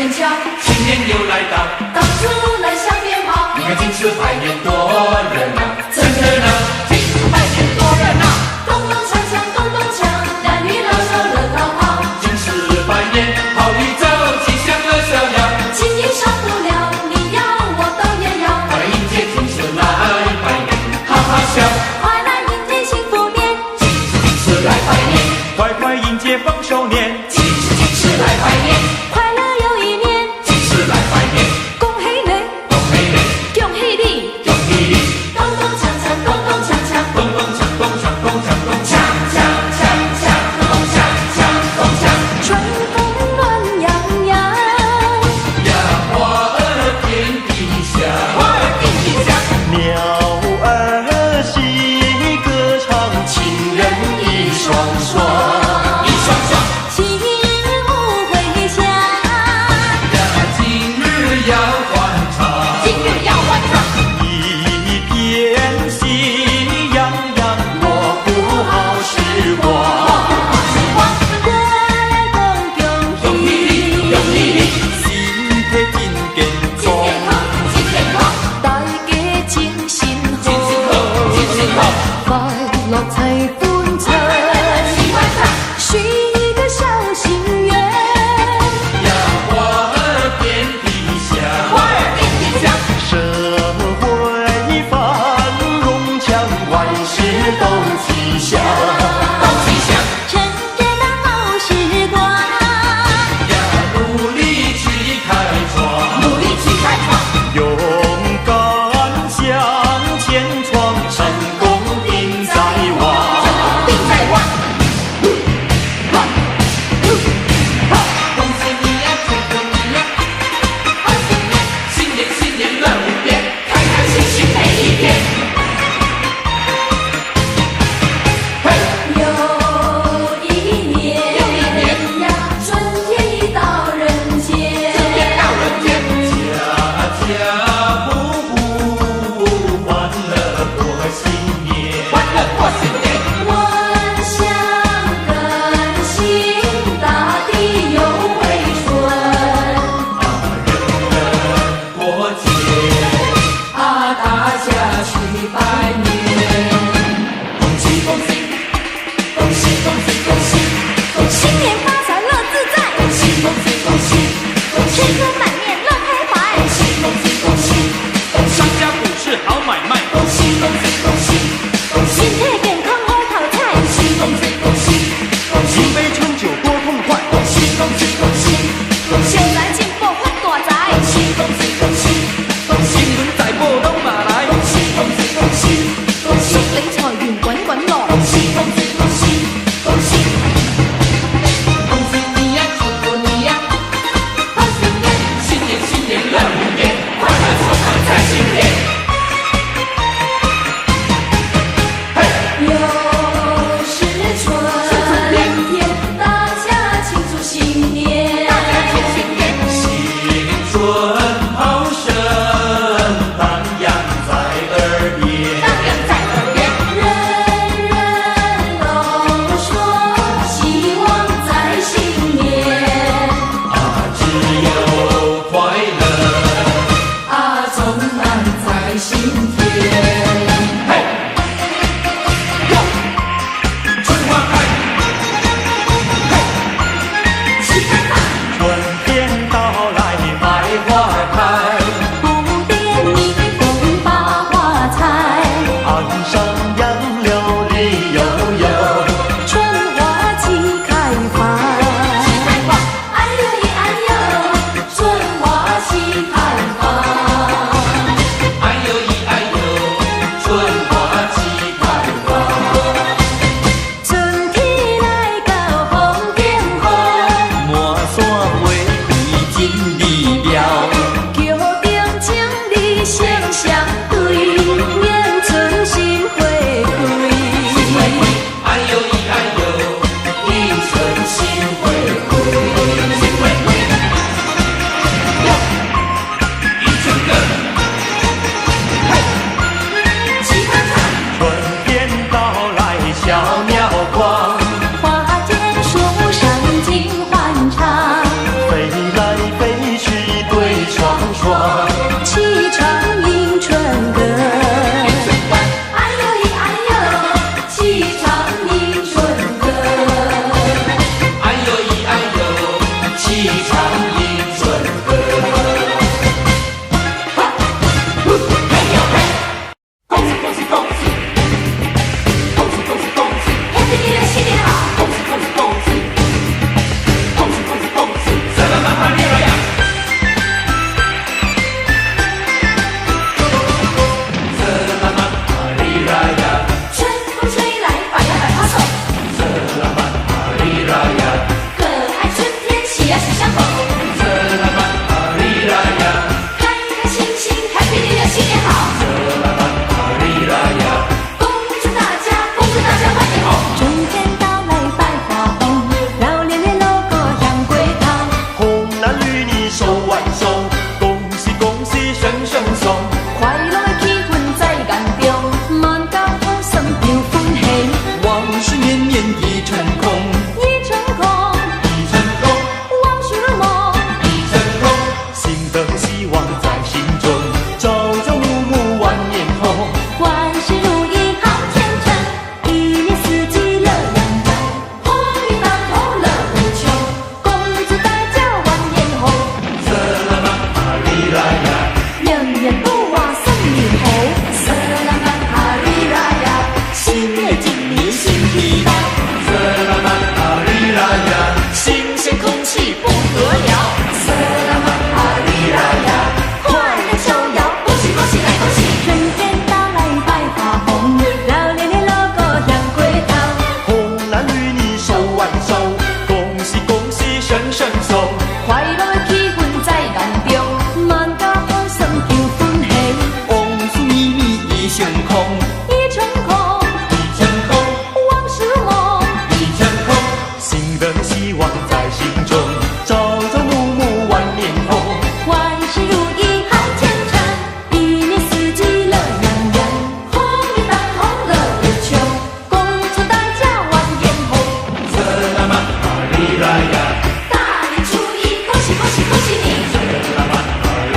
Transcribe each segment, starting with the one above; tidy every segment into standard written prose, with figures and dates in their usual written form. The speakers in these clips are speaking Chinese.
人瞧，新年又来到，到处来小鞭炮，你看京师拜年多热闹，真热闹，京师拜年多热闹，咚咚锵锵咚咚锵，男女老少乐淘淘，京师拜年好运走，吉祥乐逍遥，金银少不了，你要我都也要，快来迎接京师来拜年，哈哈笑，快来迎接幸福年，京师来拜年，快快迎接丰收年，京师来拜年，快乐又一年，京师来拜年，恭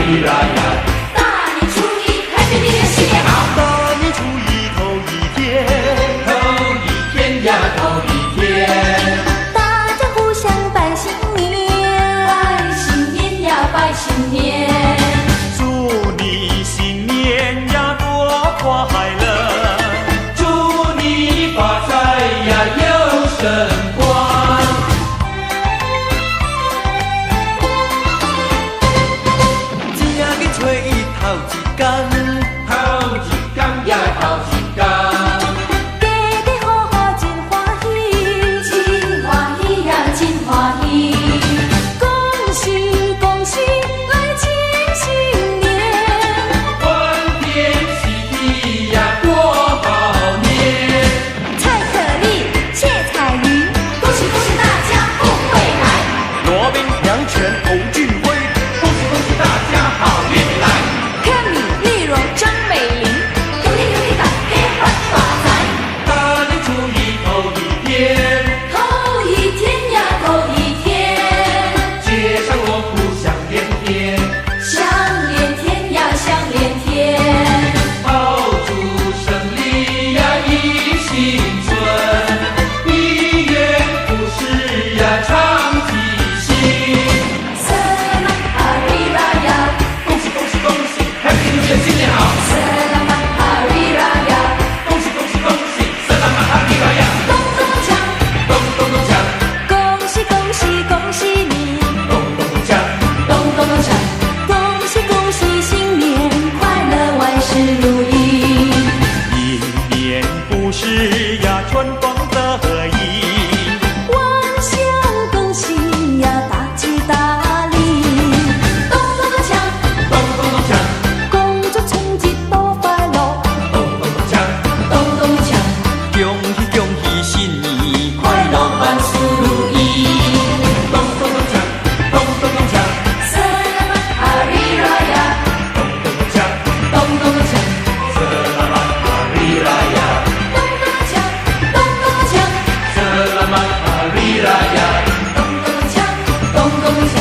利拉呀！大年初一，Happy New Year，新年好！大年初一头一天，头一天呀，头一天，大家互相拜新年，拜新年呀，拜新年，祝你新年呀多快乐，祝你发财呀，有升官。正月初一头一天，头一天呀，头一天，家家户户真欢喜，真欢喜呀，真欢喜，恭喜恭喜来庆新年，欢天喜地呀，过好年。蔡可丽谢彩云，恭喜恭喜大家富贵来，罗宾杨泉欧俊辉，恭喜恭喜大家好运来！柯米丽蓉张美玲，有年有年大家发大财，大年初一头一天，头一天呀，头一天，街上锣鼓响连天，响连天呀，响连天，炮竹声里呀迎新春，一元复始呀唱吉星。Selamat Hari Raya，恭喜恭喜恭喜，Happy New Year，新年好！ Selamat Hari Raya，恭喜恭喜恭喜，Selamat Hari Raya，咚咚锵，咚咚咚锵，恭喜恭喜恭喜你，咚咚咚锵，咚咚咚锵，恭喜恭喜新年快乐，万事如意。一年不时呀春风得意，万象更新呀，大吉大利，咚咚咚锵，咚咚咚锵，恭祝春节多快乐，咚咚咚锵，咚咚咚锵，恭喜恭喜新年快乐万事如意。咚咚咚锵，咚咚咚锵， Selamat Hari Raya，咚咚咚锵，咚咚咚锵， Selamat Hari Raya，咚咚咚锵，咚咚咚锵， Selamat Hari Raya，咚咚咚锵，咚咚咚锵，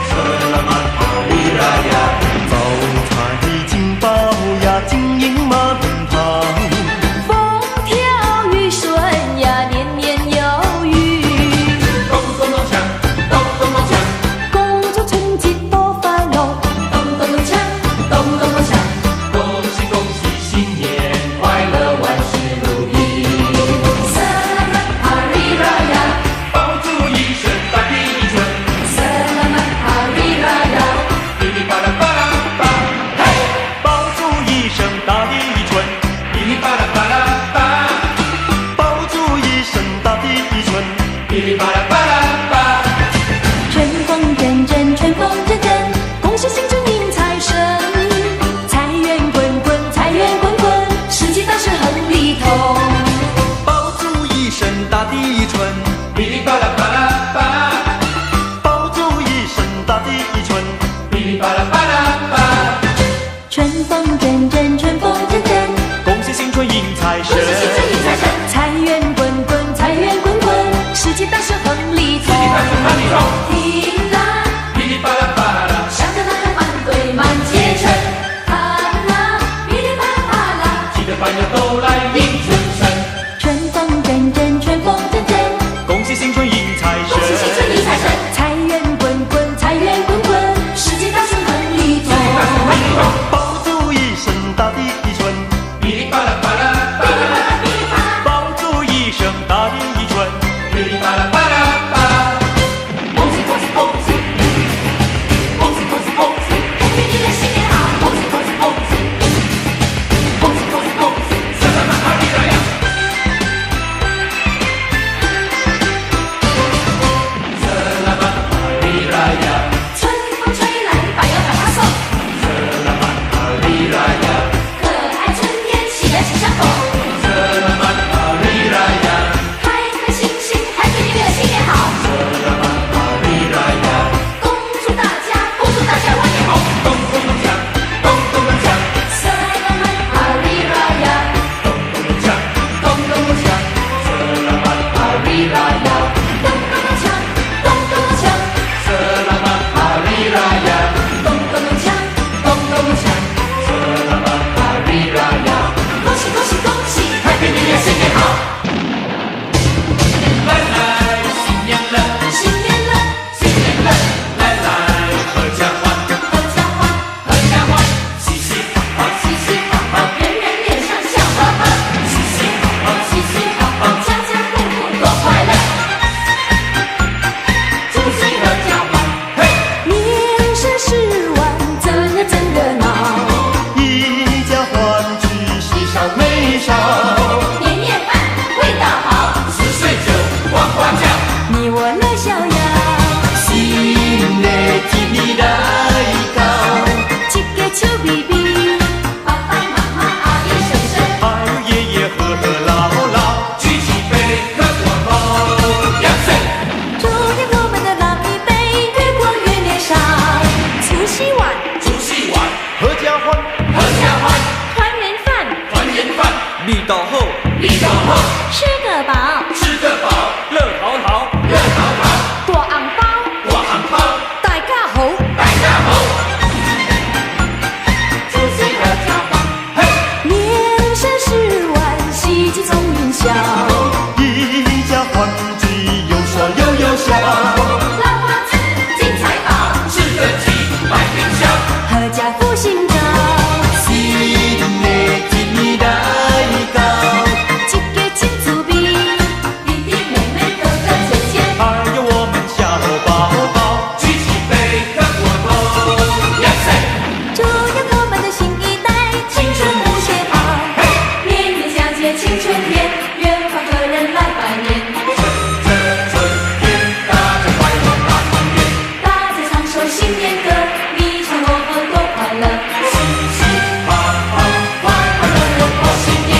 Selamat Hari Raya。招财进宝呀金银满堂，风调雨顺呀，年年有余，咚咚咚锵，咚咚咚锵，恭祝春节多快乐，咚咚咚锵，咚咚咚锵，恭喜恭喜新年快乐，万事如意。 Selamat Hari Raya，爆竹一声大地震， Selamat Hari Raya，噼里啪啦啪啦啪，嘿，爆竹一声大地震，噼里啪啦啪啦啪，爆竹一声大地震，噼里啪啦啪啦啪。春风阵阵，春风阵阵，恭喜新春迎财神，财源滚滚，财源滚滚，世纪大事亨利通。爆竹一声大地震，噼里啪啦啪啦啪，爆竹一声大地震，噼里啪啦啪啦啪。春风阵阵，春风阵阵，恭喜新春迎财神恭喜新春迎财神，财源滚滚，财源滚滚，世纪大事亨利通。大声喊你好，听啦，噼里啪啦啪啦，响着那个满堆满街尘，看啦，噼里啪啦啪啦，七个伴友都来迎春神。春风阵阵，春风阵阵，恭喜新春迎财恭喜新春神，迎财神，财源滚滚，财源滚滚，世纪大事亨利味道好，味道好，吃个饱，吃个饱，乐淘淘，热淘淘，大红包，大红包，大家好，大家好，出席合跳吧，嘿，连声十万，喜气从云霄。一家欢聚又说又笑，老花子，金财宝，吃个鸡，买元宵，阖家福星照，新的一年来到，一家亲祖辈，弟弟妹妹哥哥姐姐，还有我们小宝宝，举起杯喝过头，呀塞，祝愿我们的新一代青春无懈怠。年年佳节庆春天，远方客人来拜年，春天，大家快乐大团圆，大家唱首新年歌，你唱我和多快乐，嘻嘻哈哈，快快乐乐过新年，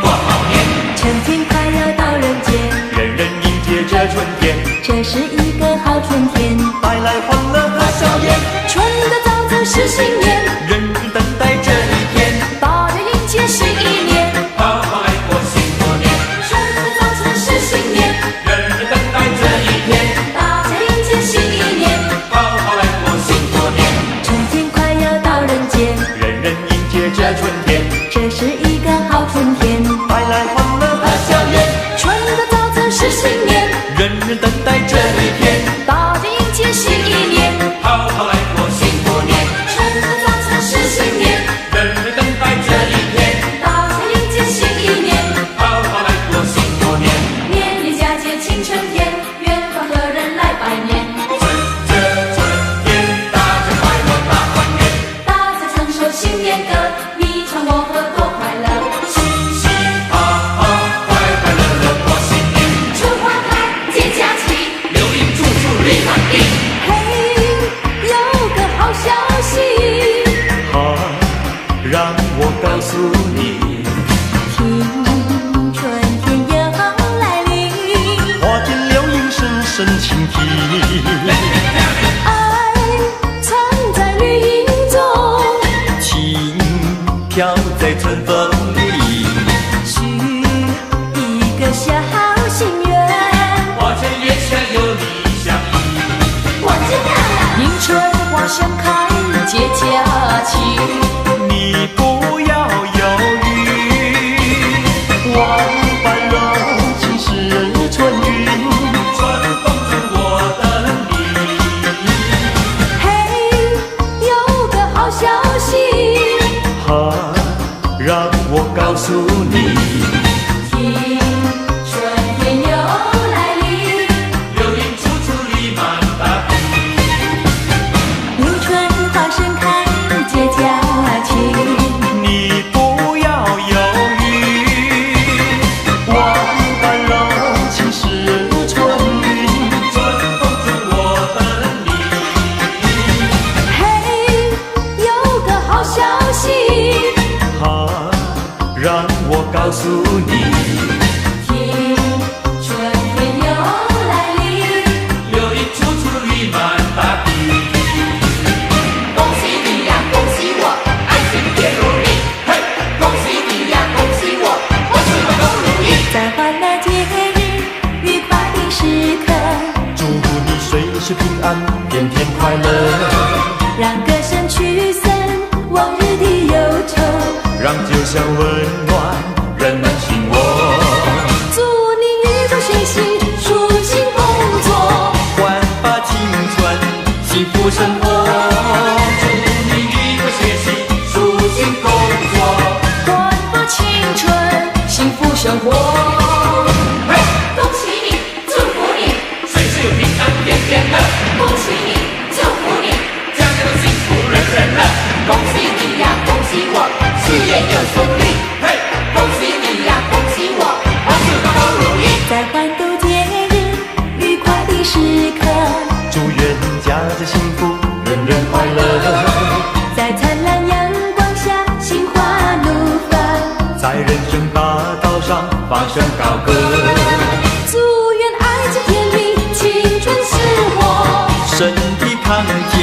过好年，春天快要到人间，人人迎接这春天，这是一个好春天。带来欢乐和笑颜，春的早早是新年，人人等待这一天，大家迎接新一年。好好来过新过年，春的早晨是新年，人人等待这一天，大家迎接新一年，好好来过新过年，春天快要到人间，人人迎接这春天，这是一个好春天。带来欢乐和笑颜，春的早晨是新年，人人等待这一天，大家迎接新一年。好好来过新过年，春的早晨是新年，人人等待这一天，大家迎接新一年，好好来过新过年，年年佳节庆春天，远方客人来拜年，这春天，大家快乐大团圆，大家唱首新年歌，你唱我和多快乐，嘻嘻哈哈，快快乐乐过新年，春花开，节假期，流年处处绿满地，嘿，有个好消息，啊，让我告诉你，听春天又来临，花间流萤声声倾听，爱藏在绿荫中，情飘在春风里，许一个小心愿，花前月下有你相依，我知道了，迎春花盛开节假期，你不要犹豫，万般柔情是春云，春风中我等你，嘿，有个好消息，啊，让我告诉你，听春天又来临，流萤处处绿满大地，迎春花盛开节假期，你不要犹豫，万般柔情是春云，春风中我等你，嘿，有个好消息，啊，让我告诉你，听春天又来临，流萤处处绿满大地，恭喜你呀，恭喜我，爱情甜如蜜，嘿，恭喜你呀，恭喜我，我什么都如意，在欢乐节日愉快的时刻，祝福你随时平安，天天快乐，让歌声驱散往日的忧愁，让酒香温暖人们心窝。祝你愉快学习，舒心工作，焕发青春，幸福生活。祝你愉快学习，舒心工作，焕发青春，幸福生活。嘿，恭喜你，祝福你，岁岁平安天天乐，恭喜你，祝福你，家家都幸福人人乐，恭喜你呀，恭喜我，事业又顺利，嘿，恭喜你呀，恭喜我，我什么都如意，在欢度节日愉快的时刻，祝愿家家幸福，人人快乐。在灿烂阳光下，心花怒放，在人生大道上发声高歌，祝愿爱情甜蜜，青春是我，身体康健，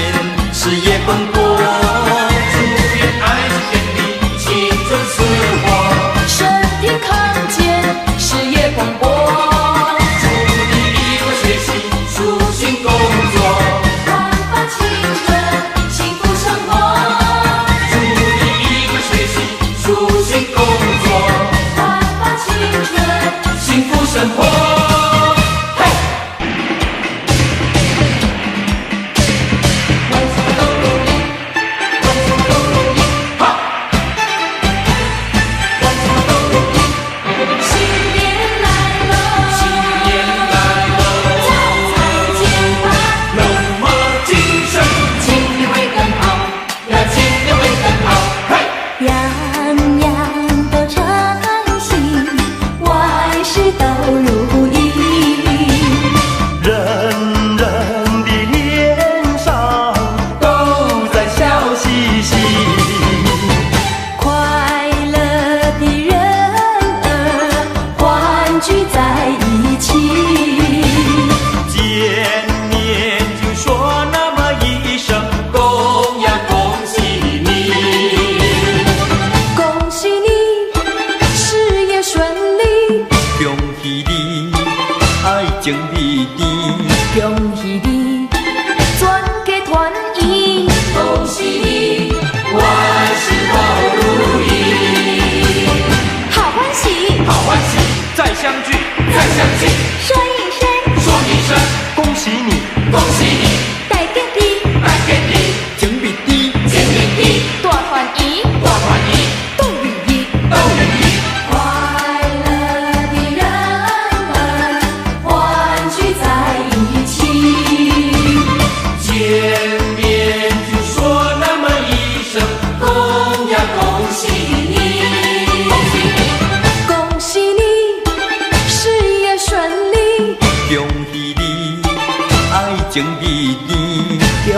事业奔波。祝愿爱情甜蜜，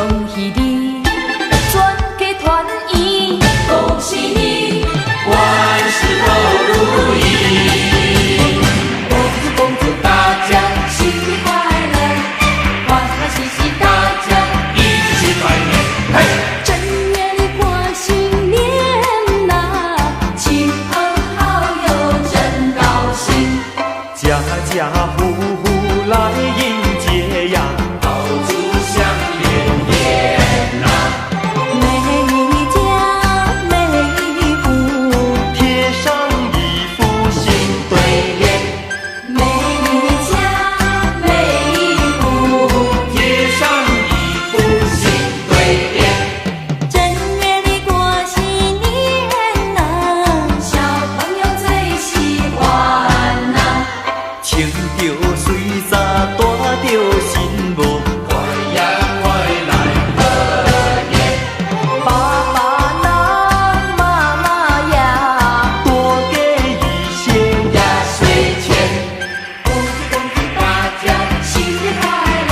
恭喜你，全家团圆，恭喜你，万事都如意。恭祝大家新年快乐，欢欢喜喜大家一起去拜年，嘿！正月里过新年呐，亲朋好友真高兴，家家户户来迎接呀，到处香连连呐，每一家每一户，贴上一副新对联，每一家每一户，贴上一副新对联。正月里过新年呐，小朋友最喜欢呐，穿着水衫，戴着新帽，快呀快来贺年，爸爸呐，妈妈呀，多给一些压岁钱，恭祝大家新年快乐，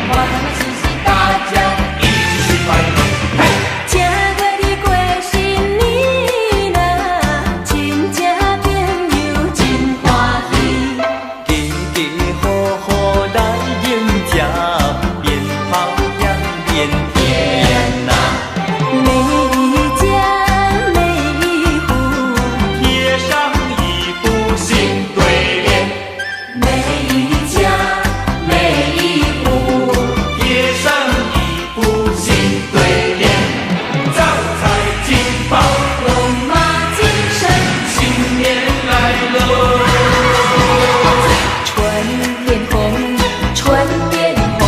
欢欢喜喜大家一起去拜年，嘿！正月里过新年呐，亲戚朋友真欢喜。家家户户来迎接，鞭炮响连天呐，每一家每一户，贴上一副新新对联，每一家每一户，贴上一副新对联，招财进宝，龙马精神，新年来喽！春联红，春联红，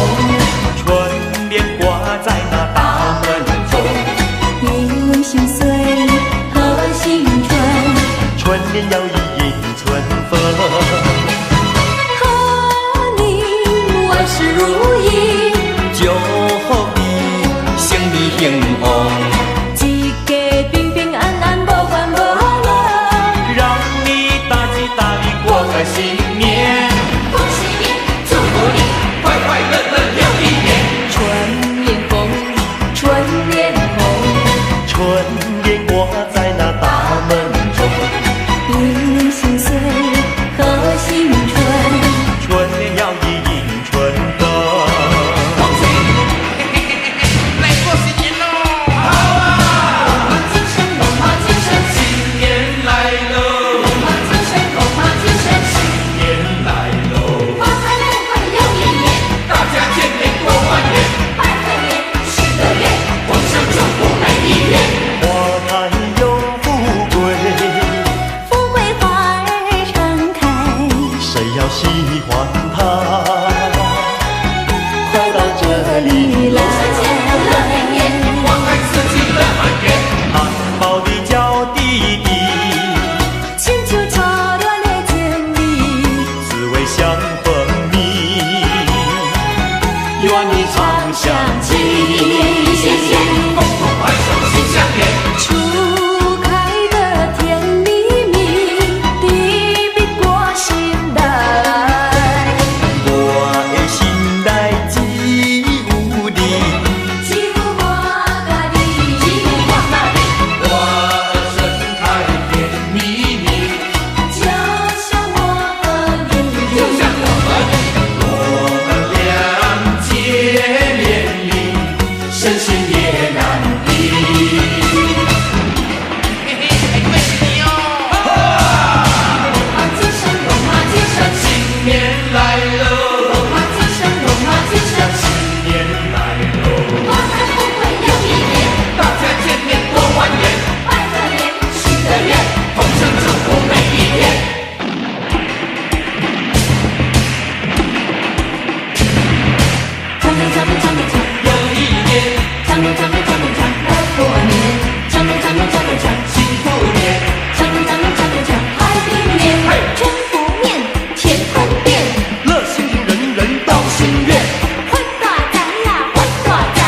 春联挂在那大门中，迎新岁，贺新春，春联要迎春风，贺你万事如意，祝福你生意兴旺，一家平平安安，无烦无乐。让你大吉大利过个新年。恭喜你，祝福你快快乐乐又一年，春联红，春联红，春联挂在那大门中，迎新岁，贺新春。春联要迎春风。恭喜你，来过新年喽！好啊，龙马精神，龙马精神，新年来喽！龙马精神，龙马精神，新年来喽！花开富贵又一年，大家见面多欢颜，拜个年，许个愿，同声祝福每一年。花开又富贵，富贵花儿常开。谁要喜欢它？快到这里来！花开四季乐满园，含苞的娇弟弟，亲像初恋的情侣，滋味像蜂蜜，愿你长相一亲。年新鲜。共同怀手心相连。初开的甜蜜蜜，地比过心来，我的心内只有你，只有我甲你，只有我甲你，花儿盛开甜蜜蜜，就像我和你，就像我们俩结连理，深情也难敌。嘿嘿，还恭喜你哦！龙马精神，龙马精神，新年来喽！龙马精神，龙马精神，新年来喽！花开富贵又一年，大家见面多欢颜，拜个年，许个愿，同声祝福每一天。长长长长长长。又一年，长路长路长路长，来过年。长路长路长路长，幸福年，长路长路长路长，海平面，全不面，乾坤变，乐心人人到心愿，混大仔呀，混大仔，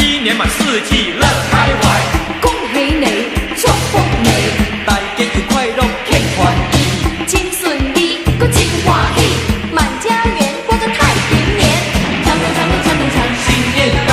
一年满四季乐开怀，恭喜你，祝福你，大家愉快乐天欢喜，真顺利，搁真欢喜，满家园过个太平年。长路长路长路长，新年到，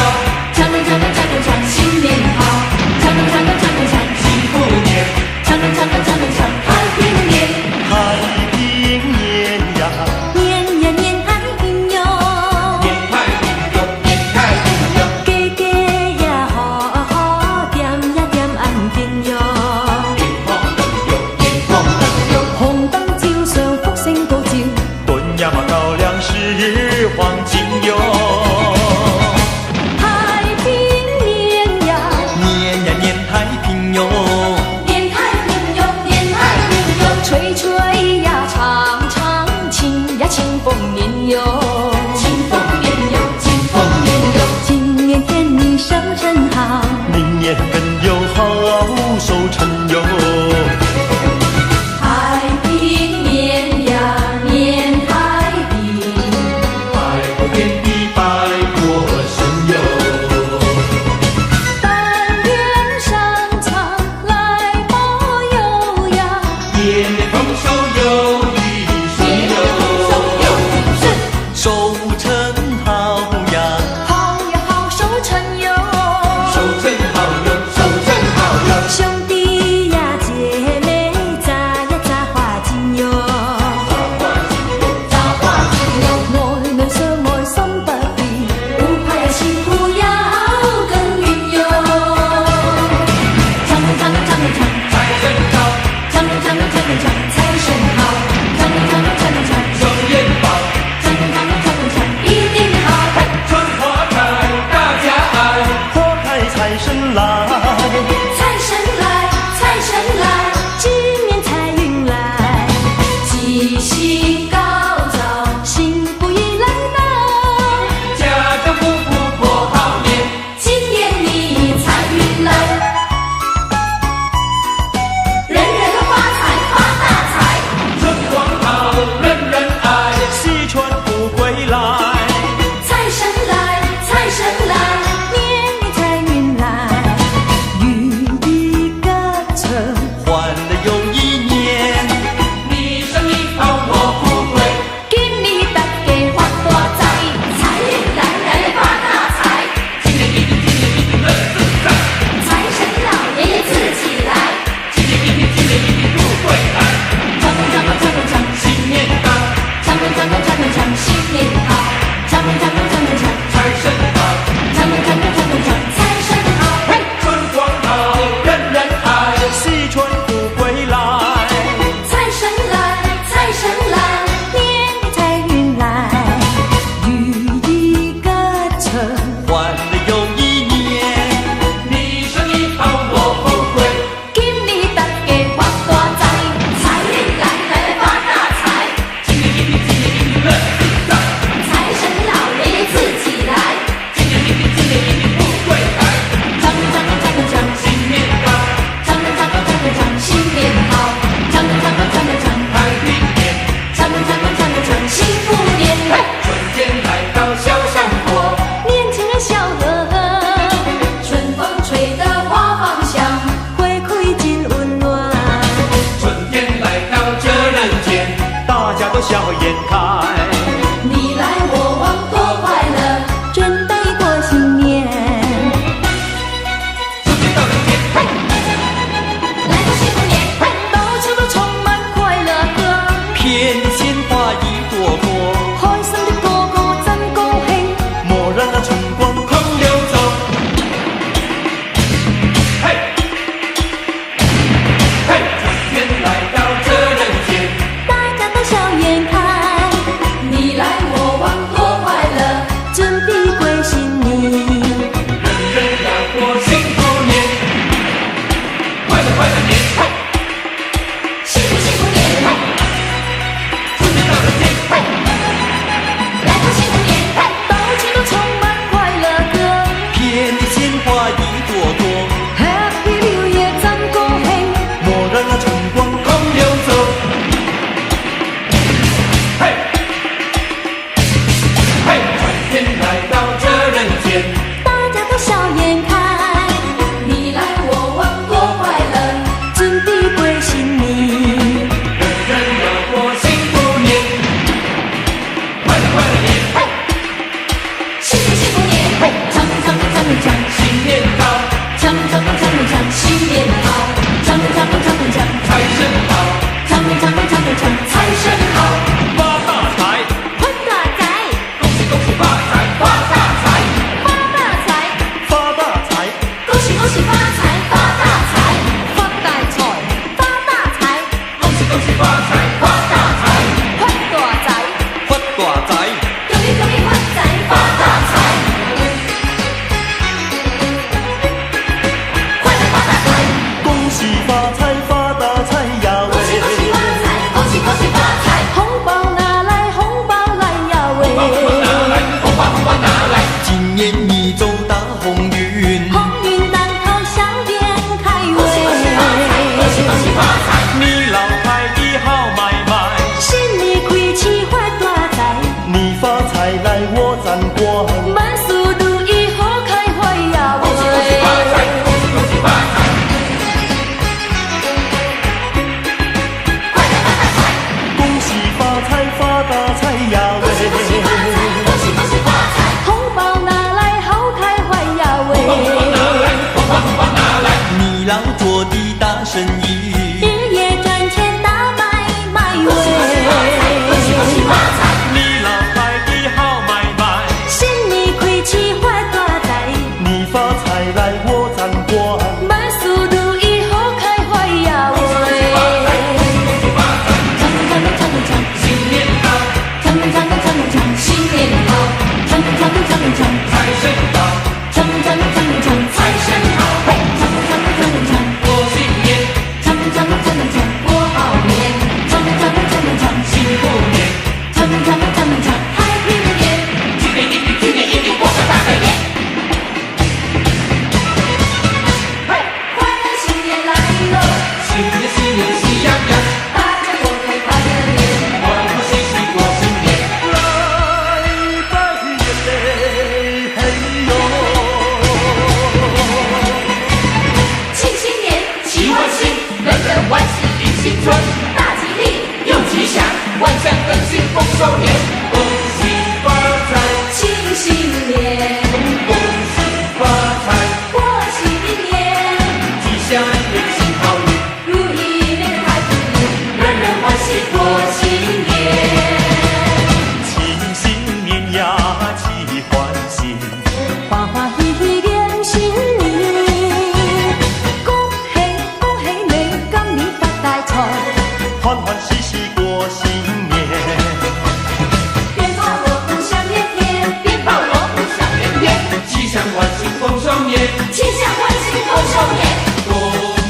寿年，吉祥万喜丰寿年，恭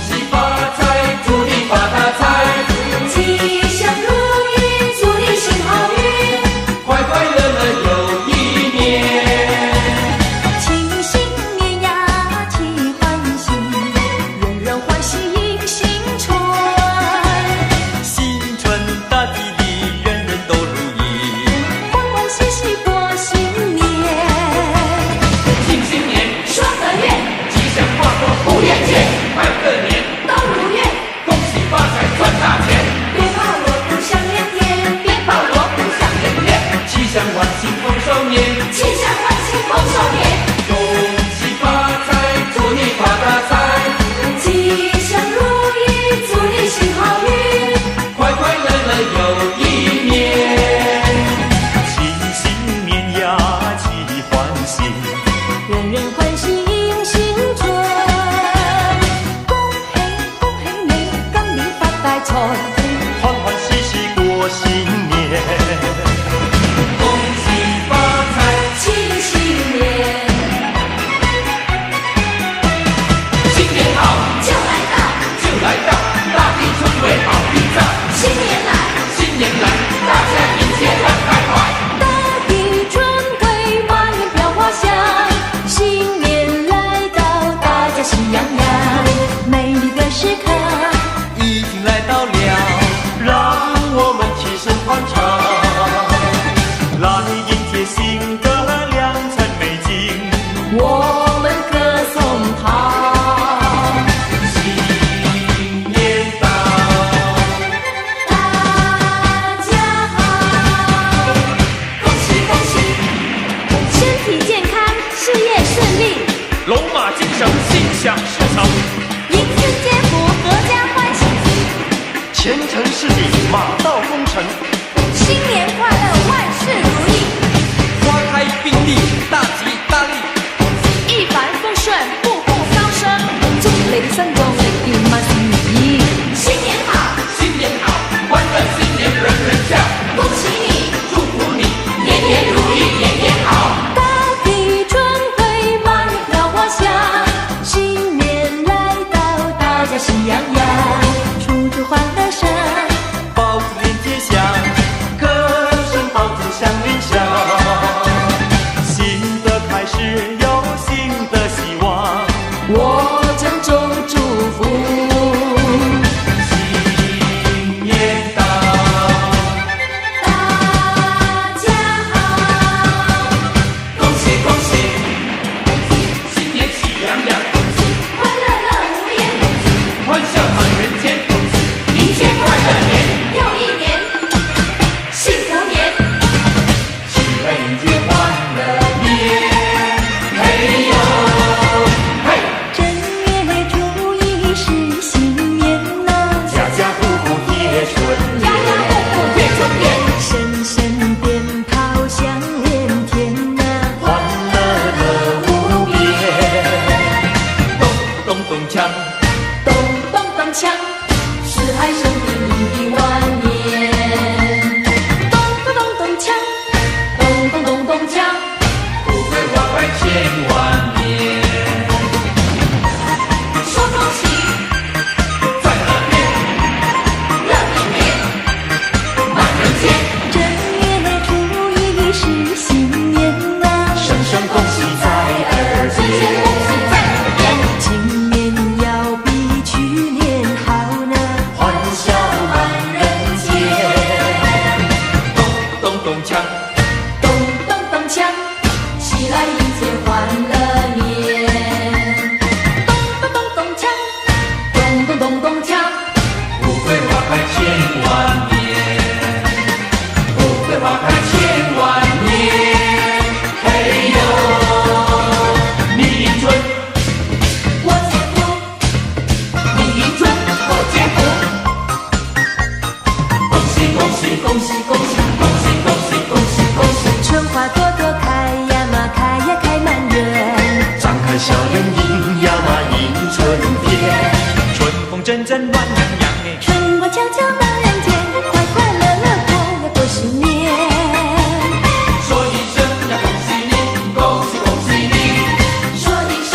喜发财，祝你发大财，吉祥如意，祝你行好运，快快乐乐又一年。庆新年呀，齐欢喜，人人欢喜迎新春。新春大吉利，人人都如意。欢欢喜喜过新年，庆新年，双得月，吉祥话过五眼界，拜个年，都如愿，恭喜发财赚大钱，鞭炮锣鼓响连天，鞭炮锣鼓响连天，吉祥万喜丰寿年，吉祥万喜丰寿年，恭喜发财，祝你发大财，吉祥如意，祝你行好运，快快乐乐又一年。庆新年呀，齐欢喜，人人欢喜迎新春。恭喜恭喜你，今年發大財，欢欢喜喜过新年。恭喜发财，庆新年，新年好，就来到，就来到，大地春回好运在，新年来，新年来，大家迎接欢开怀。大地春回，满园飘花香。新年來到，大家喜洋洋，美麗的時刻。已经来到了，让我们齐聲歡唱，來迎接新的良辰美景。我們歌頌它，新年到，大家好，恭喜恭喜，身體健康，事業順利，龍馬精神，心想事成，迎新接福，阖家歡喜。前程似錦，馬到功成，新年快樂，萬事如意，花開並蒂，大吉大利。一帆風順，步步高升。祝你身壯力健，萬事如意。新年好，新年好，歡樂新年人人笑，恭喜你，祝福你，年年如意，年年好，大地春回，滿園飄花香。新年來到，大家喜洋洋，處處歡樂聲。包子連街巷，歌聲包子響連響。新的開始，有新的希望。我鄭重祝福，新年到，大家好，恭喜恭喜，新年喜洋洋，欢乐乐无边，歡笑滿人間，迎接快樂年，又一年，幸福年，起來迎接歡樂年，嘿呦嘿，正月初一是新年呐，家家户戶貼春家家户户貼春聯，聲聲鞭炮響連天呐，歡樂樂無邊。咚咚咚鏘，咚咚咚鏘，四海升平一萬年，咚咚咚咚鏘，咚咚咚咚鏘，富貴花開千萬年，說恭喜，在何年？樂一年，滿人間，正月初一是新年呐，聲聲恭喜在耳聲聲邊。恭喜在耳邊，今年要比去年好呢，歡笑滿人間，咚咚咚鏘，咚咚咚鏘，起來迎接歡樂年，咚咚咚鏘，咚咚咚咚鏘，富貴花開千萬年，富貴花開千萬年，嘿呦，你迎春，我接福，你迎春，我接福，恭喜恭喜恭喜恭喜恭喜恭喜恭喜恭喜，春花朵朵開呀嘛開呀開滿園，張開笑臉迎呀嘛迎春天，春風陣陣暖洋洋哎，春花悄悄滿人間，快快樂樂過呀過新年。說一聲呀恭喜你，恭喜恭喜你，說一聲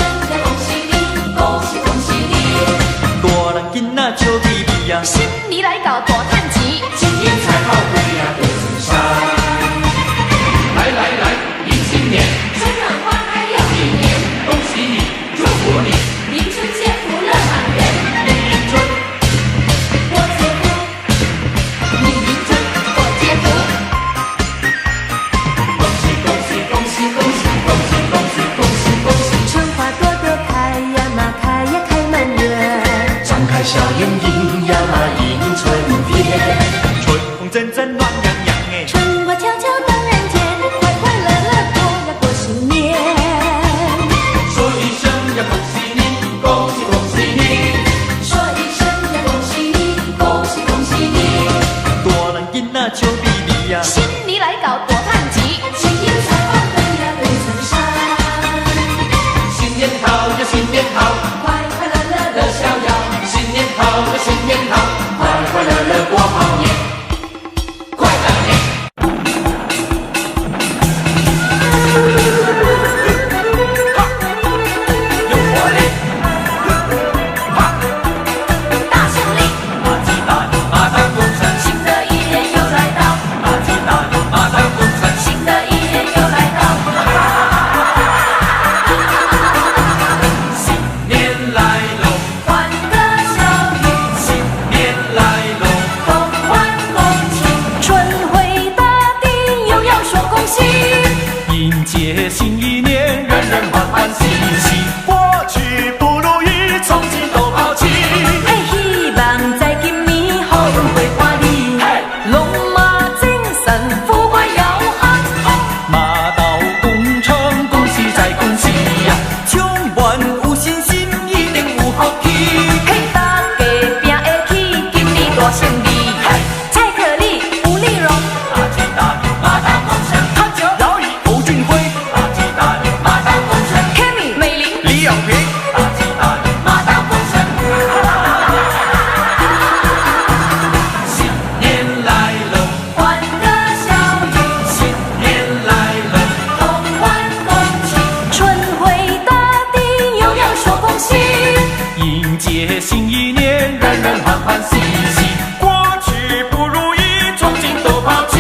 谢新一年，人人欢欢喜喜。过去不如意，从今都抛弃。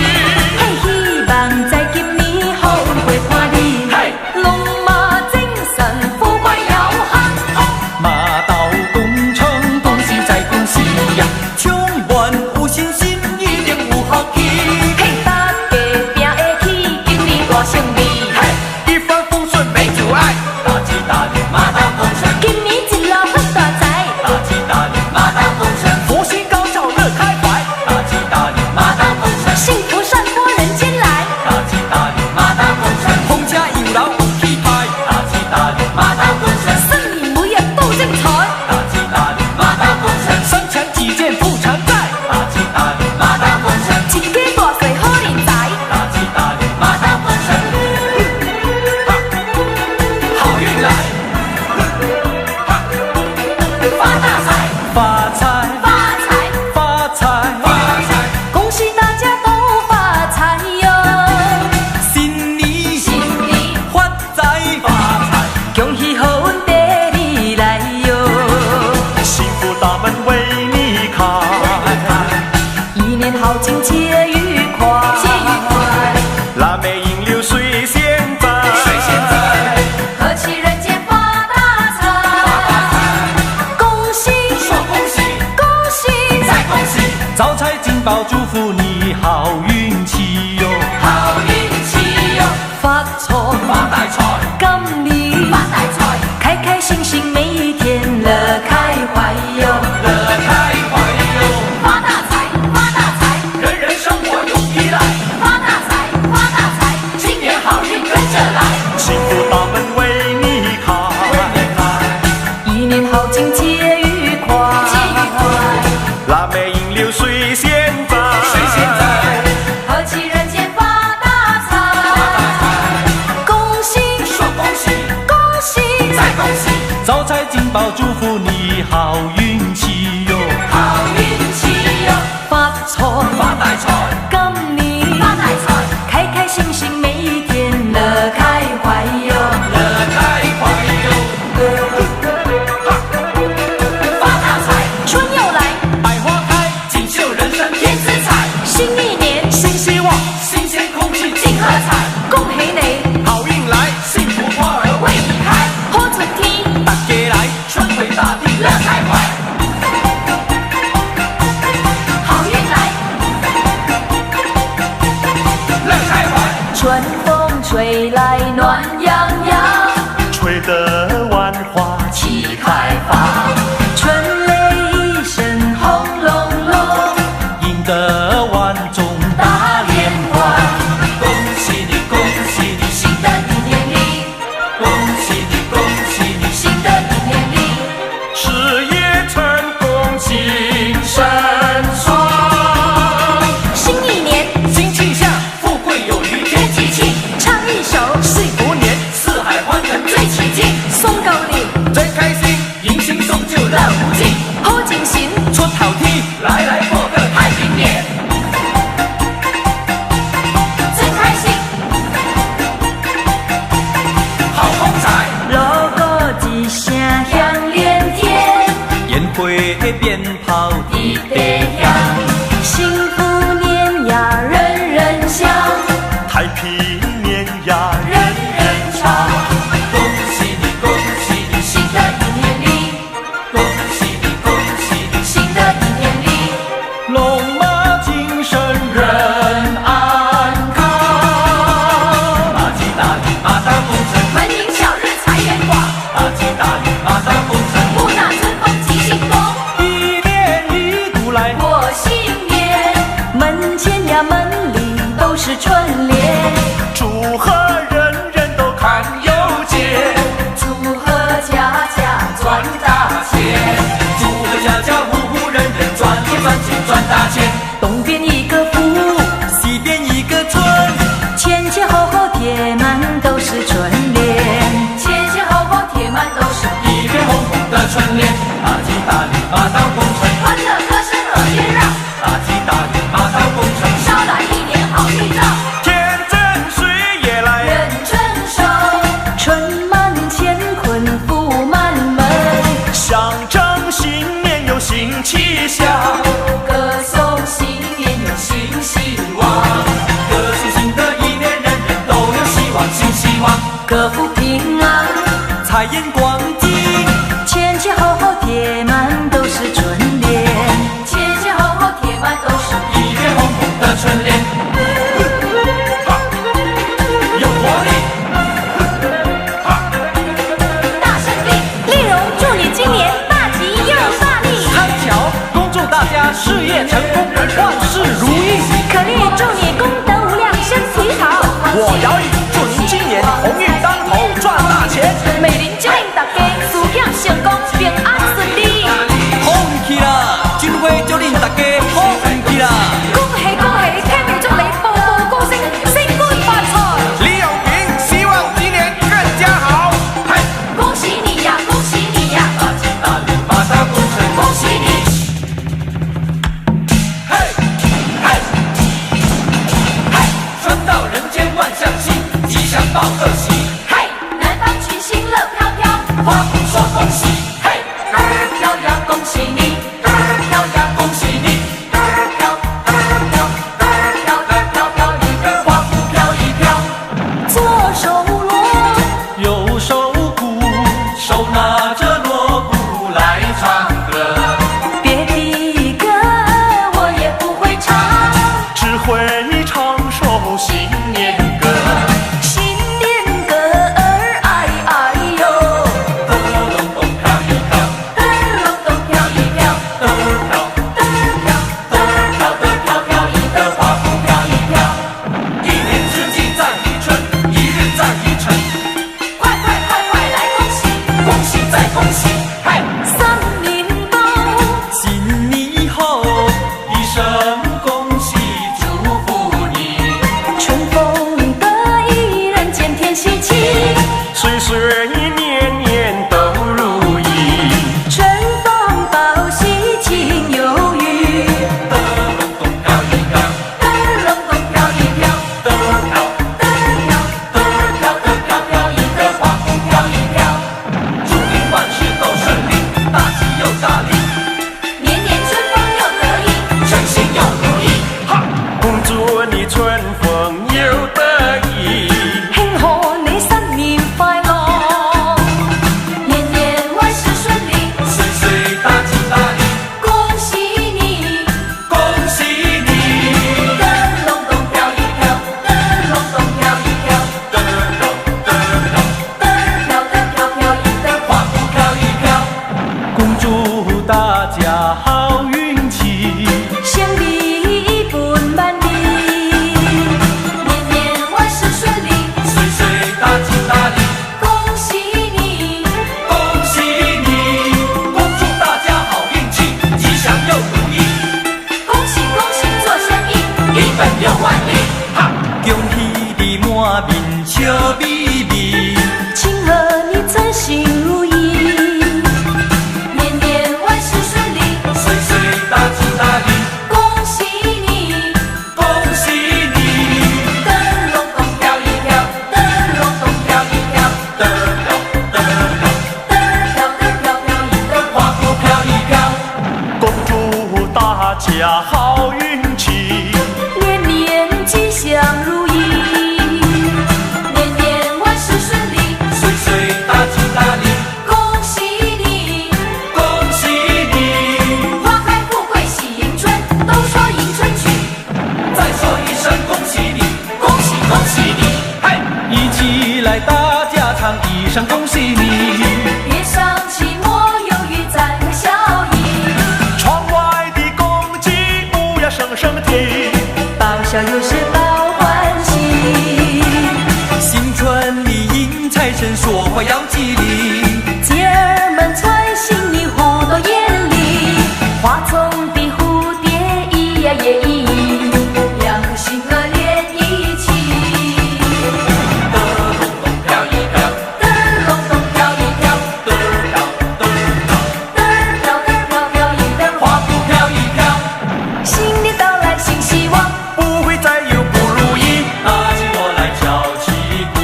嘿，希望在今年好运会看你，嘿，龙马精神，富贵摇哈。马到功成，恭喜再恭喜呀！充满有信心，一定有福气。嘿，大家拼会起，今年大胜利。嘿，一帆风顺没阻碍，大吉大利，马到功成。今年一路发大财，大吉大利，马到功成。福星高照，乐开怀，大吉大利，马到功成。幸福散播人间来，大吉大利，马到功成。洪家有劳有气派，大吉大利，马到功成。生意无业斗正财，大吉大利，马到功成。三强几件不常在，大吉大利，马到功成。一家大细好人财，大吉大利，马到功成。好运来，发大财，发财，发财，发财，发财。恭喜大家都发财哟！新年新年发财，发财。恭喜好运第二来哟！幸福大门为你开，一年好景节愉快，腊梅银柳水仙在，水仙在。贺喜人间发大财，恭喜说恭喜，恭喜再恭喜，招财进宝祝福你好运气哟，好运气哟！发财发大财，今年发大财，开开心心每一天乐开怀哟！乐开怀哟，发大财，发大财，人人生活有依赖，发大财，发大财，今年好运跟着来，幸福大门为你开，一年好景节愉快，腊梅银柳水仙在，水仙在。贺喜人间发大财，恭喜说恭喜，恭喜再恭喜，招财进宝祝福你好运气哟，好运气哟！发财发大财，今年发大财，开开心心每一天乐开怀哟！乐开怀哟，发大财，春又来，百花开，锦绣人生添姿彩，新一年新希望，新鲜空气尽喝彩，恭喜你，好运来，幸福花儿为你开，好春天，大家来，春回大地乐开怀，好运来，乐开怀，春风吹来暖洋洋，吹得万花齐开放，春雷一声轰隆隆，赢得万众大联欢，恭喜你，恭喜你，新的一年里，恭喜你，恭喜你，新的一年里，事业成功精神爽，新一年新气象，富贵有余天气庆，唱一首幸福年，四海欢腾最起劲，送够你，真开心，迎新送旧乐无尽，好精神，出头天，来来过个太平年，真开心，好风采，锣鼓一声响连天，宴会鞭炮地地响，幸福年呀人人享，太平年呀人人唱。恭喜你，恭喜你，新的一年里，恭喜你，恭喜你，新的一年里，龙马精神人安康，大吉大利，马到功成，文明小日财源广，大吉大利，马到功成，木纳春风吉星光，一年前后后贴满都是春联，前前后后贴满都是一片红红的春联，有活力，大胜利。丽蓉祝你今年大吉又大利，康桥恭祝大家事业成功，万事如意。可丽祝你功德无量，身体好。我姚宇祝您今年鸿运当头，赚大钱。美玲祝愿大家事业成功，平安顺利。好运气啦！金花祝恁大家好运气啦！恭喜恭喜，天美祝你步步高升，升官发财。李永平希望今年更加好。嘿，恭喜你呀，恭喜你呀，大吉大利，八大功成，恭喜你！嘿，嘿，嘿，春到人间万象新，吉祥报贺喜，嘿，南方群星乐飘飘，花鼓说恭喜，嘿，儿飘呀，恭喜你，儿飘呀，恭喜你，儿飘，儿飘，儿飘，儿飘飘一个花鼓飘一飘，左手锣，右手鼓，手拿着锣鼓来唱歌，别的歌我也不会唱，只会唱首新年歌。新年歌儿哎哎呦，噔隆咚飘一飘，噔隆咚飘一飘，噔飘，噔飘，噔飘噔飘飘一个花鼓飘一飘，一年之计在于春，一日在于晨，快快快快来恭喜，恭喜再恭喜，嘿，三年到，新年好，一声恭喜祝福你，春风得意，人间添喜气，岁岁年年都如意。春风报喜情有余，噔隆咚飘一飘，噔隆咚飘一飘，噔飘，噔飘，噔飘噔飘飘一个花鼓飘一飘，祝您万事都顺利，大吉又大利，年年春风又得意，顺心又如意，哈，恭祝你春风又得意，庆贺你新年快樂，年年萬事順利，岁岁大吉大利，恭喜你，恭喜你，燈籠東飄一飄，燈籠東飄一飄，噔隆噔隆，燈飄飄一燈，花鼓飘一飘，恭祝大家好运气，勝利本萬里，年年萬事順利，岁岁大吉大利，恭喜你，恭喜你，恭祝大家好运气，吉祥又如意，恭喜恭喜做生意，一本又万利，哈，恭喜你满面笑眯眯，庆賀你稱心如意，年年萬事順利。岁岁大吉大利，恭喜你，恭喜你，燈籠東飄一飄，燈籠東飄一飄，噔飘噔飘，燈飄一燈，花鼓飘一飘，恭祝大家好运气，年年吉祥如意，年年萬事順利，岁岁大吉大利，恭喜你，恭喜你，花開富貴喜迎春，都說迎春去，再说一声恭喜你，恭喜恭喜你，嘿，一起来大家唱一声恭喜你。別傷寂寞憂鬱，展開笑意，窗外的公雞不要聲聲啼，報笑有時報歡喜，新春裡迎財神，說話要吉利。姐兒們穿新衣活到眼裡，花叢的蝴蝶咿呀也咿咿，兩顆心兒連一起。噔隆咚飘一飘，燈籠東飄一飄，噔飘噔飘，燈飄一燈，花鼓飘一飘，新年到來新希望，不會再有不如意，拿起鑼來敲起鼓，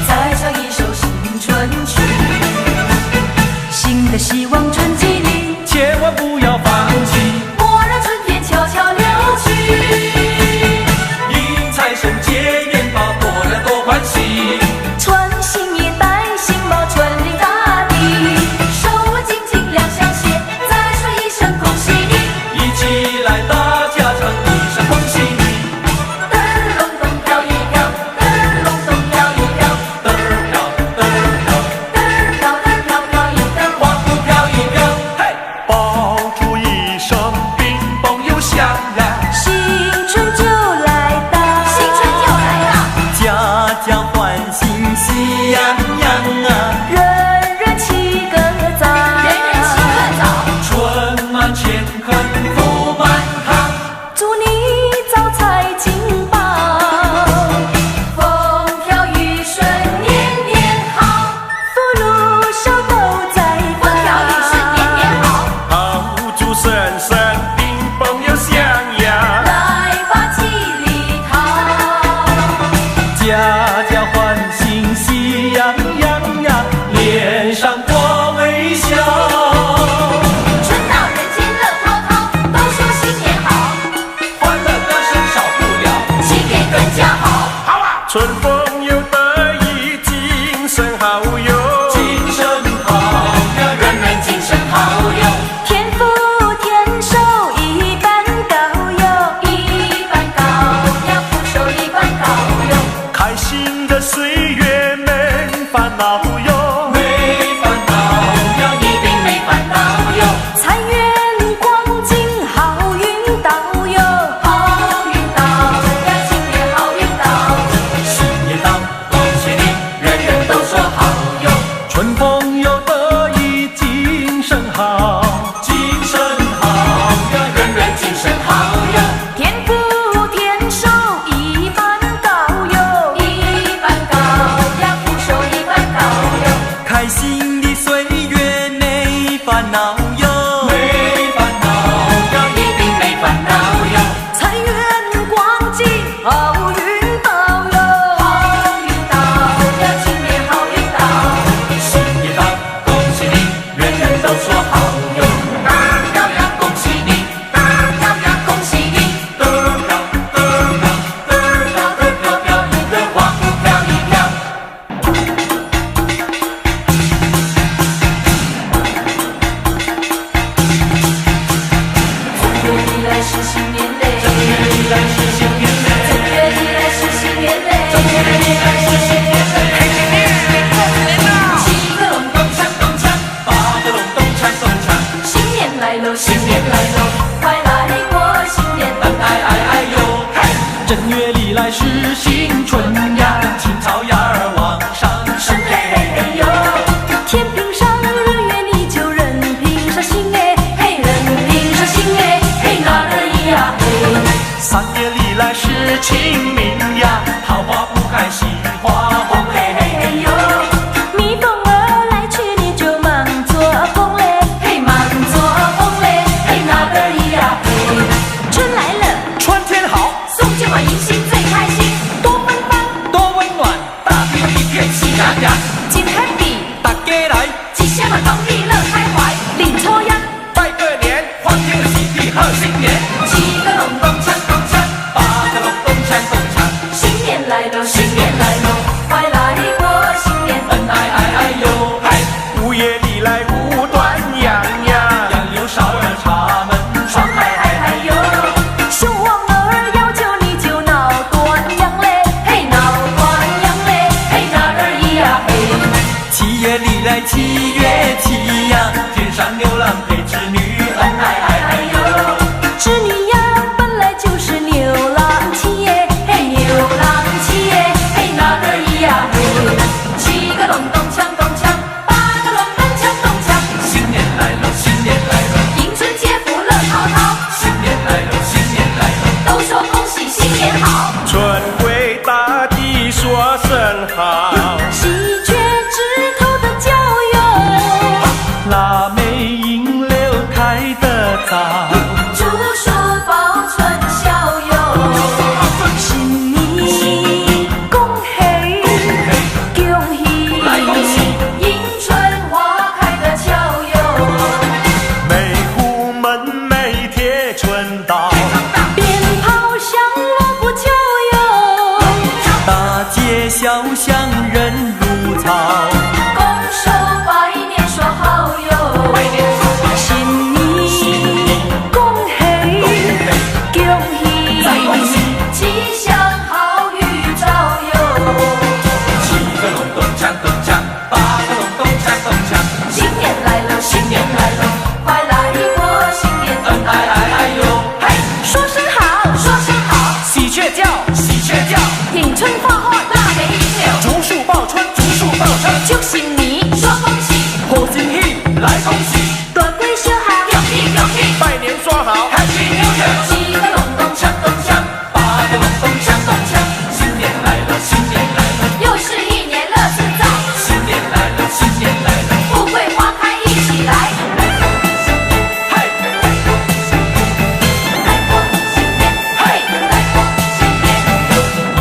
再唱一首新春曲，新的希望春季裡，千萬不要放棄。莫讓春天悄悄溜去。迎財神接年報，多人多歡喜，穿新衣戴新帽，春里大地。春风又得意精神好，精神好呀，人人精神好哟，天赋天手一般高哟，一般高呀，福寿一般高哟，开心的岁月没烦恼哟，没烦恼呀，一定没烦恼哟，财源广进好运到哟，好运到呀，新年好运到，新年到，恭喜你，人人都说好哟，大跳呀，恭喜你，大跳呀，恭喜你，嘚儿飘嘚儿飘嘚儿飘嘚儿飘飘，你的花不飘一飘。正月里来是新年嘞，正月里来是新年嘞，正月里来是新年嘞，正月里来是新年嘞，七个隆咚锵咚锵，八个隆咚锵咚锵，新年来喽，新年来喽，快来过新年，哎哎哎呦嘿！正月里来是新春呀，青草芽儿往上升，嘿嘿嘿呦！天平上日月里就人平上心哎，嘿人平上心哎，嘿哪儿咿呀嘿。三月里来是清明呀，桃花不开心花红，嘿嘿嘿呦！蜜蜂儿来去你就忙做工嘞，嘿忙做工嘞，嘿哪儿咿呀嘿。春来了，春天好，送旧马迎新最开心，多芬芳，多温暖，大地一片喜洋洋，金 happy，大家来吉祥嘛东地乐开怀，领抽呀，拜个年，欢天喜地贺新年，七个隆咚锵咚锵，八个隆咚锵咚锵，新年来喽，新年来喽，快来过新年，哎哎哎呦嘿！午夜里来无端阳呀，杨柳梢儿插门窗，嗨嗨嗨哟，熊王儿要求你就闹端阳嘞，嘿闹端阳嘞，嘿哪儿咿呀嘿。七月里来七月七呀，天上牛郎配织女，哎哎哎哎呦！织女呀，本来就是牛郎妻耶，嘿牛郎妻耶，嘿哪儿咿呀嘿。七个隆咚锵咚锵，八个隆咚锵咚锵，新年来了，新年来了，迎春接福乐淘淘，新年来了，新年来了，都说恭喜新年好，春归大地说声好，喜鹊枝头的娇哟，腊梅银柳开得早，竹树报春宵哟，新年恭喜恭喜，来恭喜迎春花开得俏哟，每户门楣贴春到，鞭炮响锣鼓敲哟，大街小巷人如草，拱手拜年说好哟，新年恭喜恭喜，吉祥好预兆哟，七个隆咚锵咚锵，八个隆咚锵咚锵，新年来了，新年来了，快来过新年，哎哎哎呦嘿！说声好，说声好，喜鹊叫，喜鹊叫，迎春花花腊梅银柳，竹树报春，竹树报春，祝新年，说恭喜，贺新喜，来恭喜，大贵小好，恭喜恭喜拜年说好，Happy New Year！七个隆咚锵咚锵，八个隆咚锵咚锵，新年来了，新年来了，又是一年乐自在，新年来了，新年来了，富贵花开一起来，嘿，来过新年，嘿，来过新年，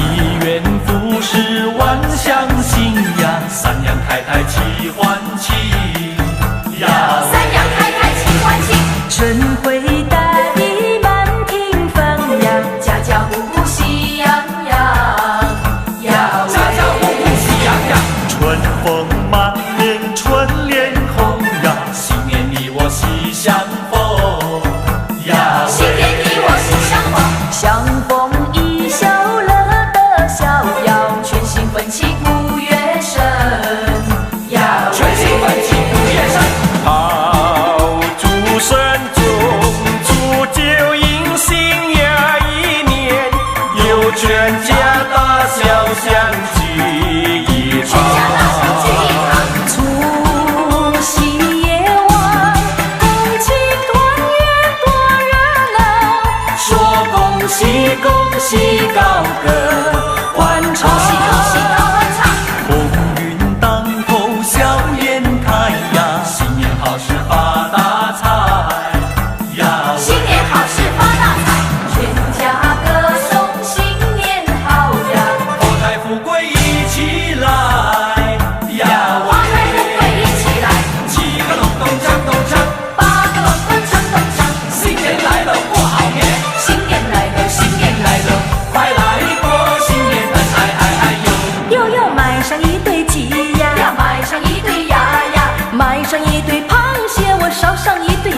一元复始，万象新呀，三阳开泰齐欢庆呀，三阳开泰齐欢庆，春回大地满庭芳呀，家家户户喜洋洋，呀家家户户喜洋洋，春风满面，春脸红呀，新年你我喜相逢呀，新年你我心相逢，相逢一笑乐得逍遥，全心奋起鼓乐声，呀全心奋起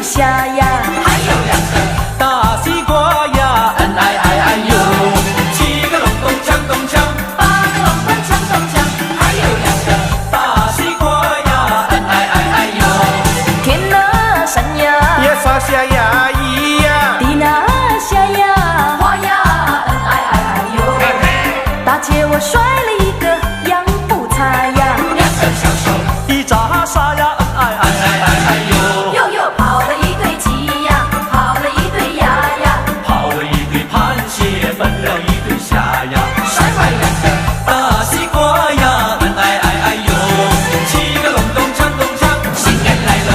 虾呀，还有两个大西瓜呀，恩爱爱爱哟，7个隆咚锵咚锵，8个隆咚锵咚锵，还有两个大西瓜呀，恩爱爱爱哟，天哪山呀，也发下呀咿呀，地那虾呀，花呀恩爱爱爱哟，大姐我摔了一个洋布菜呀，两个小手一扎沙呀，爱爱爱爱爱爱哟，又跑了一堆鸡呀，跑了一堆鸭呀，跑了一堆螃蟹，分了一堆虾呀，甩坏两个大西瓜呀，爱爱爱爱哟，7个隆咚锵咚锵，新年来喽，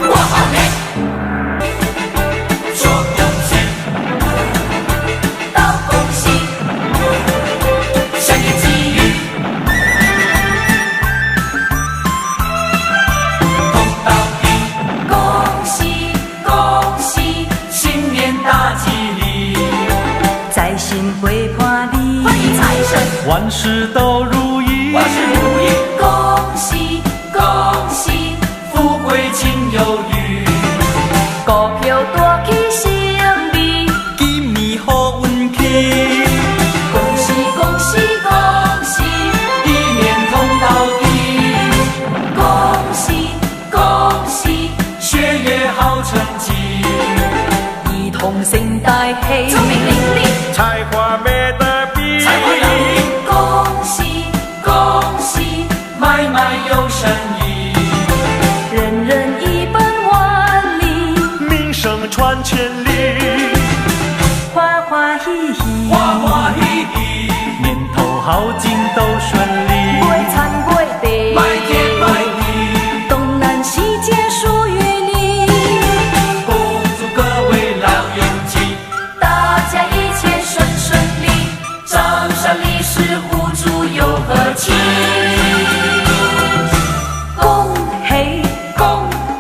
我好累，说恭喜，道恭喜，新年吉语，公道义，恭喜恭喜，新年大吉利，在心会破里，欢迎财神，万事都如意，万事如意，恭喜恭喜，富贵亲有余，股票大起胜利，今年好运气，恭喜恭喜恭喜，一年通到底，恭喜恭喜，学业好成绩，一同盛大喜，聪明伶俐，才华没得比，才华洋溢，恭喜恭喜，买卖有生意，人人一本万利，名声传千里，欢欢喜喜，花花喜喜，年头好景都顺利，买餐买地，买天买地，东南西皆属于你，恭祝各位老友记，大家一切顺顺利，掌声利是互助又和气，恭喜恭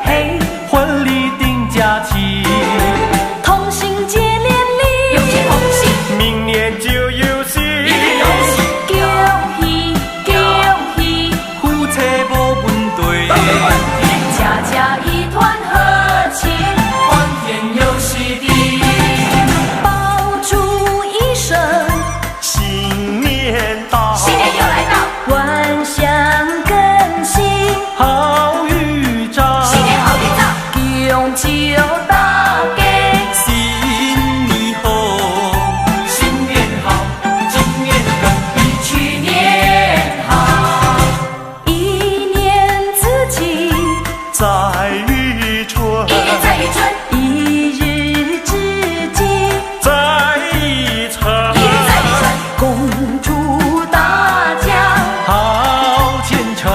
喜，婚礼定假期，同心结连理，有钱同喜，明年就有喜，一定有喜，恭喜恭喜，夫妻无问题，都没问题，家家一团和气，欢天有喜地，爆竹一声，新年到，新年又来到，万象更新，好预兆，新年好预兆，恭祝大家新年好，新年好，今年更比去年好，一年四季，在于春，一年在于春，一日之计，在于春，一日在于春，恭祝大家好虔诚，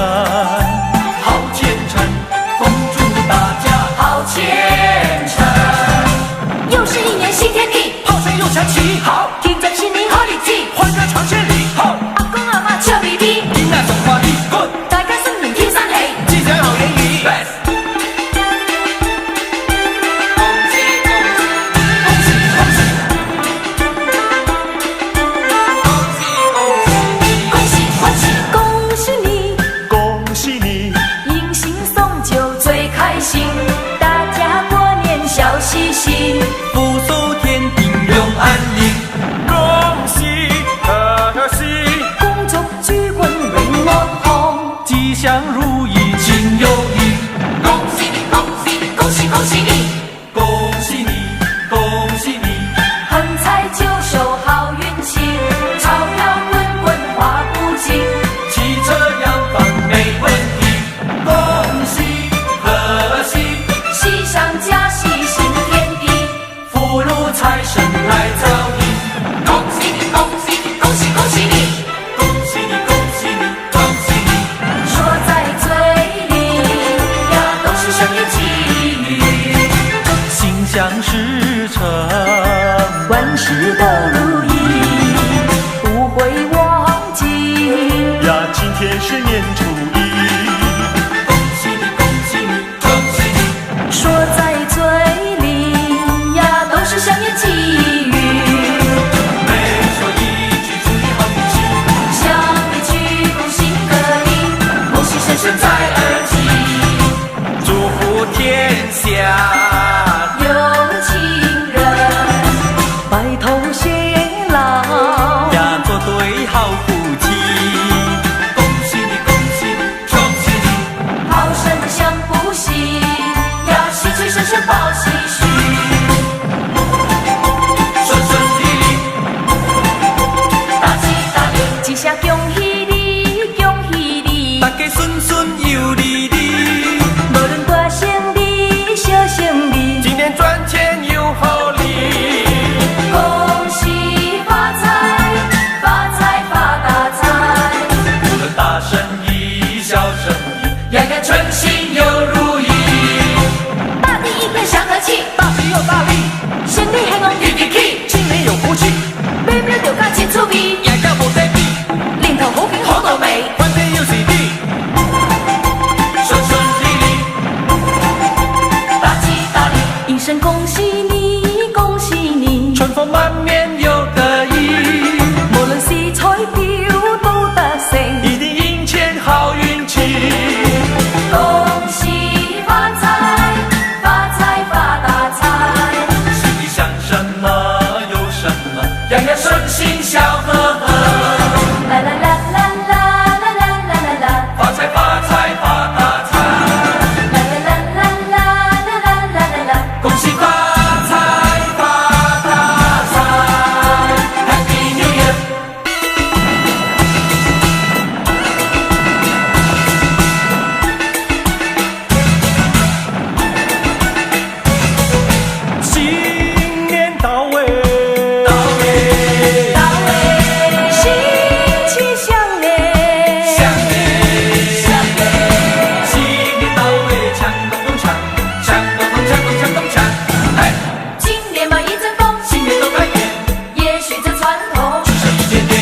好虔诚，恭祝大家好虔诚，又是一年新天地，炮声又响起，好，听着新年好日子，欢歌传千里，好，阿公阿妈笑眯眯，迎来送花礼，good，大家新年天生喜，吉祥好言语，best。恭喜欢喜，恭喜你，恭喜你，迎新送旧最开心，大家过年笑嘻嘻，福寿天丁永安宁，恭喜贺喜，恭祝举棍永乐红，吉祥如意亲友谊，恭喜你恭喜你恭喜恭喜你，恭喜你，恭喜你，横财就手好运气，钞票滚滚花不尽，汽车洋房没问题，恭喜贺喜，喜上加喜新天地，福禄财神来照应，恭喜你恭喜你恭喜恭喜你，恭喜你，恭喜你，恭喜你，说在嘴里呀都是声音寄语，心想事成，万事都如意，不会忘记。呀，今天是年初一，恭喜你，恭喜你，恭喜你，说在嘴里呀，都是香言寄语。你，恭喜你，春风满面又得意，无论是彩票都得胜，一定赢钱好运气。恭喜发财，发财发大财，心里想什么有什么，样样顺心笑呵呵。啦啦啦啦啦啦啦啦啦啦，发财发财发大财，啦啦啦啦啦啦啦啦啦啦，恭喜发财发大财 ，Happy New Year！新年到位，到位，到位，喜气相连，相连，相连，新年到位，锵咚咚锵，锵咚咚锵咚锵咚锵，哎，今年嘛一阵风，新年都开眼，也许这传统，只剩一点点，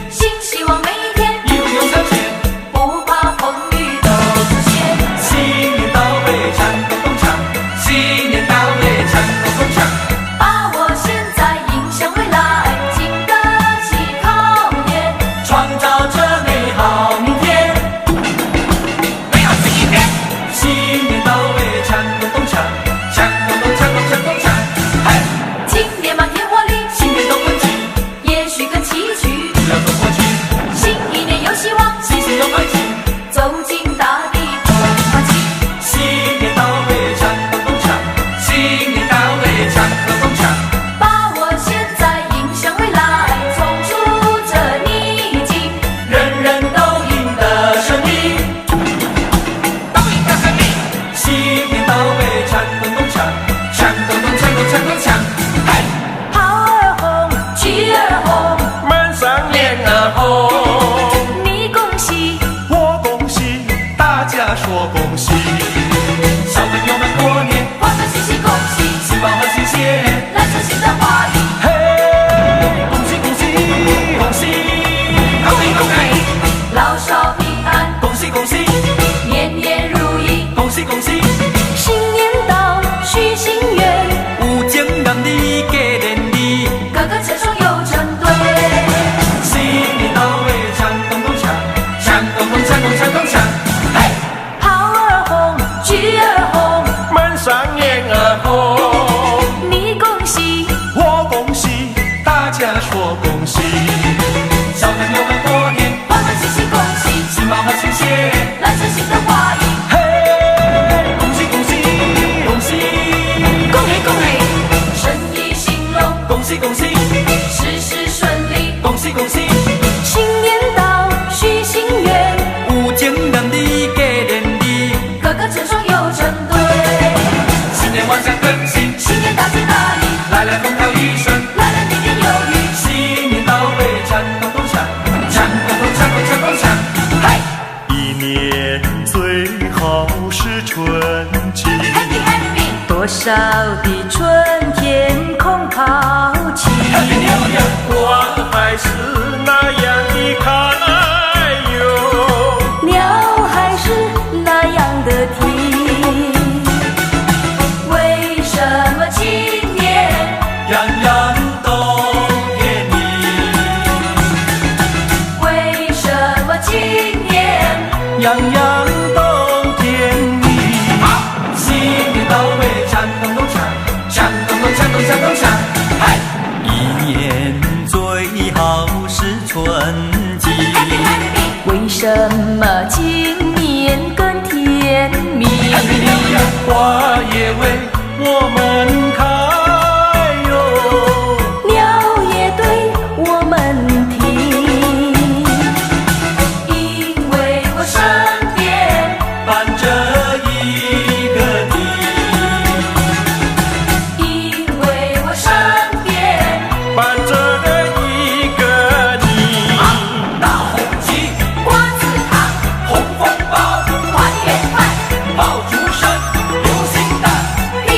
新希望每一天，一路永向前。不怕风雨都出现。新年到位，锵咚咚锵，新年到位，锵咚咚锵。把握现在，影响未来，经得起考验。创造这美好明天，美好新一天。新年到位，锵咚咚锵，锵咚咚锵咚锵咚锵。嗨，今年满天活力，新年都欢喜，也许更崎岖。不要走过去，新一年有希望，新心又欢喜。走进大地不放弃。新年到位，锵咚咚锵，新年到位，锵咚咚锵。把握现在，影响未来，冲出这逆境。人人都赢得胜利，都赢得胜利。新年到位，锵咚咚锵，锵咚咚锵咚锵咚锵。嗨，好儿红，曲儿红，满上脸儿红，你恭喜，我恭喜，大家说恭喜。小朋友们过年，欢欢喜喜恭喜，希望和新鲜。来自新的话语。嘿，恭喜恭喜恭喜，恭喜恭喜，老少平安，恭喜恭喜，年年如意。恭喜恭喜。新年到，许心愿，有情人你给连理，个个成双又成对。新年到位，锵咚咚锵，锵咚咚锵咚锵咚锵。嘿，好儿红，曲儿红，满上脸儿红，你恭喜，我恭喜，大家说恭喜。小朋友们过年，欢欢喜喜恭喜，新毛和新鲜。来自新的话语。嘿，恭喜恭喜恭喜，恭喜恭喜，生意兴隆，恭喜恭喜，事事顺利。恭喜恭喜。新年到，许心愿，有情人你给连理，个个成双又成对。新年万象更新，新年大吉大利，来来风调雨顺。来来年年有余。新年到位，锵咚咚锵，锵咚咚锵咚锵咚锵。嗨，一年最好是春季， Happy Happy，多少的春天空好奇，花还是那样的开哟，鸟还是那样的啼。为什么今年样样都给你。为什么今年样样都给你。新年到位，锵咚咚锵，锵咚咚锵咚锵咚锵。嗨，一年最好是春季， Happy Happy，为什么今年更甜蜜？花也为我们开哟，鸟也对我们听，因为我身边伴着一个你，因为我身边伴着一个你。大红旗，瓜子糖，红红包，团圆饭，爆竹声，流星蛋，平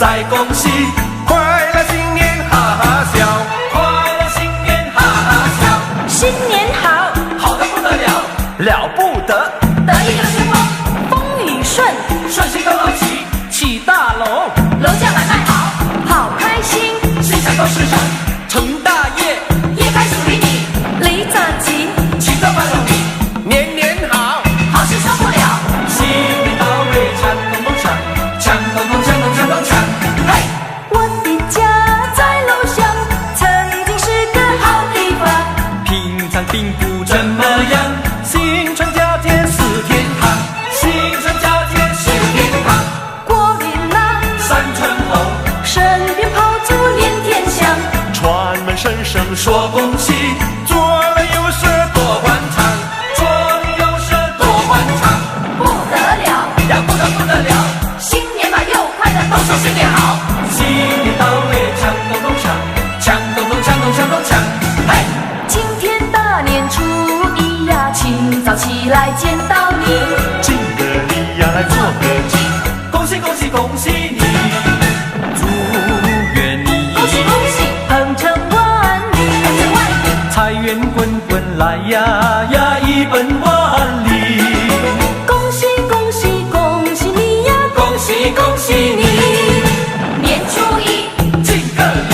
再恭喜，快乐新年哈哈笑，快乐新年哈哈笑，新年好，好得不得了，了不得，得意又顺风，风雨顺，顺心都楼起，起大楼，楼价买卖好，好开心，心想都事成，成大业，业该属于你，离咋急，请个万荣你，年年好，好事少不了，新年到位，锵咚咚锵，锵咚咚锵咚锵咚锵，嘿，我的家在楼上，曾经是个好地方，平常并不怎么样，新春佳节是天堂，新春佳节是天堂，过年啦，三春后，身边炮竹连天响，传闻声声说恭喜，做了有事多欢畅，做了有事多欢畅，不得了，呀不得不得了，新年嘛又快乐，都说新年好，新年到位，锵咚咚锵，锵咚咚锵咚锵咚锵，嘿，今天大年初一呀，清早起来见到你，敬个礼呀来做个揖，恭喜恭喜恭喜你，祝愿你恭喜恭喜，鹏程万里，鹏程万里，财源滚滚来呀呀，一奔万里，恭喜恭喜恭喜你呀，恭喜恭喜你，年初一，敬个礼，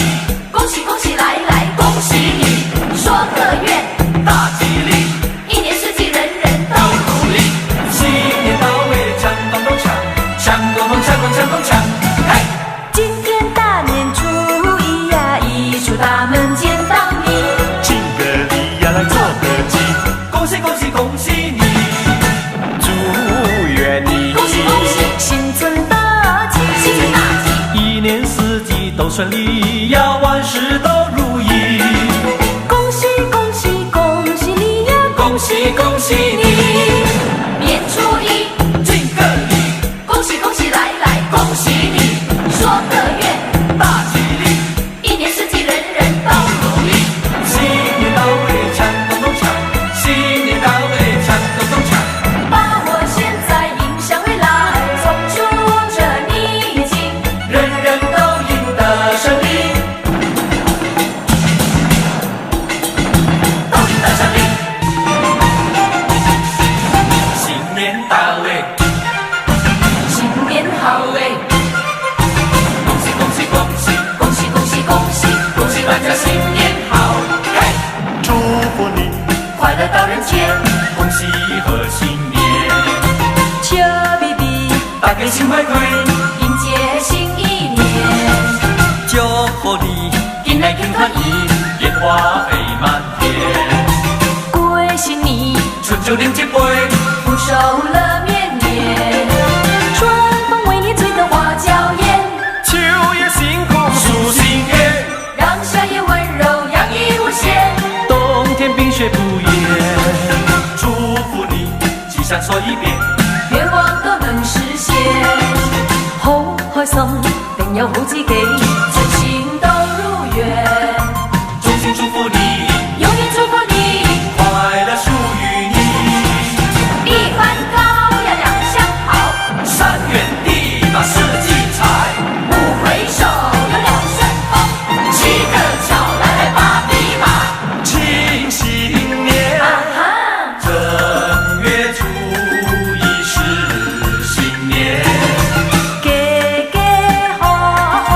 恭喜恭喜来来恭喜你，说个愿，大吉利，一年四季人人都都努力，新年到位，锵咚咚锵，锵咚咚锵咚锵咚锵，嘿，今天大年初一呀，一出大门见到你，敬个礼呀来做个揖，恭喜恭喜恭喜你，祝愿你恭喜恭喜，新春大吉，新春大吉，一年四季都顺利呀，万事都如意，恭喜恭喜恭喜你呀，恭喜恭喜你，年初一，敬个礼，恭喜恭喜来来恭喜你，说个愿，大吉利，一年四季人人都努力，新年到位，锵咚咚锵，新年到位，锵咚咚锵，把我现在迎向未来，送出这逆境，人人都赢得胜利，都赢得胜利，新年到位，新年好哎，恭喜恭喜恭喜，恭喜恭喜恭喜，恭喜大家新年好，嘿，祝福你，快乐到人间，恭喜贺新年，笑比比，大家心怀开，迎接新一年，祝福你，迎来天团圆，烟花飞满天，过新年，春酒饮一杯，福寿乐绵绵，春风为你吹得花娇艳，秋叶辛苦数新月，让夏夜温柔洋溢无限，冬天冰雪不言，祝福你，吉祥说一遍，願望都能實現，好開心，定有好知己，真心都如願，衷心祝福你，永遠祝福你，快樂屬於你，一番高呀兩相好，三元地把四季財，五回首有兩順風，七個巧來來把匹馬，慶新年，啊哈，正月初一是新年，家家好好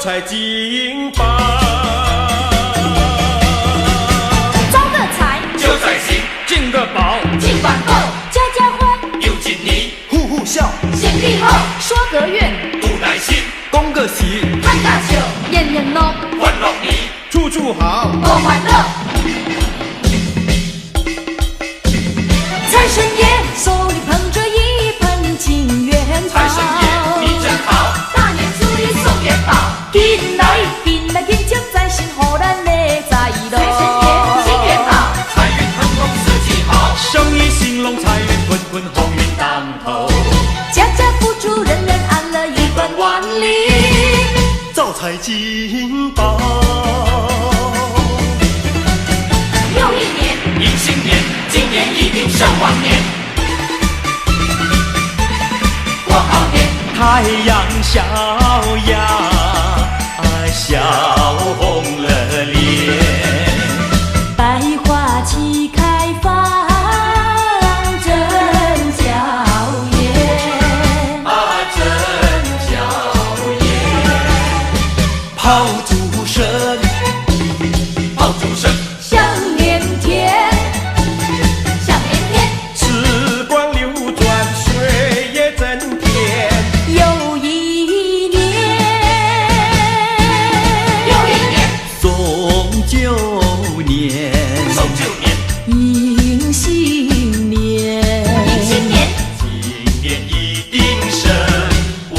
财进宝。招个财，就在心，进个宝，尽管够，家家欢，有锦泥，户户笑，先立后，说个愿，不耐心，恭个喜，看大球，年年乐，欢乐你，处处好。多欢乐。财神爷手里捧着一盆金元宝，财神爷你真好，大年初一送元宝，紧来紧来紧接在心，互咱的在财神爷金元宝，财运亨通四季好，生意兴隆，财源滚滚，鸿运当头。家家付出，人人安乐，一贯万里。招财进宝，又一年，迎新年，今年一定胜往年，过好年，太阳小呀，笑红了脸。百花齐开放，真娇艳。真娇艳，炮竹声，炮竹声，响连天，想连天，时光流转，岁月增添。又一年，又一年，送旧年，送旧年，迎新年。迎新年，今年一定胜往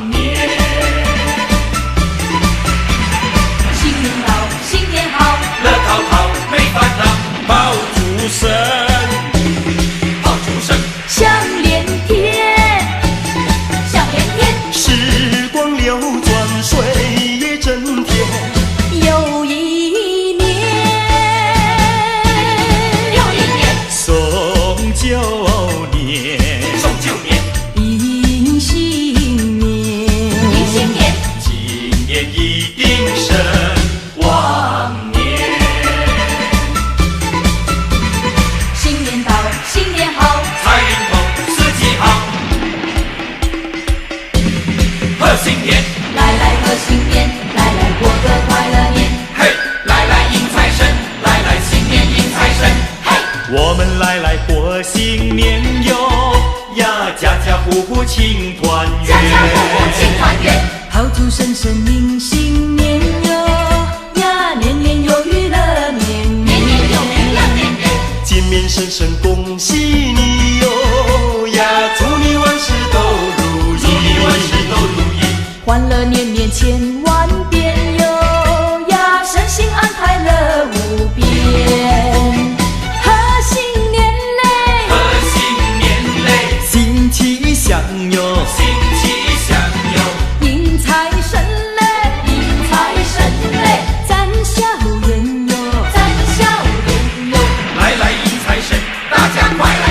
年，新年到，新年好，乐淘淘没烦恼，炮竹声，炮竹声，响连天，想连天，时光流转，岁月增添。又一年，又一年，送旧年，送旧年，迎新年。迎新年，今年一定胜往年，新年到，新年好，财运通四季好，贺新年，来来贺新年，来来过个快乐年，嘿，来来迎财神，来来新年迎财神，嘿，我们来过新年哟呀，家家户户庆团圆。家家户户庆团圆，炮竹声声迎新年哟呀，年年有余乐，年年年有余乐年年，见面声声恭喜你哟呀，祝你万事都如意，祝你万事都如意，欢乐年年千万遍哟呀，身心安泰乐无边。贺新年嘞，贺新年嘞，新气象哟，新气象哟，迎财神嘞，迎财神嘞，展笑颜哟，咱笑脸哟，来来迎财神，大家快来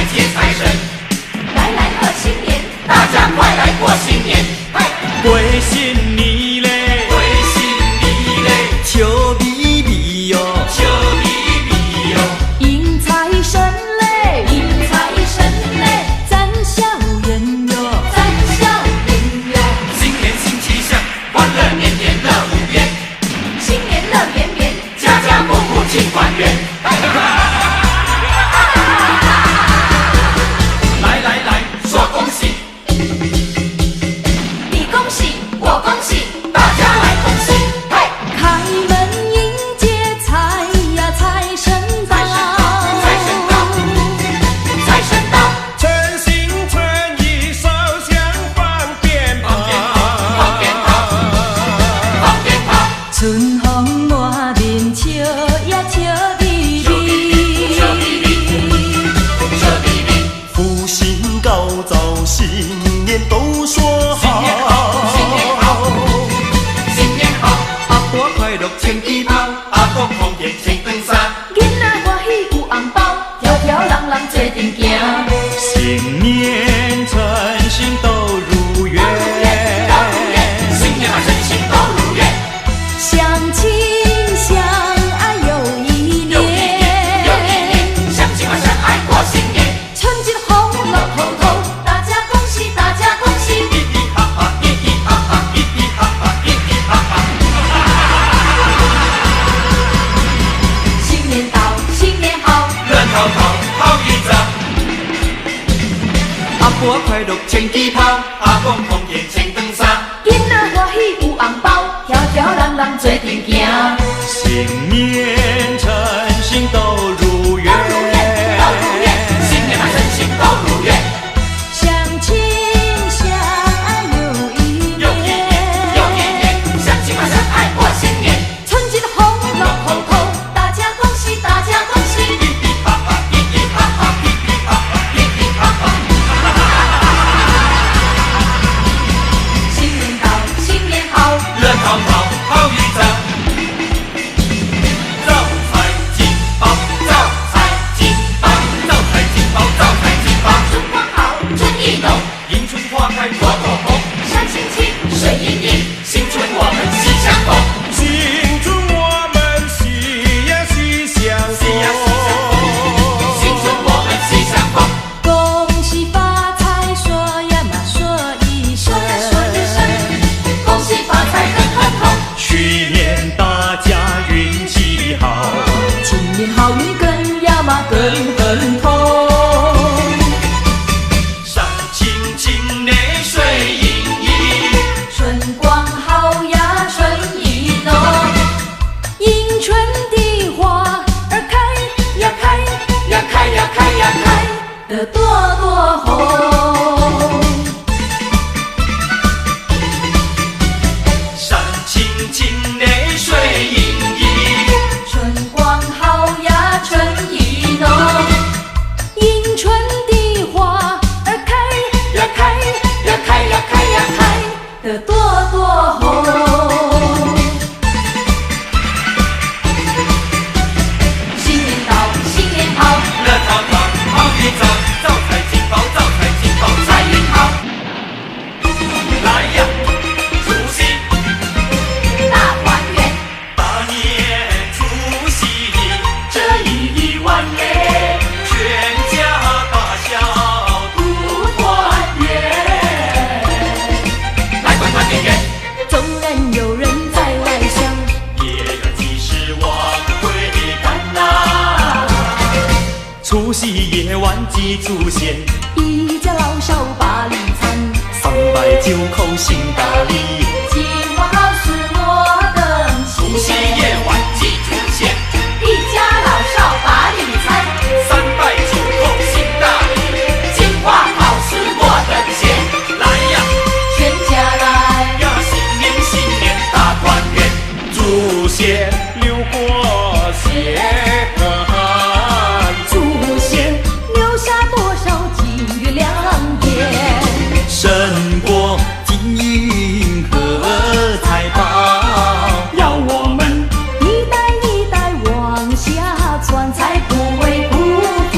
婆快乐牵旗袍，阿公奉献千长衫。囡仔欢喜有红包，飘飘人人做阵行。新年称心都如愿，新年嘛真心都如愿，相亲相爱又一年，相亲嘛真爱过新年，春节的红龙红头，大家恭喜大家恭喜，嘻嘻哈哈，嘻嘻哈哈，嘻嘻哈哈，嘻嘻哈哈。新年到，新年好，乐淘淘好运早，招财进宝，招财进宝，招财进宝，招财进宝，春光好，春意浓，迎春花开朵朵红，山青青，水盈盈，新春我们喜相逢，新春我们喜呀喜相逢，新春我们喜相逢，恭喜发财说呀嘛说一声，恭喜发财很很红，去年大家运气好，今年好运更呀嘛更亨通。山青青内水盈盈，春光好呀，春意浓，迎春的花儿开呀开呀开呀开呀开，得朵朵红。山青青内水盈盈，春光好呀，春意浓，迎春的花儿开呀开呀开呀开呀开，得朵朵红。新年到，新年好，乐淘淘好运早，招财进宝，招财进宝，财运好。来呀，除夕大团圆，大年除夕，这一万年全家大小不团圆，来团团圆圆，纵然有人在外乡，也要及时往回赶呐。除夕夜晚祭祖先，一家老少把礼参309口行大礼。计划好事莫等除夕闲，夜晚祭祖先，一家老少把礼参，309口行大礼，计划好事莫等闲，来呀全家来，呀，新年大团圆，祖先流过血汗，祖先留下多少金玉良言，胜过金银和财宝，要我们一代一代往下传，才不会辜负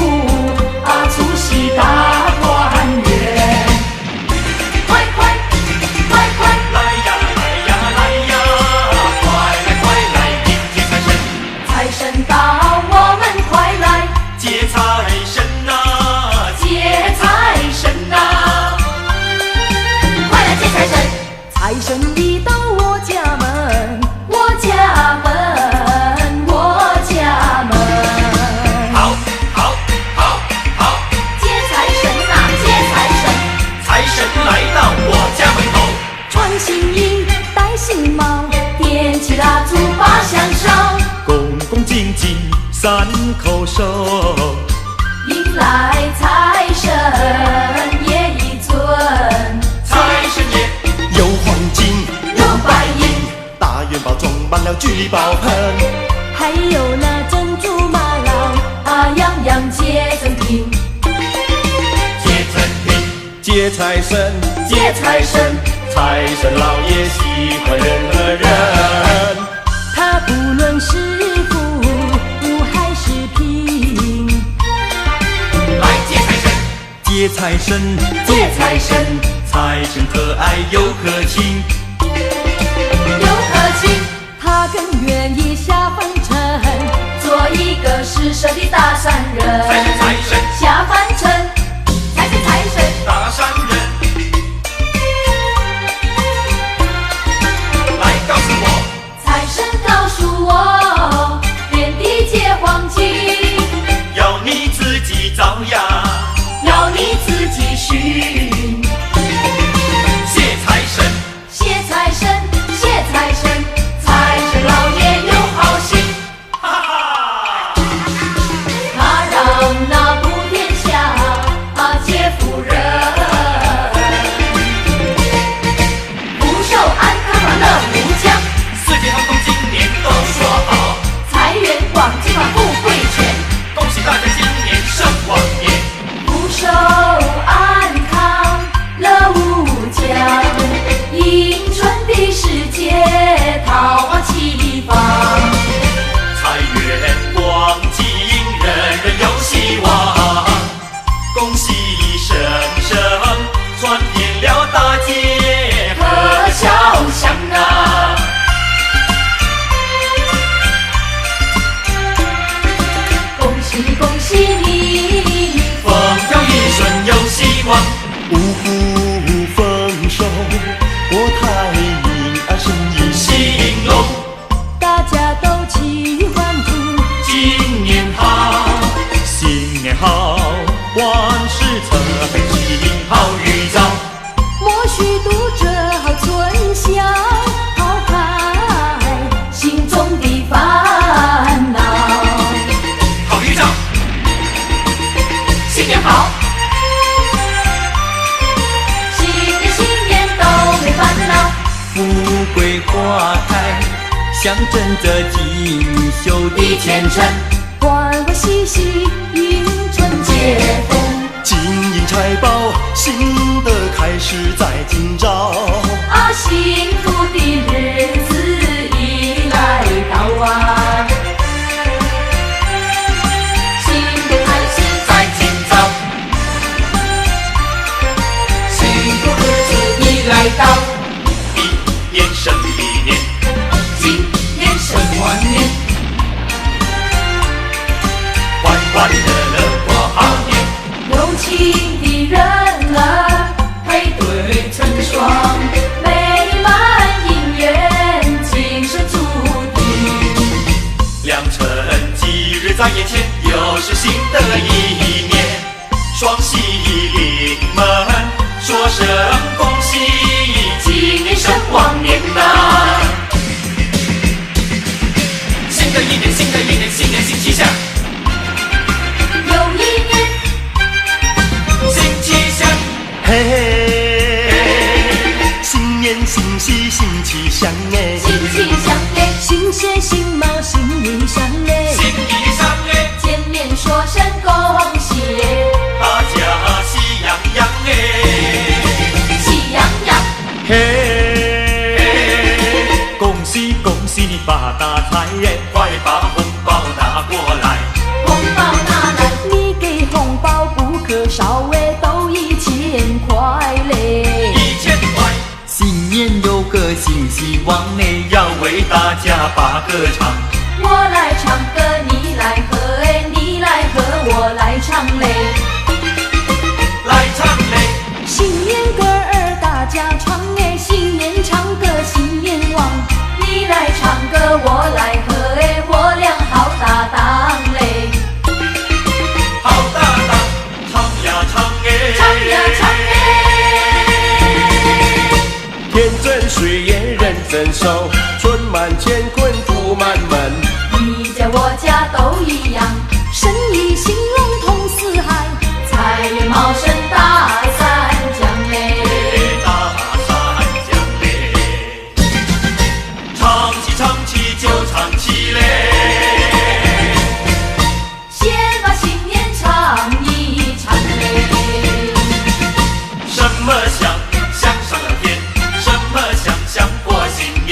啊除夕大团圆。快快快快，来呀来呀来呀，快来快来迎接财神，财神到，我们快来接财神呐，接财神呐！快来接财神，财神一到我家门，我家门，我家门。好好好好，接财神呐，接财神，财神来到我家门口，穿新衣，戴新帽，点起蜡烛把香烧，恭恭敬敬3口手，迎来财神爷一尊，财神爷有黄金有白银，大元宝装满了聚宝盆，还有那珍珠玛瑙啊，样样皆赠品。接赠品，接财神，接财神，财神老爷喜欢人和人，他不论是富还是贫，来接财神，接财神，接财神，财神可爱又可亲，又可亲，他更愿意下凡尘，做一个施舍的大善人。财神下凡尘，财神财神，大善人，来告诉我，财神告诉我，遍地皆黄金，要你自己造呀，要你自己许富贵花开，象征着锦绣的前程。欢欢喜喜迎春接风，金银财宝，新的开始在今朝。啊，幸福的日子已来到啊，新的开始在今朝，幸福日子已来到，一年胜一年，今年胜万年，欢欢乐乐过好年。有情的人儿配对成双，美满姻缘今生注定。良辰吉日在眼前，又是新的一年，双喜临门，说声恭喜，今年胜往年呐！新的一年，新的一年，新年新气象。又一年，新气象，嘿嘿，新年新喜新气象哎，新气象哎，新鞋新帽新衣裳哎，新衣裳哎，见面说声恭喜哎，大家喜洋洋哎，喜洋洋，嘿，恭喜恭喜你发大财耶！快把红包拿过来，红包拿来，你给红包不可少哎，都1000块嘞。 1000块，新年有个新希望哎，要为大家把歌唱。我来唱歌，你来和哎，你来和我来唱嘞。来唱嘞，新年歌儿大家唱哎，新年唱歌新年旺。你来唱歌，我来和哎，我俩好搭档嘞。好搭档，唱呀唱哎，唱呀唱哎，天增水延人增寿，春满乾坤福满门。你家我家都一样，生意兴隆通四海，财源茂盛大三江嘞。大三江嘞，唱起就唱起嘞，先把新年唱一唱嘞。什么香香上了天，什么香香过新年，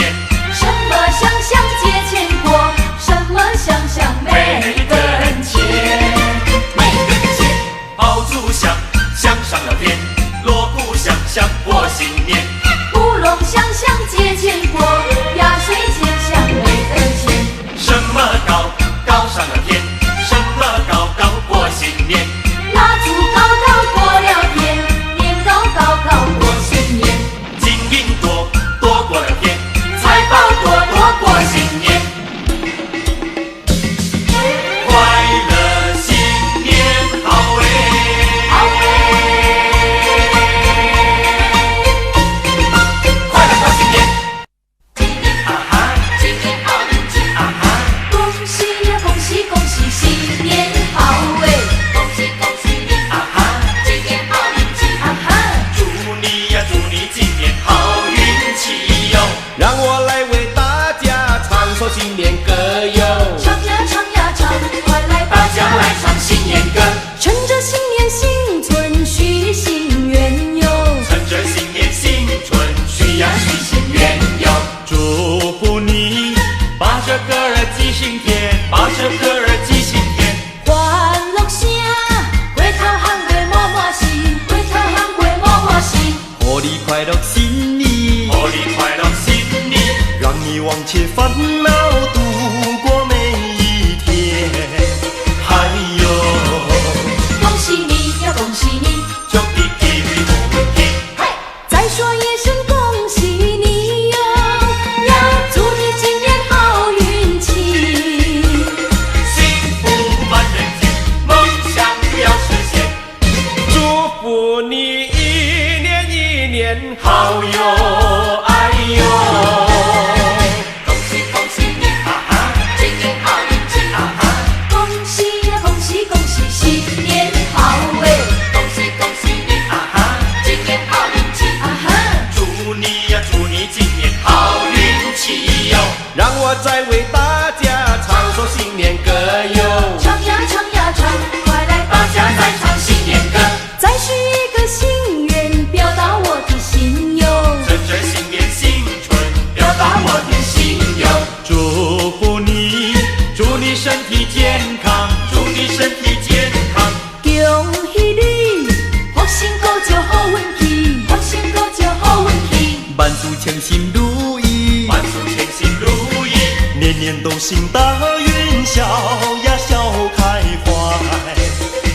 新大云笑呀笑开怀，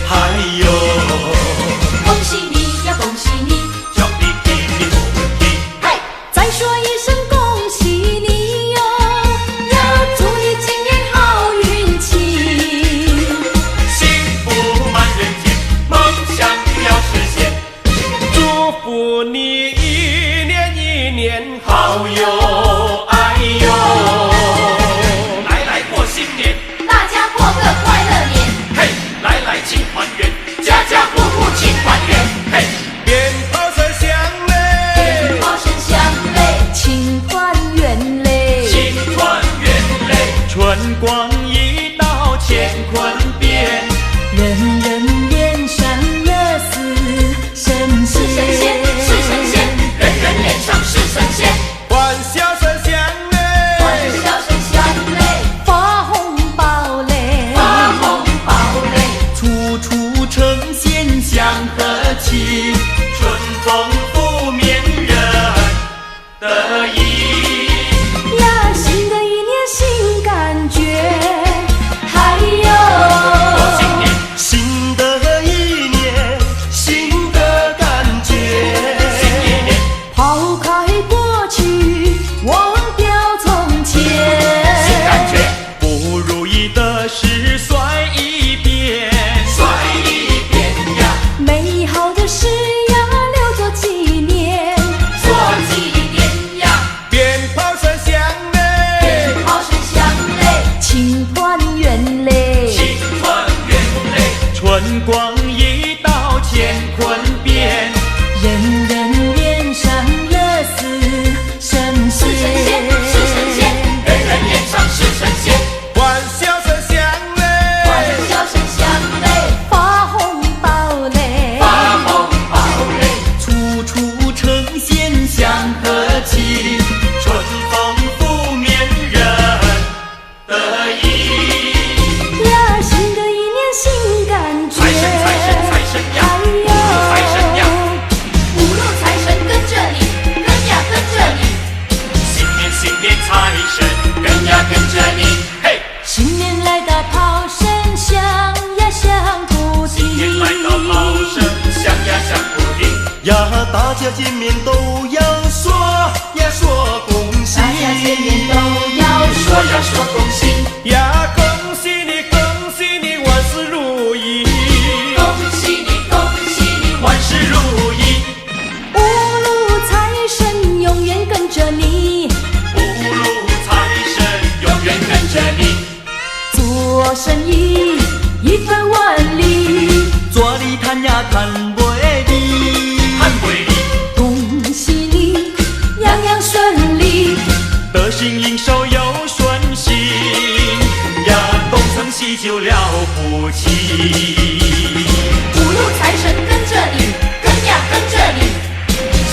还有恭喜你呀，恭喜你！祝你天天好运气，嘿，再说一声恭喜你哟，要祝你今年好运气，幸福满人间，梦想要实现。祝福你一年一年好哟，哎呦，来来过新年，大家过个快乐年，嘿，来来庆团圆，家家户户庆团圆，嘿，鞭炮声响嘞，鞭炮声响嘞，庆团圆嘞，庆团圆嘞，春光一道乾坤变，人人脸上乐似神是神仙，是神仙，人人脸上是神仙，欢笑声响嘞，欢笑声响嘞，发红包嘞，发红包嘞，处处呈现祥和气，春风拂面人得意。呀，新的一年新感觉，还有过新年，新的一年新的感觉，新一年，抛开过去，忘掉从前，新感觉，不如意的事甩一遍，甩一遍呀，美好的事呀留作纪念，做纪念呀，鞭炮声响嘞，鞭炮声响嘞，庆团圆嘞，庆团圆嘞，春光一道乾坤变，人人脸上乐似神是神仙，是神仙，人人脸上是神仙，欢笑声响欢嘞，笑声响嘞，发红包嘞，发红包嘞，处处呈现祥和气，春风拂面人得意。呀，新的一年新感觉，财神财神财神呀，还有财神呀，五路财神跟着你，跟呀跟着你，新年新年财神跟呀跟着你，嘿，新年来到炮声响呀响不停，新年来到炮声响呀响不停，呀，大家见面都要说呀说恭喜，大家见面都要说呀说恭喜，呀，恭喜你，恭喜你，万事如意，恭喜你，恭喜你，万事如意，五路财神永远跟着你，五路财神永远跟着你，做生意一分万利，做里谈呀谈不离，看规律，恭喜你样样顺利，得心应手又顺心，呀，东成西就了不起，五路财神跟着你，跟呀跟着你，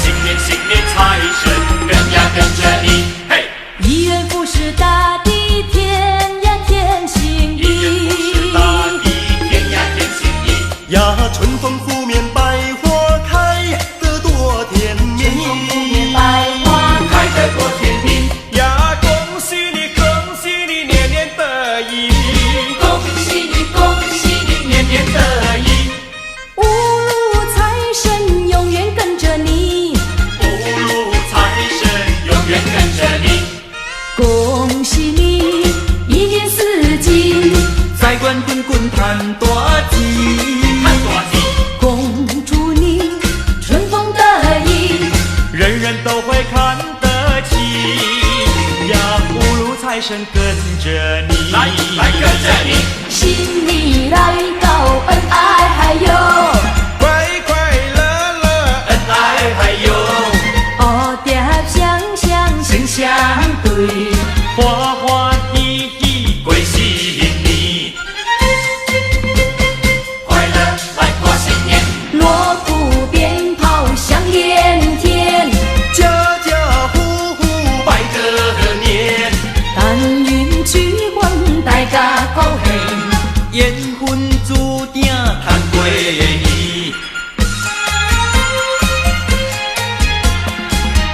新年新年财神跟呀跟着你，嘿，一元复始大地天呀天心一人不是大意，地，天呀天心意，呀，春风拂面百花开得多甜蜜，百花开得多甜蜜，呀，恭喜你，恭喜你，年年得意，恭喜你，恭喜你，年年得意，五路财神永远跟着你，五路财神永远跟着你，恭喜你一年四季，再管滚滚谈多吉，看多吉，恭祝你春风得意，人人都会看得起，呀，五路财神跟着你，来来跟着你，新年来到恩爱还有快快乐乐，恩爱还有哦嗲相相心相对，花花喜喜归新年，快乐来过新年，锣鼓鞭炮响连天，家家户户拜个年，但愿聚欢大家高兴，烟熏注定谈归意，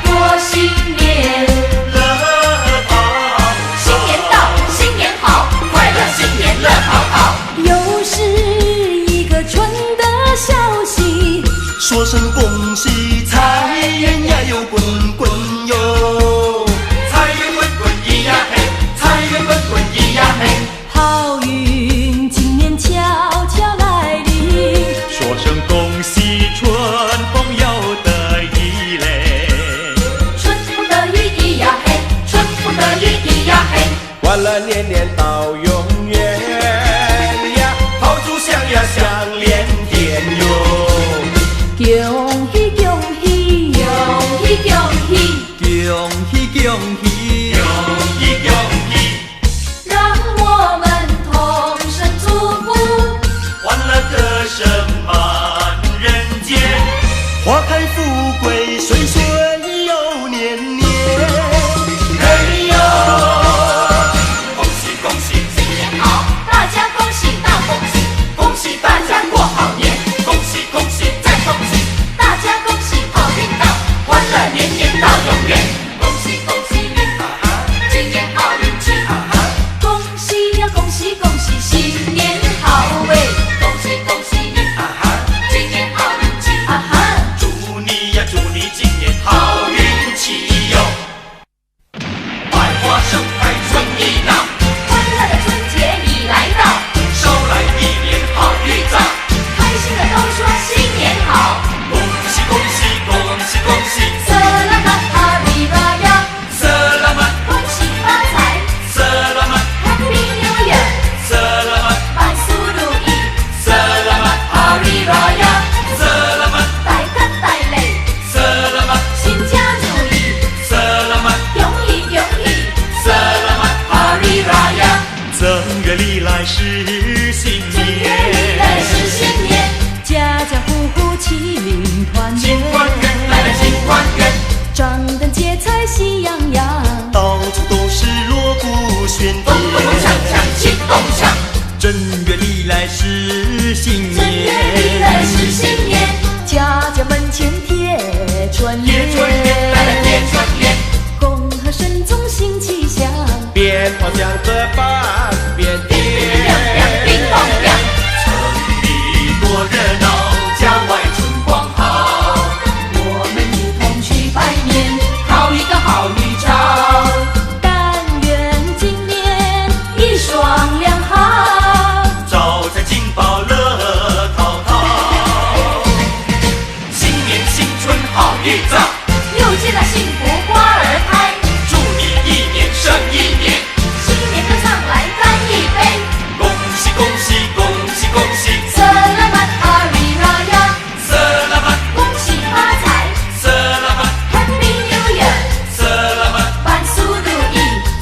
过新年，乐淘，新年到，新说声恭喜，财源呀又滚滚哟，财源滚滚咿呀嘿，财源滚滚咿呀嘿。好运今年悄悄来临，说声恭喜，春风又得意嘞。春风得意咿呀嘿，春风得意咿呀嘿。欢乐年年到永远呀，炮竹响呀响连天哟。恭喜恭喜，恭喜恭喜，恭喜恭喜，恭喜恭喜，让我们同声祝福，欢乐歌声满人间。花开富贵，岁岁又年年。嘿呦，恭喜恭喜，新年好！大家恭喜大恭喜，恭喜大家过好年，恭喜恭喜再恭喜，大家恭喜好运到，欢乐年年到永远。恭喜恭喜你，今年好运气，恭喜呀恭喜恭喜，新年好喂，恭喜恭喜你，今年好运气，祝你呀祝你今年好运气哟！百花盛开春意闹，欢乐的春节已来到，捎来一年好预兆。开心的都说新年好，恭喜恭喜恭喜恭喜，色拉玛哈利拉呀，色拉曼恭喜发财色拉曼，Happy New Year，色拉曼万事如意，色拉曼哈利拉呀，色拉曼大吉大利，色拉曼新家如意，色拉曼恭喜恭喜，色拉曼哈利拉呀，正月里来是新正月里来是年，新年，家家户户齐邻团新圆，团圆来了新团圆，张灯结彩喜洋洋，到处都是锣鼓喧咚咚咚锵天。锵庆咚锵，正月里来是新正月里来是年，新年，家家门前贴春贴春联来了贴春联，恭贺慎终新气象，鞭炮响着半边天。叮咚亮，城里多热闹，郊外春光好，我们一同去拜年，讨一个好预兆，但愿今年一双良好，招财进宝乐淘淘，新年新春好预兆，又见了幸福花儿开，祝你一年胜一年，新年歌唱来干一杯，恭喜恭喜恭喜恭喜，色拉曼哈利拉呀，色拉曼恭喜发财色拉曼，Happy New Year，色拉曼万事如意，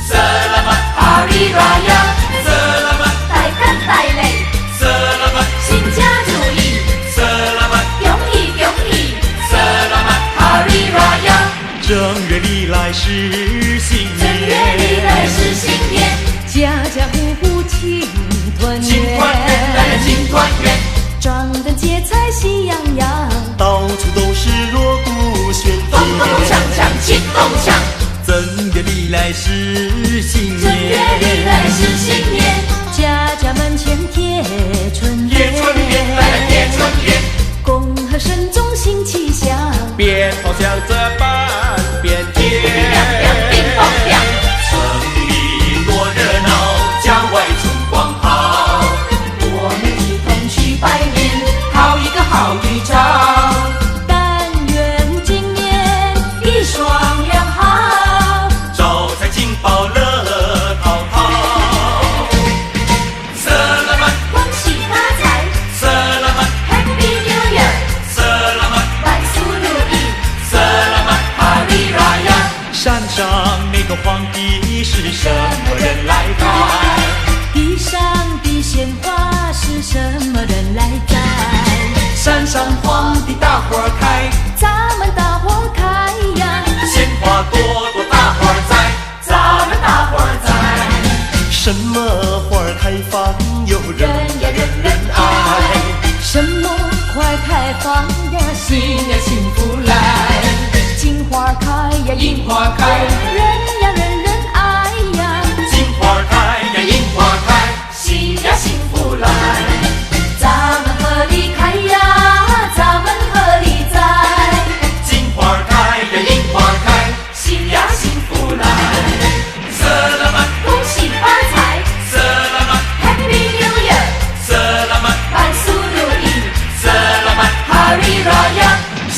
色拉曼哈利拉呀，色拉曼大吉大利，色拉曼新家如意，色拉曼恭喜恭喜，色拉曼哈利拉呀，正月里来是新正月里来年，是新年，家家户户齐团新团圆来了圆，新团圆，张灯结彩喜洋洋，到处都是锣鼓喧咚咚咚锵天。锵庆咚锵，正月里来是新正月里来是年，新年，家家门前贴春贴春联来了贴春联，恭贺慎终新气象，鞭炮响着半边天。叮咚亮，城里多热闹，郊外春光好，我们一同去拜年，讨一个好预兆，但愿今年一双良好，招财进宝乐淘淘，色拉曼恭喜发财色拉曼，Happy New Year，色拉曼万事如意，色拉曼哈利拉呀，山上那个皇帝是什么人来摘？地上的鲜花是什么人来摘？山上皇帝大伙儿开，咱们大伙儿开呀，鲜花朵朵大伙儿栽，咱们大伙儿栽，什么花儿开放有人呀人人爱，什么快开放呀，新年幸福来，金花开呀，樱花开，人呀人人爱呀，金花开呀樱花开，新呀幸福来，咱们合力开呀，咱们合力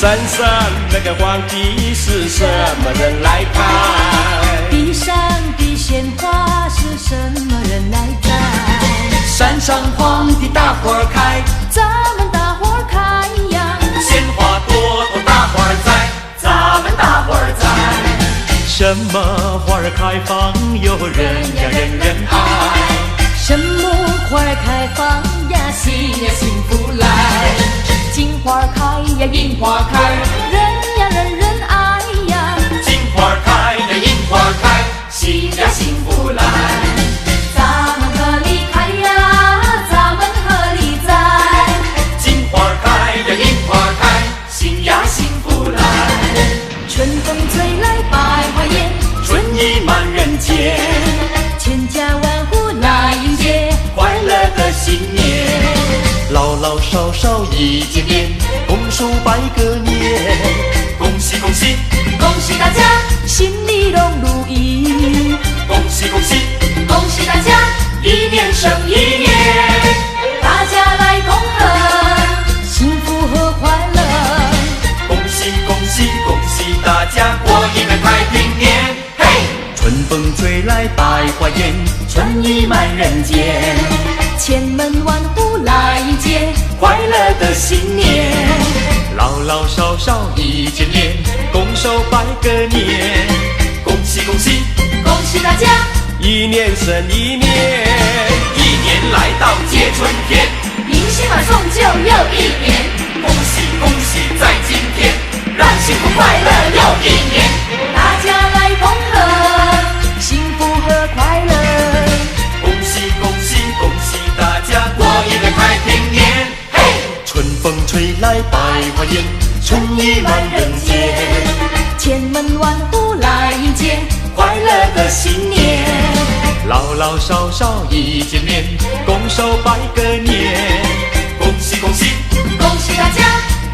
山上那个皇帝是什么人来开？地上的鲜花是什么人来摘？山上皇帝大伙儿开，咱们大伙儿开呀！鲜花朵朵大伙儿栽，咱们大伙儿栽。什么花儿开放有人呀人人爱，什么花儿开放呀，喜呀幸福来。金花开呀，银花开，人呀人人爱呀。金花开呀，银花开，喜呀幸福来。咱们合力开呀，咱们合力栽。金花开呀，银花开，喜呀幸福来。春风吹来百花艳，春意满人间，千家万户来迎接快乐的新年。老老少少一见面，拱手拜个年。恭喜恭喜，恭喜大家，心里拢如意。恭喜恭喜，恭喜大家，一年胜一年。大家来恭贺，幸福和快乐。恭喜恭喜恭喜大家过一个太平年。嘿，春风吹来百花艳，春意满人间，千门万户来迎接快乐的新年。老老少少一见面，拱手拜个年。恭喜恭喜，恭喜大家，一年胜一年，一年来到接春天。迎新马送就又一年。恭喜恭喜在今天，让幸福快乐又一年。大家来恭贺，幸福和快乐。恭喜恭喜恭喜大家过一个太平年。嘿，春风吹来百花艳，春意满人间，千门万户来迎接快乐的新年。老老少少一见面，拱手拜个年。恭喜恭喜，恭喜大家，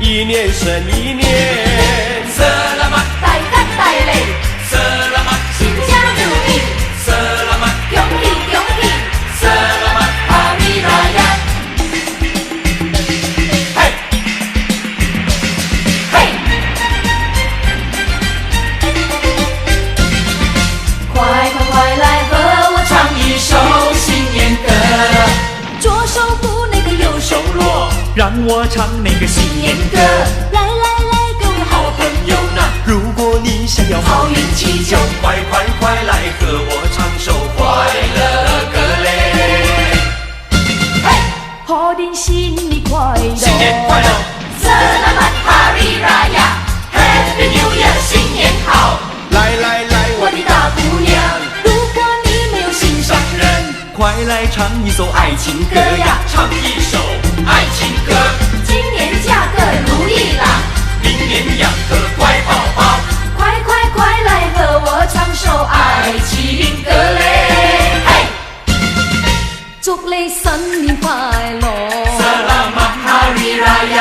一年胜一年。色拉玛，大家大利，色拉玛，新家如意，色拉玛，恭喜恭喜，色拉玛，哈利拉呀，嘿，嘿，快快快来和我唱一首新年歌。左手扶那个右手落，让我唱那个新年歌。来来来，各位好好朋友呐，如果你想要好运气，就快快快来和我唱首快乐歌嘞！贺您新年快乐，新年快乐，色拉玛哈利拉呀 ，Happy New Year， 新年好！来来来，我的大姑娘，如果你没有心上人，快来唱一首爱情歌呀，唱一首爱情歌。今年嫁个如意郎，明年养个乖宝宝，快快快来和我唱首爱情歌嘞！嘿，祝你新年快乐。色拉玛哈里拉呀，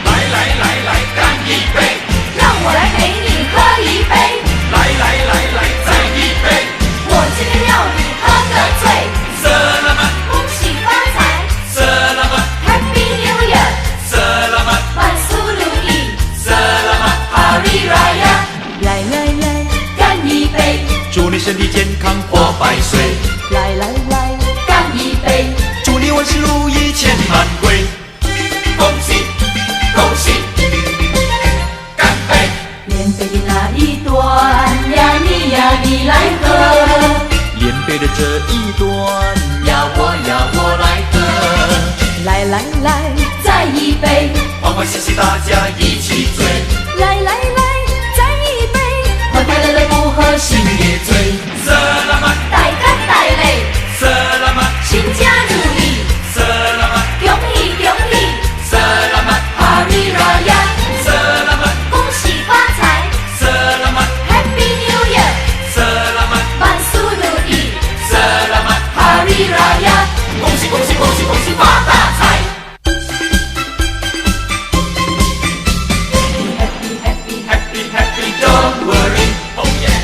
来来来来干一杯，让我来陪你喝一杯，来来来来再一杯。我今天要你喝个醉。色拉玛，恭喜发财色拉玛， ，Happy New Year， 色拉玛，万事如意，色拉玛，哈利拉呀，来来来，干一杯，祝你身体健康活百岁，来来来，干一杯，祝你万事如意千满归。恭喜恭喜，干杯！连杯的那一端呀，你来喝，连杯的这一端呀，我来喝。来来来，再一杯，欢欢喜喜大家一起醉，来来来，再一杯。快快乐乐不喝心也醉，色拉玛，大干大累，色拉玛，新家如意，色拉玛，恭喜恭喜，色拉玛，哈利拉呀，色拉玛，恭喜发财色拉玛， ，Happy New Year， 色拉玛，万事如意，色拉玛，哈利拉呀，恭喜恭喜恭喜恭喜发大财！ Happy Happy Happy Happy Happy Don't worry, oh yeah！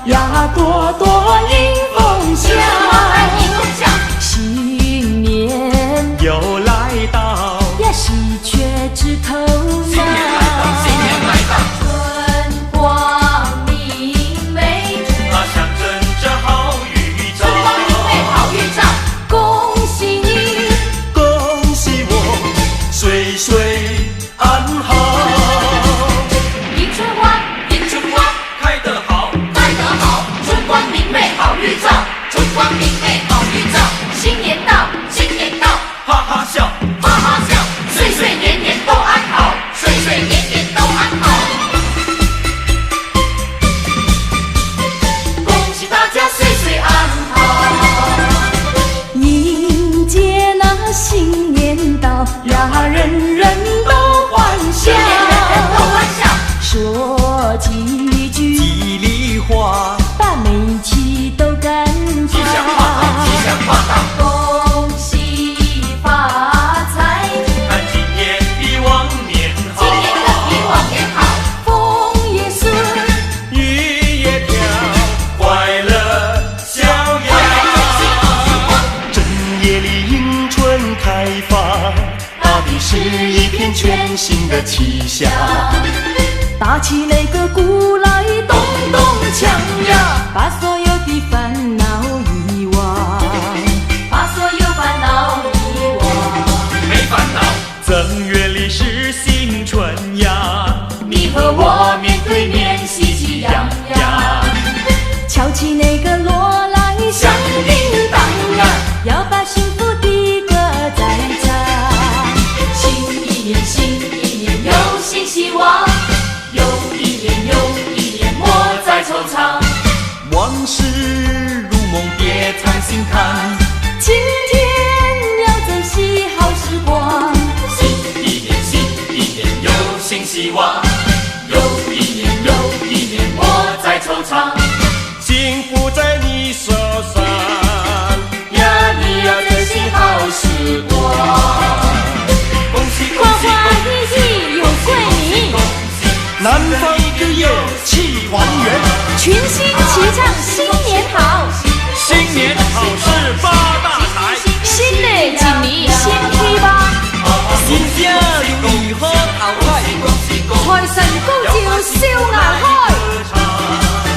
呀朵朵迎风笑。迎风笑，新年又来到，呀喜鹊枝头新年来到，新年来到，春光明媚，它象征着好预兆。春光明媚好预兆，恭喜你，恭喜我，岁岁安好。迎春花，迎春花，开得好，开得好，春光明媚好预兆，春光明媚好预兆，新年到，新年到，哈哈笑，哈哈笑，岁岁年年都安好，岁岁年年都安好。恭喜大家岁岁安好，迎接那新年到呀，人人都欢笑，新年人人都欢笑，说几句吉利话，把霉气都赶吉祥话道，吉祥话道，恭喜发财，看今年比往年好，今年的比往年好，风也顺，雨也飘，快乐逍遥。正夜里迎春开放，大地是一片全新的气象。打起那个鼓来咚咚锵呀，把所有的烦恼遗忘，把所有烦恼遗忘。没烦恼，正月里是新春呀，你和我面对面，喜气洋洋，敲起那个锣来响叮当呀，要把幸福的歌再唱。新一年，新一年有新希望，又一年又一年莫再惆怅。往事如梦别藏心看，今天要珍惜好时光，新一年，新一年有新希望，又一年又一年莫再惆怅。幸福在你手上呀，你要珍惜好时光。恭喜恭喜花花恭喜喜有桂林，南方日夜气团圆，群星齐唱新年好，新年好事发大财，新的一年新希望，新家有礼好头快，财神高照笑牙開，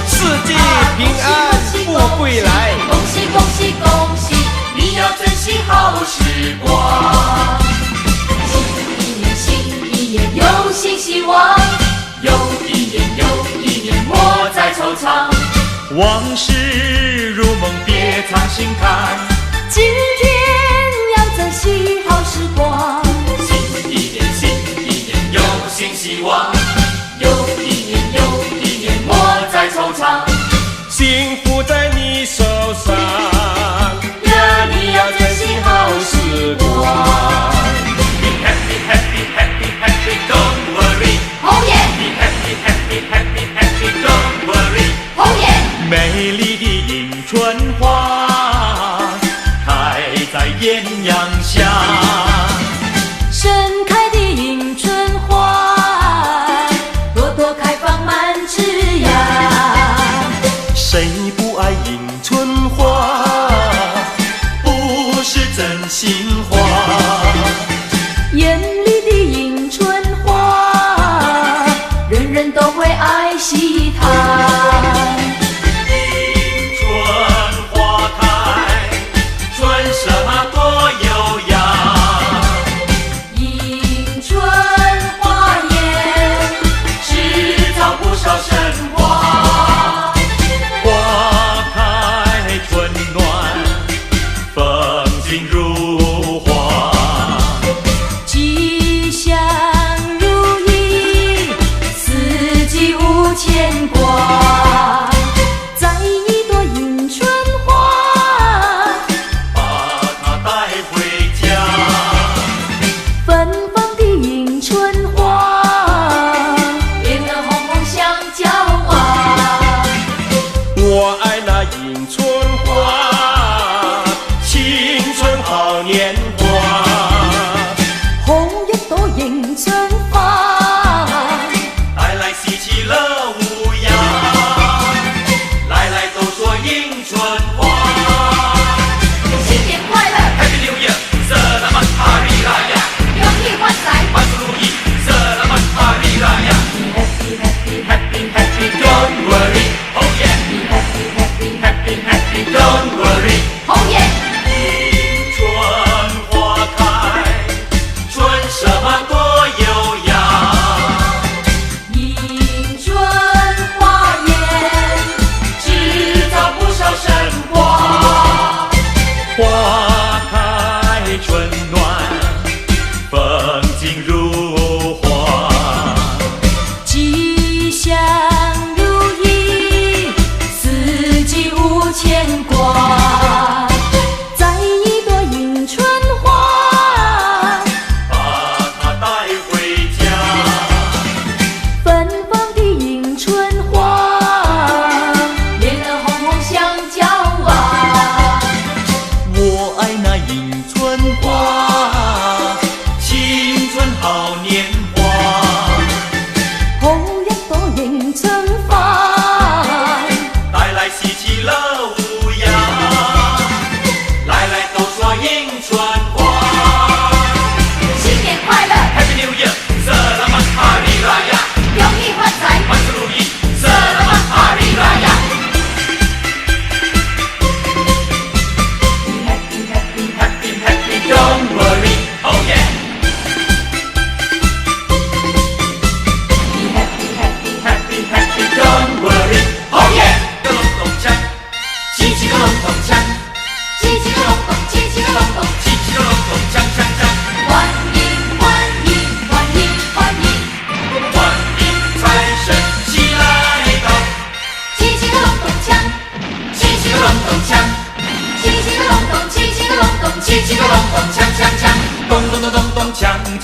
世界平安富贵来。恭喜恭喜恭喜，你要珍惜好时光。新一年，新一年有新希望，又一年又一年莫再惆怅。往事如梦别藏心看，今天要珍惜好时光，新一年，新一年有新希望，又一年又一年莫再惆怅。幸福在你手上呀，你要珍惜好时光。 Be happy, happy, happy, happy, don't worry. 红叶， Be happy, happy, happy, happy, don't worry. 红叶，美丽的迎春花开在艳阳下，盛开的迎春花，朵朵开放满枝桠。谁不爱迎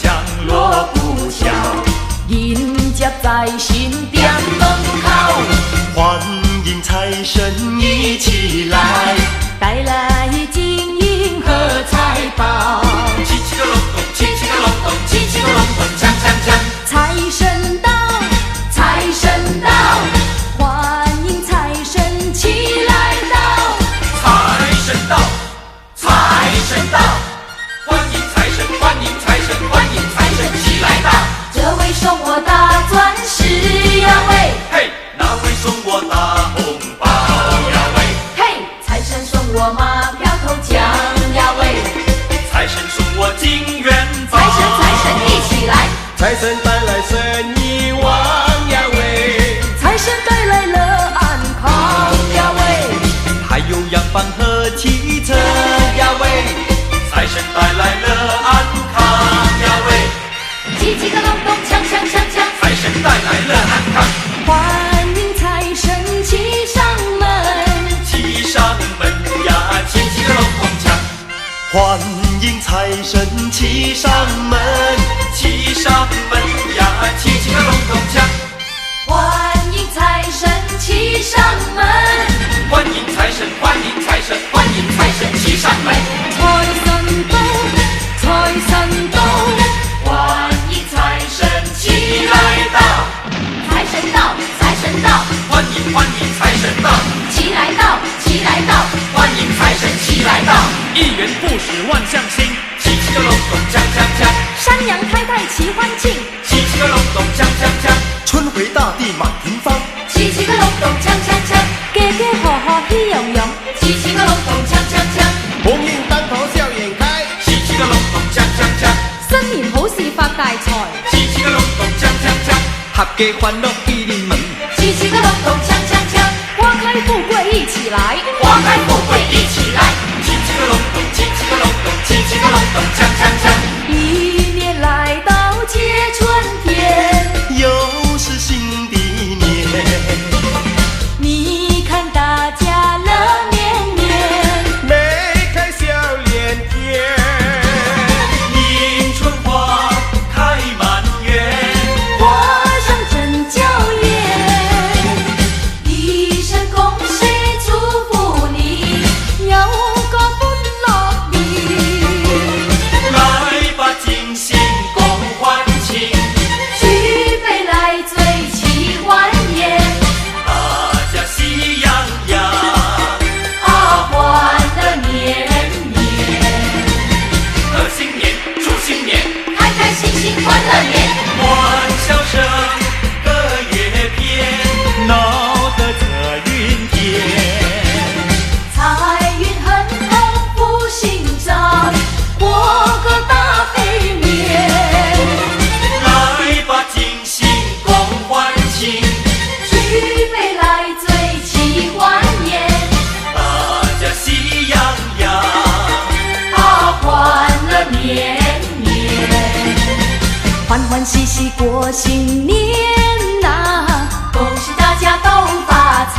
锵锣鼓敲，迎接在新店门口，欢迎财神一起来，带来金银和财宝。七七个隆咚，七七个隆咚，七七个隆咚，锵锵锵。财神到，财神到，欢迎财神齐来到。财神到，财神到，欢迎财神，欢迎财神，欢迎财神齐来到。这位送我大钻石呀喂，嘿，那位送我大红包呀喂，嘿，财神送我马票头奖呀喂，财神送我金元宝。财神一起来，财神带来生意旺呀喂，财神带来了安康呀喂，还有洋房和汽车呀喂，财神带来了安康呀喂，叽叽个隆咚锵锵锵锵，财神带来了安康。欢迎财神骑上门，骑上门呀，骑骑个隆咚锵，欢迎财神骑上门，骑上门呀，骑骑个隆咚锵，欢迎财神骑上门，欢迎财神，欢迎财神，欢迎财神骑上门。财神到，财神到，欢迎财神齐来到，财神到，财神到，欢迎财神到，齐来到，齐来到，欢迎财神齐来到。一元复始万象新，骑骑个隆咚锵锵锵，山羊开泰齐欢庆，骑骑个隆咚锵锵锵，春回大地满庭芳，齐齐个隆咚锵锵锵，家家户户喜洋洋，骑骑个隆咚锵锵锵，鸿运当头笑颜开，骑骑个隆咚锵锵锵，新年好事發大財，骑骑个隆咚锵锵锵，合家歡樂意臨門，齊齊個隆咚锵锵锵，花開富貴一起來，花開富貴一起來，騎騎個隆咚，騎騎個隆咚，騎騎個隆咚锵锵锵。一年來到接春天，又是新的年，你看大家樂綿綿，眉開笑臉甜，迎春花開滿園，花上真嬌豔，一聲恭喜祝福你，有個歡樂年。來吧盡興共歡慶，舉杯來醉齊歡宴，大家喜洋洋，啊歡樂年年，賀新年，祝新年，開開心心歡樂年，歡笑聲，歌樂遍，鬧得這雲天。財運亨通福星照，過個大肥年。來吧盡興共歡慶，舉杯來醉齊歡宴，大家喜洋洋，啊歡樂年年，歡歡喜喜過新年呐，恭喜大家都發財，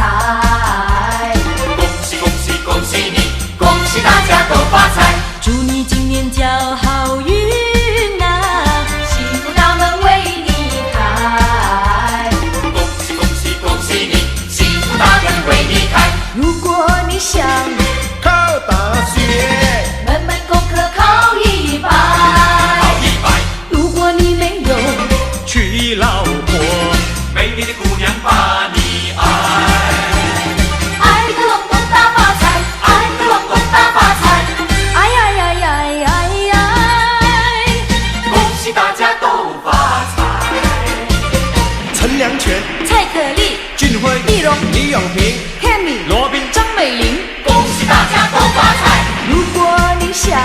恭喜恭喜恭喜你，恭喜大家都發財，祝你今年交好運啊，幸福大門為你開。恭喜恭喜恭喜你，幸福大門為你開。如果你想考大學，門門功課考100，考100，如果你沒有娶老婆，美麗的姑娘把你愛，愛個隆咚大發財，愛個隆咚大發財，哎呀呀呀呀呀！恭喜大家都發財。陳良泉、蔡可麗、俊輝、麗蓉、李永平， Cammy、羅賓、張美玲。恭喜大家都發財。如果你想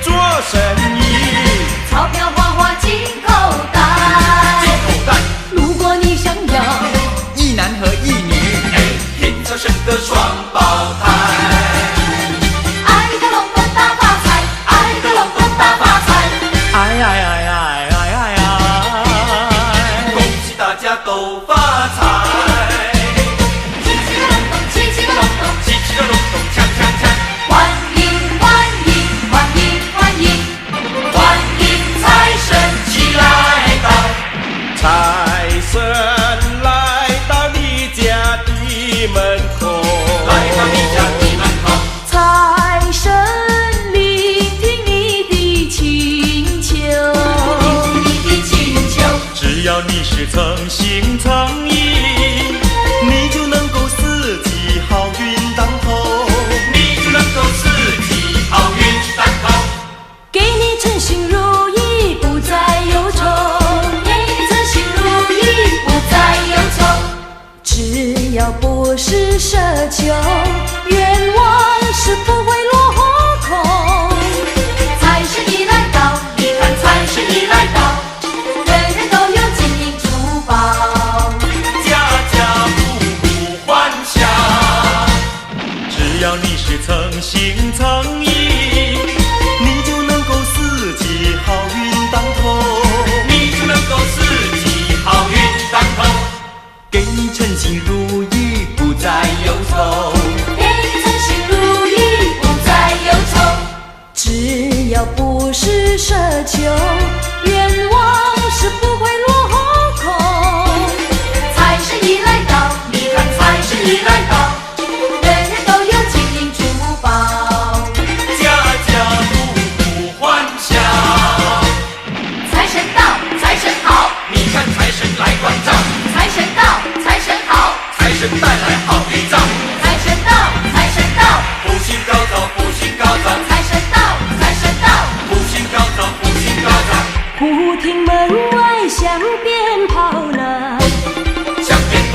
做生意，鈔票花花進口袋，進口袋，如果你想要一男和一女，哎，天朝生個雙胞胎。愛個隆咚大發財，愛個隆咚大發財。哎呀呀呀呀呀呀！恭喜大家都發財。齊齊個隆咚，齊齊個隆咚，騎騎個隆咚，锵锵锵，歡迎歡迎歡迎歡迎歡迎財神你是诚心诚意，你就能够四季好运当头，你就能够四季好运当头。给你称心如意，不再忧愁。给你称心如意，不再忧愁。只要不是奢求，愿望是不会落空。财神已来到，你看财神已来到，人人都有金银珠宝，家家户户欢笑。只要你是诚心诚意，你就能够四季好运当头，你就能够四季好运当头。给你称心如意，不再忧愁。给你称心如意，不再忧愁。只要不是奢求，愿望是不会落空。财神已来到，你看财神已来到，人人都有金银珠宝，家家户户欢笑。财神到，财神好，你看财神来关照，财神到，财神好，财神带来好预兆。财神到，财神到，福星高照，福星高照，财神到，财神到，福星高照，福星高照。忽听门外响鞭炮了，响鞭炮，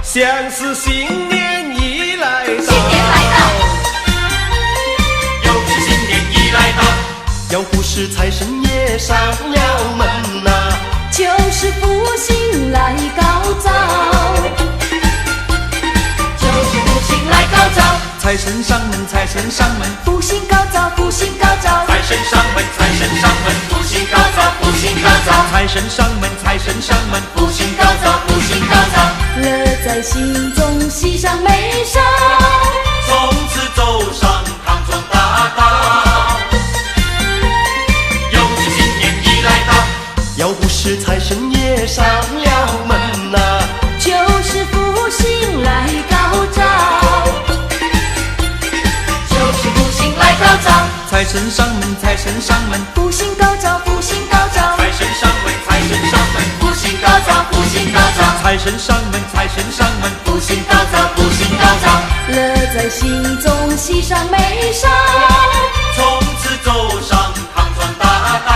像是新年已来到，新年来到，又是新年已来到。要不是财神爷上了门呐，就是福星来高照。就是福星来高照。财神上门，财神上门，福星高照，福星高照。财神上门，财神上门，福星高照，福星高照。财神上门，财神上门，福星高照，福星高照。乐在心中，喜上眉梢。从此走上康庄大道，又是新年已来到。要不是财神爷上了门呐，就是福星来高照。就是福星来高照。财神上门，财神上门，福星高照，福星高照。财神上门，财神上门，福星高照，福星高照。财神上门，财神上门，福星高照，福星高照。乐在心中，喜上眉梢。从此走上康庄大道。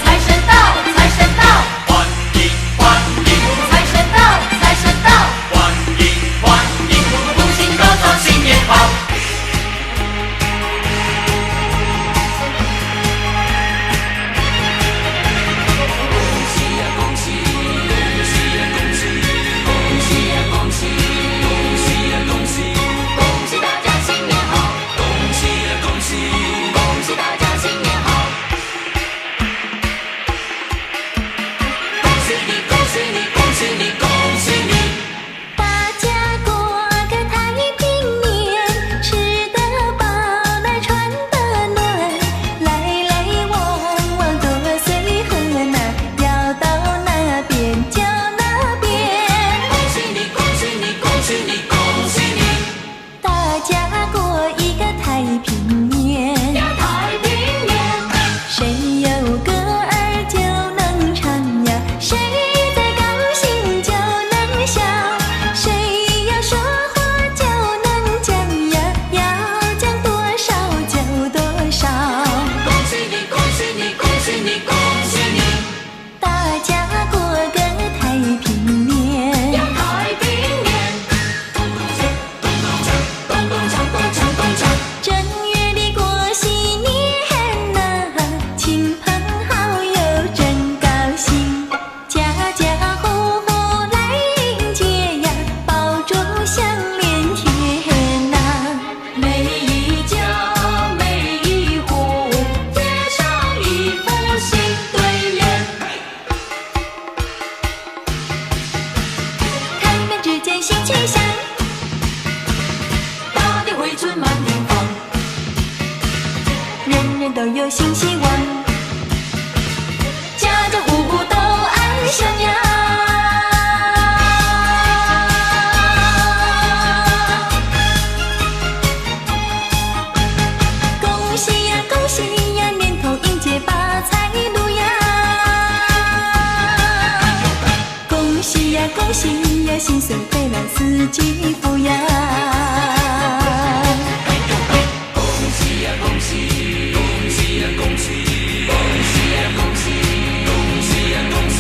财神到，财神到，欢迎欢迎，财神到，财神到，欢迎欢迎，福星高照，新年好。恭喜大家新年好，恭喜大家新年好。恭喜你，恭喜你，恭喜你，恭喜你。大家过个太平年，吃得饱来穿得暖，来来往往多随和呐，要到哪边就哪边。恭喜你，恭喜你，恭喜你，恭喜你。大家过一个太平年，太平年，谁有歌儿就能唱呀，谁在高兴就能笑，谁要说话就能讲呀，要讲多少就多少。恭喜你，恭喜你，恭喜你，恭喜你。大家过个太平年，太平年，咚咚锵，咚咚锵，咚咚锵，咚锵咚锵。正月里过新年呐，亲朋好友真高兴，家家户户来迎接呀，爆竹响连天呐。每一家每一户贴上一副新对联，开门只见新气象，大地回春满天放，人人都有新希望，家家户户都安详呀。恭喜呀恭喜呀，年头迎接发财路呀。恭喜呀，新岁回来四季富呀！恭喜呀恭喜，恭喜呀恭喜，恭喜呀恭喜，恭喜呀恭喜，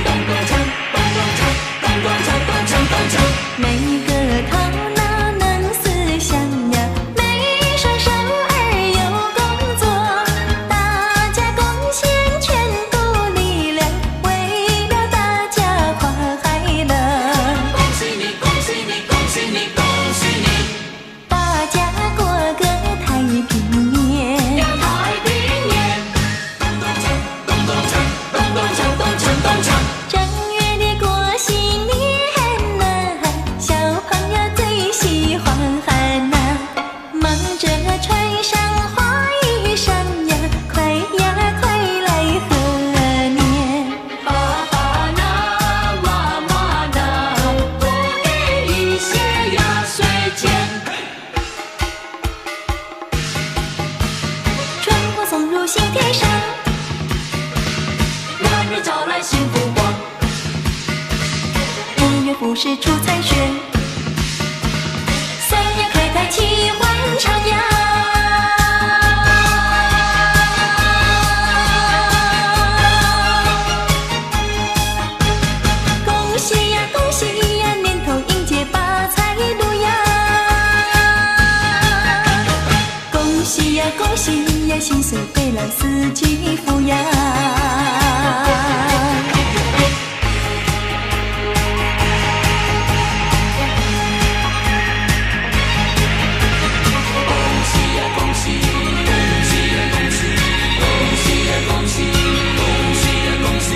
咚咚锵，咚咚锵，咚咚锵，咚锵咚锵。每个头脑能思想呀，每双手儿有工作，大家贡献全部力量，为了大家快乐。恭喜你，恭喜你，恭喜你，恭喜你！大家过个太平年，呀太平年，咚咚锵，咚咚锵，咚咚锵，咚锵咚锵。正月的过新年呐，小朋友最喜欢喊呐，忙着穿上花衣裳呀，快呀快来贺年。爸爸呐，妈妈呐，多给一些压岁钱。春花送入心田上，男人招来幸福光，一月不是出彩雪，三月开开齐欢唱呀。恭喜呀恭喜呀，年头迎接发财路呀！恭喜呀恭喜呀，新岁回来四季富呀！恭喜呀恭喜，恭喜呀恭喜，恭喜呀恭喜，恭喜呀恭喜，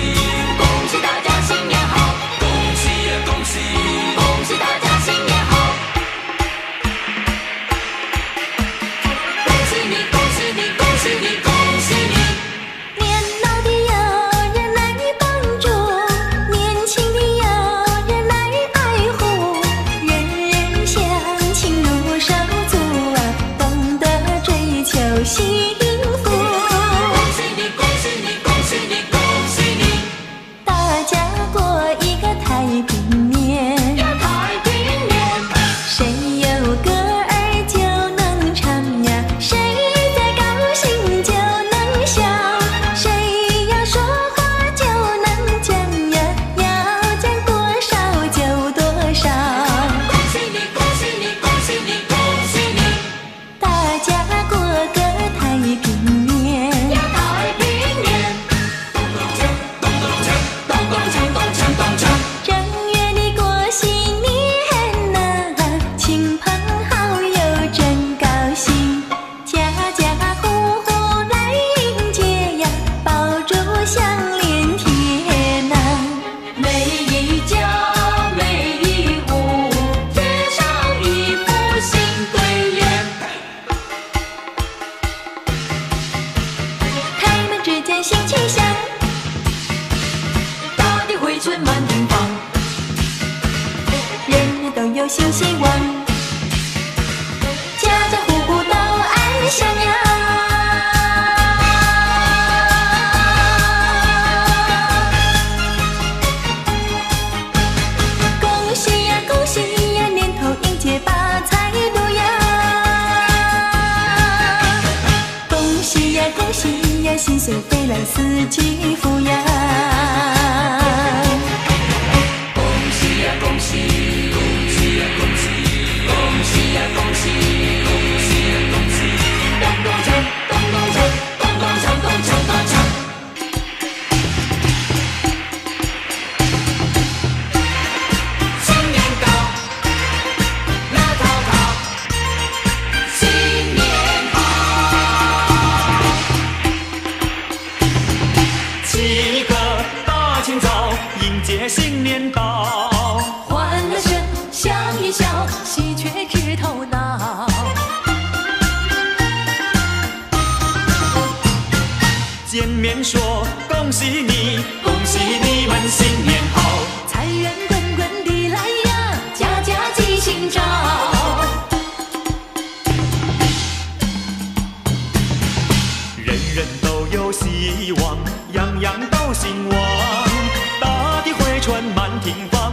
恭喜大家新年好，恭喜呀恭喜，恭喜大家新年好。恭喜你，恭喜你，恭喜你，恭喜你。年老的有人来帮助，年轻的有人来爱护，人人相亲如手足啊，懂得追求幸福。恭喜你，恭喜你，恭喜你，恭喜你！大家过一个太平年，呀太平年，谁有歌儿就能唱呀，谁在高兴就能笑，谁要说话就能讲呀，要讲多少就多少。恭喜你，恭喜你，恭喜你，恭喜你！大家过个太平年，呀太平年，咚咚锵，咚咚锵，咚咚锵，咚锵咚锵。正月里过新年呐，亲朋好友真高兴，家家户户来迎接呀，爆竹响连天呐。每一家每一户贴上一副新对联，开门只见新气象，大地回春满庭芳，人人都有新希望，家家户户都安详呀。恭喜呀恭喜呀，年头迎接发财路呀！恭喜呀恭喜呀，新岁回来四季富呀！恭喜呀恭喜，恭喜呀恭喜，恭喜呀恭喜，恭喜呀恭喜！咚咚锵，咚咚锵，咚咚锵，咚锵咚锵。新年到，乐淘淘，新年好。起个大清早，迎接新年到。欢乐声响一笑，喜鹊直头脑。见面说恭喜你，恭喜你们新年好。财源滚滚地来呀，家家吉星照。人人都有希望，样样都兴旺。大地回春满庭芳，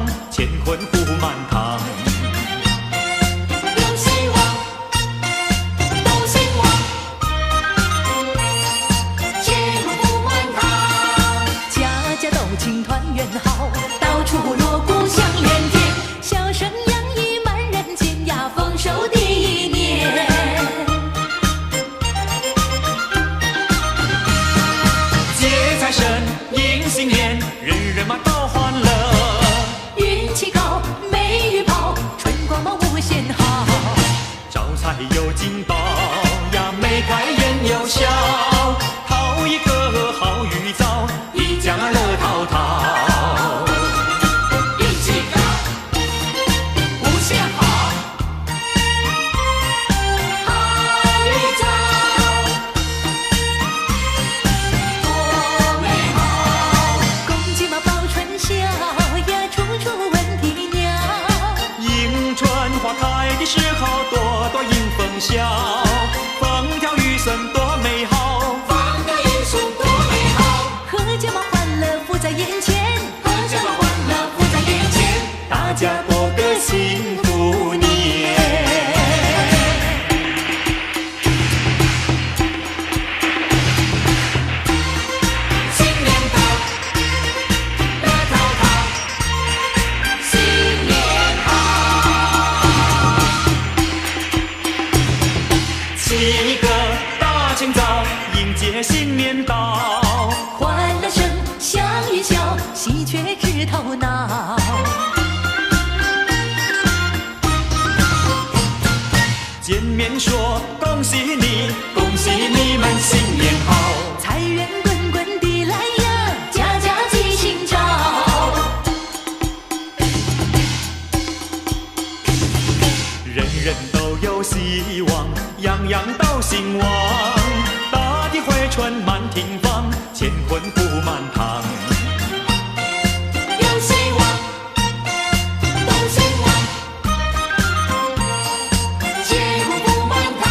庆团圆好，到处锣鼓响连天，笑声洋溢满人间呀，丰收第一年。接财神迎新年，人人嘛都欢乐。运气高，美玉跑，春光嘛无限好。招财有金宝呀，眉开眼又笑，讨一个好预兆，一家乐淘淘。运气高，无限好，好预兆，多美好。公鸡嘛报春晓呀，处处闻啼鸟。迎春花开的时候，朵朵迎风笑，风调雨顺多美好。放个迎顺多美好，阖家嘛欢乐福在眼前，阖家嘛欢乐福在眼前，大家过个幸福年。新年到，乐淘淘，新年好。起个大清早，迎接新年到。欢乐声响云霄，喜鹊直头脑。见面说恭喜你，恭喜你们新年好。财源滚滚地来呀，家家吉庆照。人人都有希望，样样都兴旺。大地回春满庭芳，乾坤福满堂。有希望，都兴旺，节目不满堂，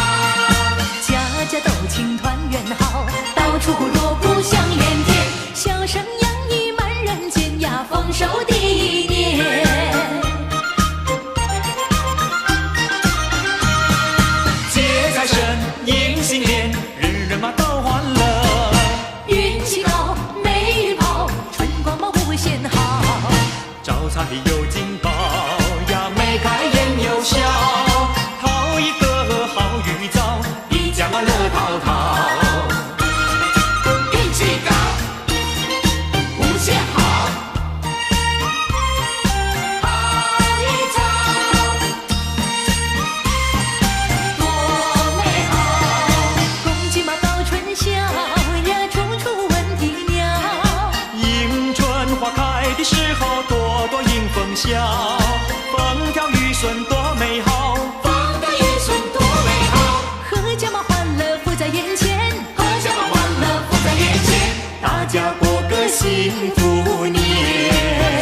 家家都庆团圆好，到处锣鼓响连天，笑声洋溢满人间呀，丰收第一年。接财神迎新年，人人嘛都欢乐。运气高，美玉跑，春光嘛无限好。招财有金宝呀，眉开眼又笑，讨一个好预兆，一家嘛乐淘淘。运气高，无限好，好预兆，多美好。公鸡嘛报春晓呀，处处闻啼鸟。迎春花开的时候，朵朵迎风笑，风调雨顺多美好。放个迎顺多美好，阖家嘛欢乐福在眼前，阖家嘛欢乐福在眼前，大家过个幸福年。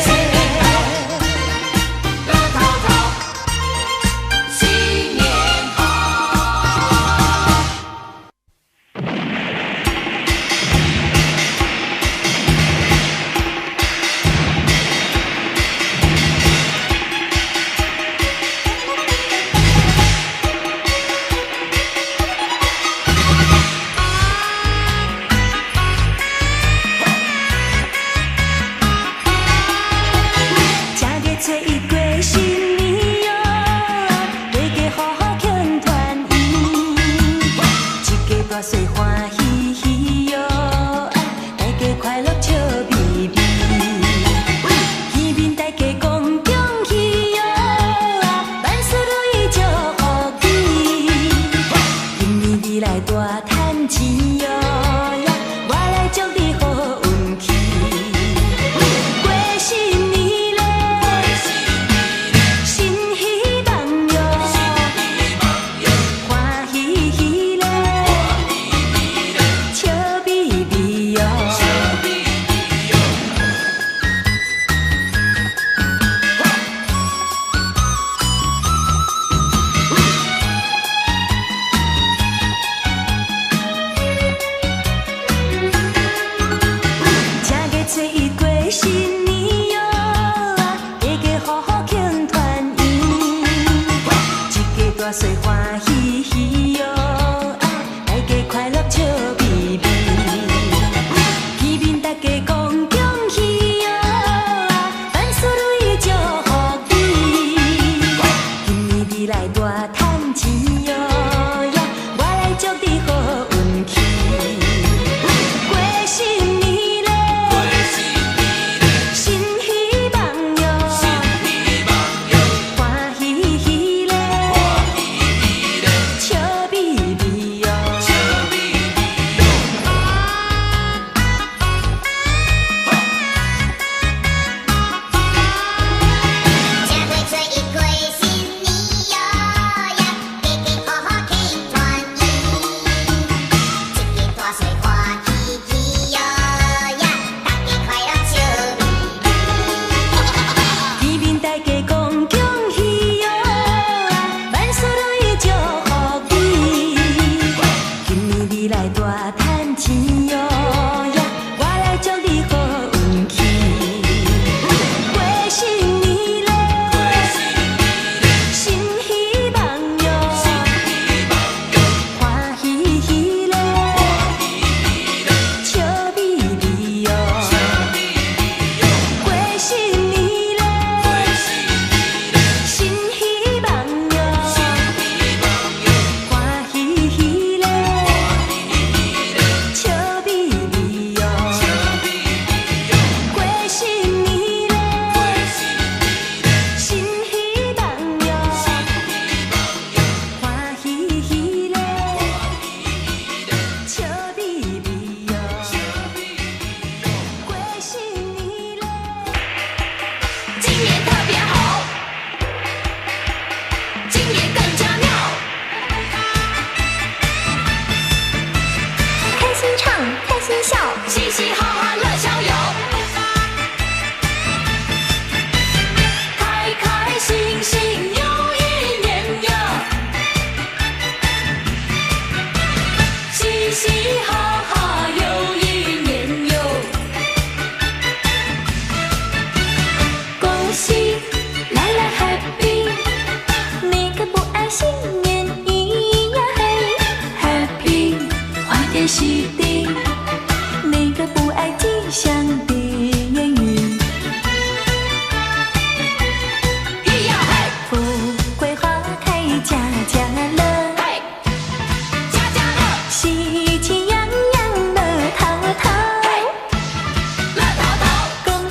新年到，乐淘淘，新年好。家家做一过新年哟，大家好好庆团圆，一家大细欢喜喜哟，大家快乐笑眯眯，耳面大家讲恭喜哟，万事如意祝福你，今年你来大赚钱哟，我来祝你好运气。过新年嘞，新希望哟，欢喜喜嘞，笑眯眯哟。家家做一过新年哟，大家好好庆团圆，一家大细欢喜喜哟，大家快乐笑眯眯，耳面大家讲恭喜哟，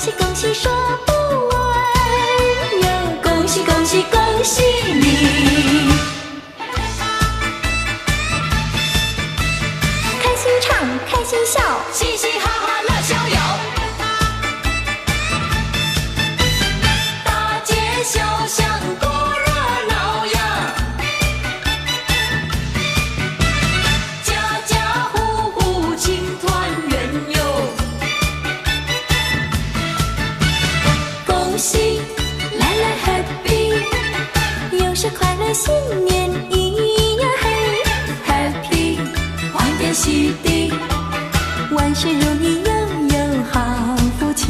喜恭喜说不完哟，恭喜恭喜恭喜你！开心唱，开心笑，嘻嘻哈哈乐逍遥，大街小巷多热闹呀，家家户户庆团圆哟，恭喜来来 Happy， 又是快乐新年咿呀嘿 Happy， 欢天喜地，万事如意又有好福气。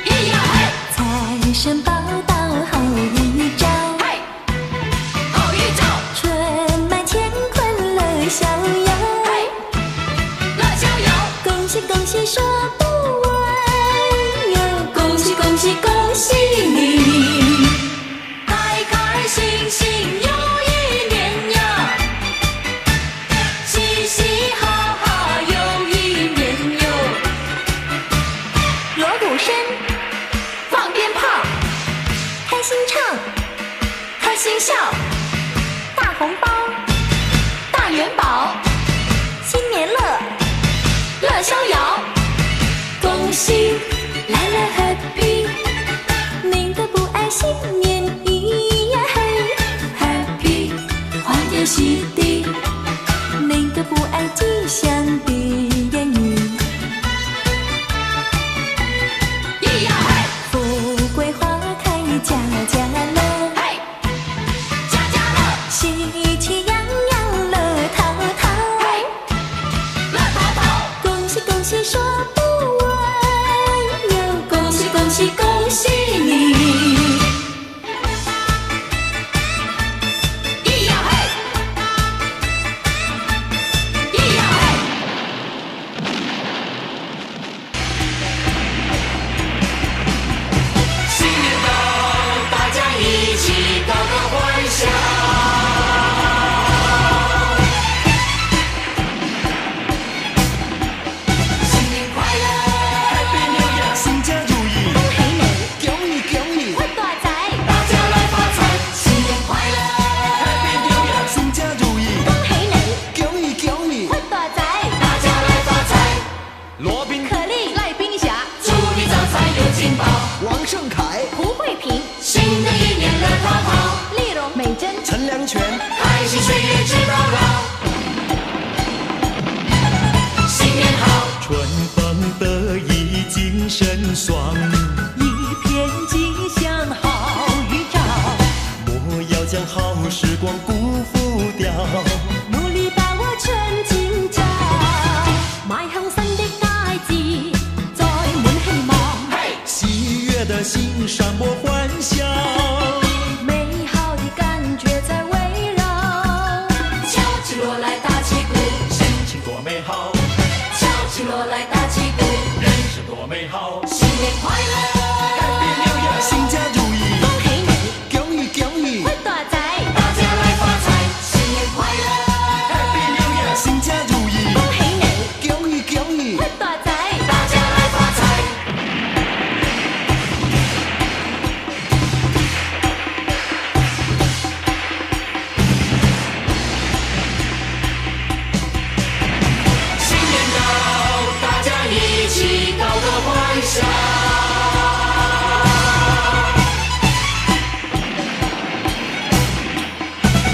咿呀嘿，财神报到好预兆，嘿，好预兆，春满乾坤乐逍遥，嘿，乐逍遥，恭喜恭喜说不完哟，恭喜恭喜恭喜你！开开心心又一年呀，嘻嘻哈哈又一年哟，锣鼓声，放鞭炮，开心唱，开心笑，大红包，大元宝，新年乐，乐逍遥，恭喜来来 Happy， 您的不爱新年咿呀嘿 Happy， 欢天喜地，您的不爱吉祥的言语，咿呀嘿，富贵花开家家乐，嘿，家家乐，喜气洋洋乐淘淘，嘿，乐淘淘，恭喜恭喜说不完哟，恭喜恭喜恭喜你！咿呀嘿，咿呀嘿，新年到，大家一起高歌欢笑。新年快乐，Happy New Year，新家如意，恭喜你，恭喜恭喜，发大财，大家来发财。新年快乐，Happy New Year，新家如意，恭喜你，恭喜恭喜，发大财，大家来发财。罗宾、可丽、赖冰侠，祝你招财有金宝。王胜凯、胡慧萍、新的一年乐淘淘，丽蓉、美珍、陈良全、开心岁月直到老。新年好，春风得意精神爽，一片吉祥好预兆，莫要将好时光辜负掉。努力把握春今朝，邁向新的佳節，再滿希望，嘿，喜悦的心闪播欢笑，美好的感觉在围繞，敲起锣来打起鼓，心情多美好，敲起锣来打起鼓，人生多美好。新年快乐，Happy New Year，新家如意，恭喜你，恭喜恭喜，發大財，大家来发财。新年快乐，Happy New Year，新家如意，恭喜你，恭喜恭喜，發大財，大家来发财。新年到，大家一起高歌欢笑。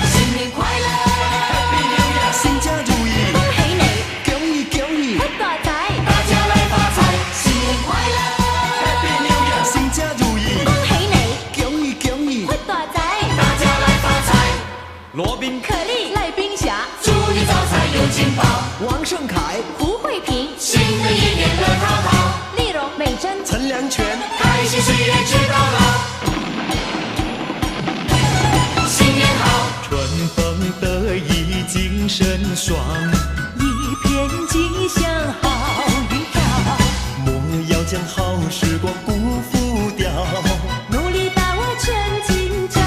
新年快乐，Happy New Year，新家如意，恭喜你，恭喜恭喜，發大財，大家来发财。新年快乐，Happy New Year，新家如意，恭喜你，恭喜恭喜，發大財，大家来发财。罗宾、可麗、賴冰俠、祝你招财有金宝，王胜凯、胡慧萍、新的一年乐淘淘，丽蓉、美珍、陈良全、开心岁月直到老。新年好，春风得意精神爽，一片吉祥好预兆，莫要将好时光辜负掉。努力把握春今朝，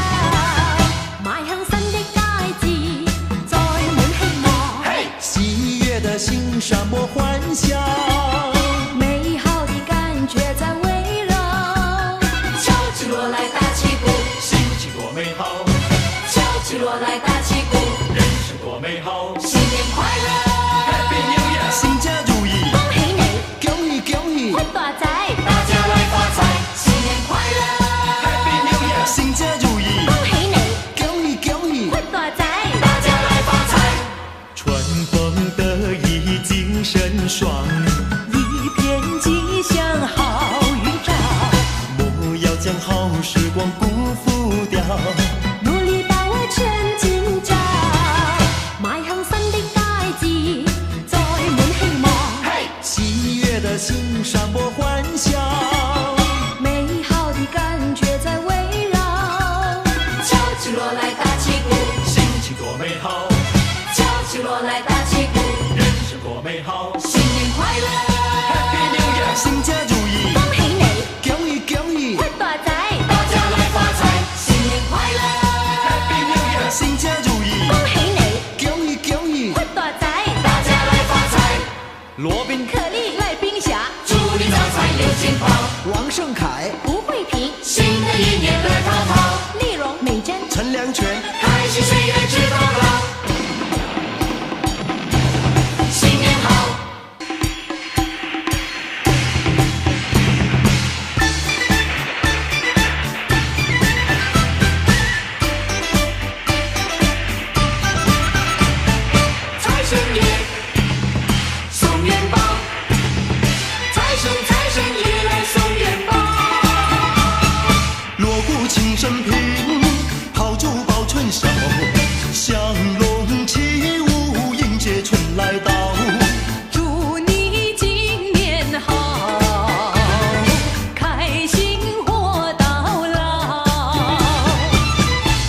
邁向新的佳節，再滿希望，嘿，喜悦的心闪播欢笑，的心闪播欢笑，美好的感觉在围绕。敲起锣来打起鼓，心情多美好，敲起锣来打起鼓，人生多美好。新年快乐， Happy New Year，新家如意，恭喜你，恭喜恭喜，发大财，大家来发财，新年快乐， Happy New Year，新家如意，恭喜你，恭喜恭喜，发大财，大家来发财，罗宾可丽来冰匣，祝你招财有金宝，王胜凯，吴慧萍，新的一年乐淘淘，丽蓉，美珍，陈良全，开心岁月直到老，新年好。财神爷送元宝，财神爷来送元宝。锣鼓庆生平，炮竹报春晓，祥龙起舞，迎接春来到。祝你今年好，开心活到老。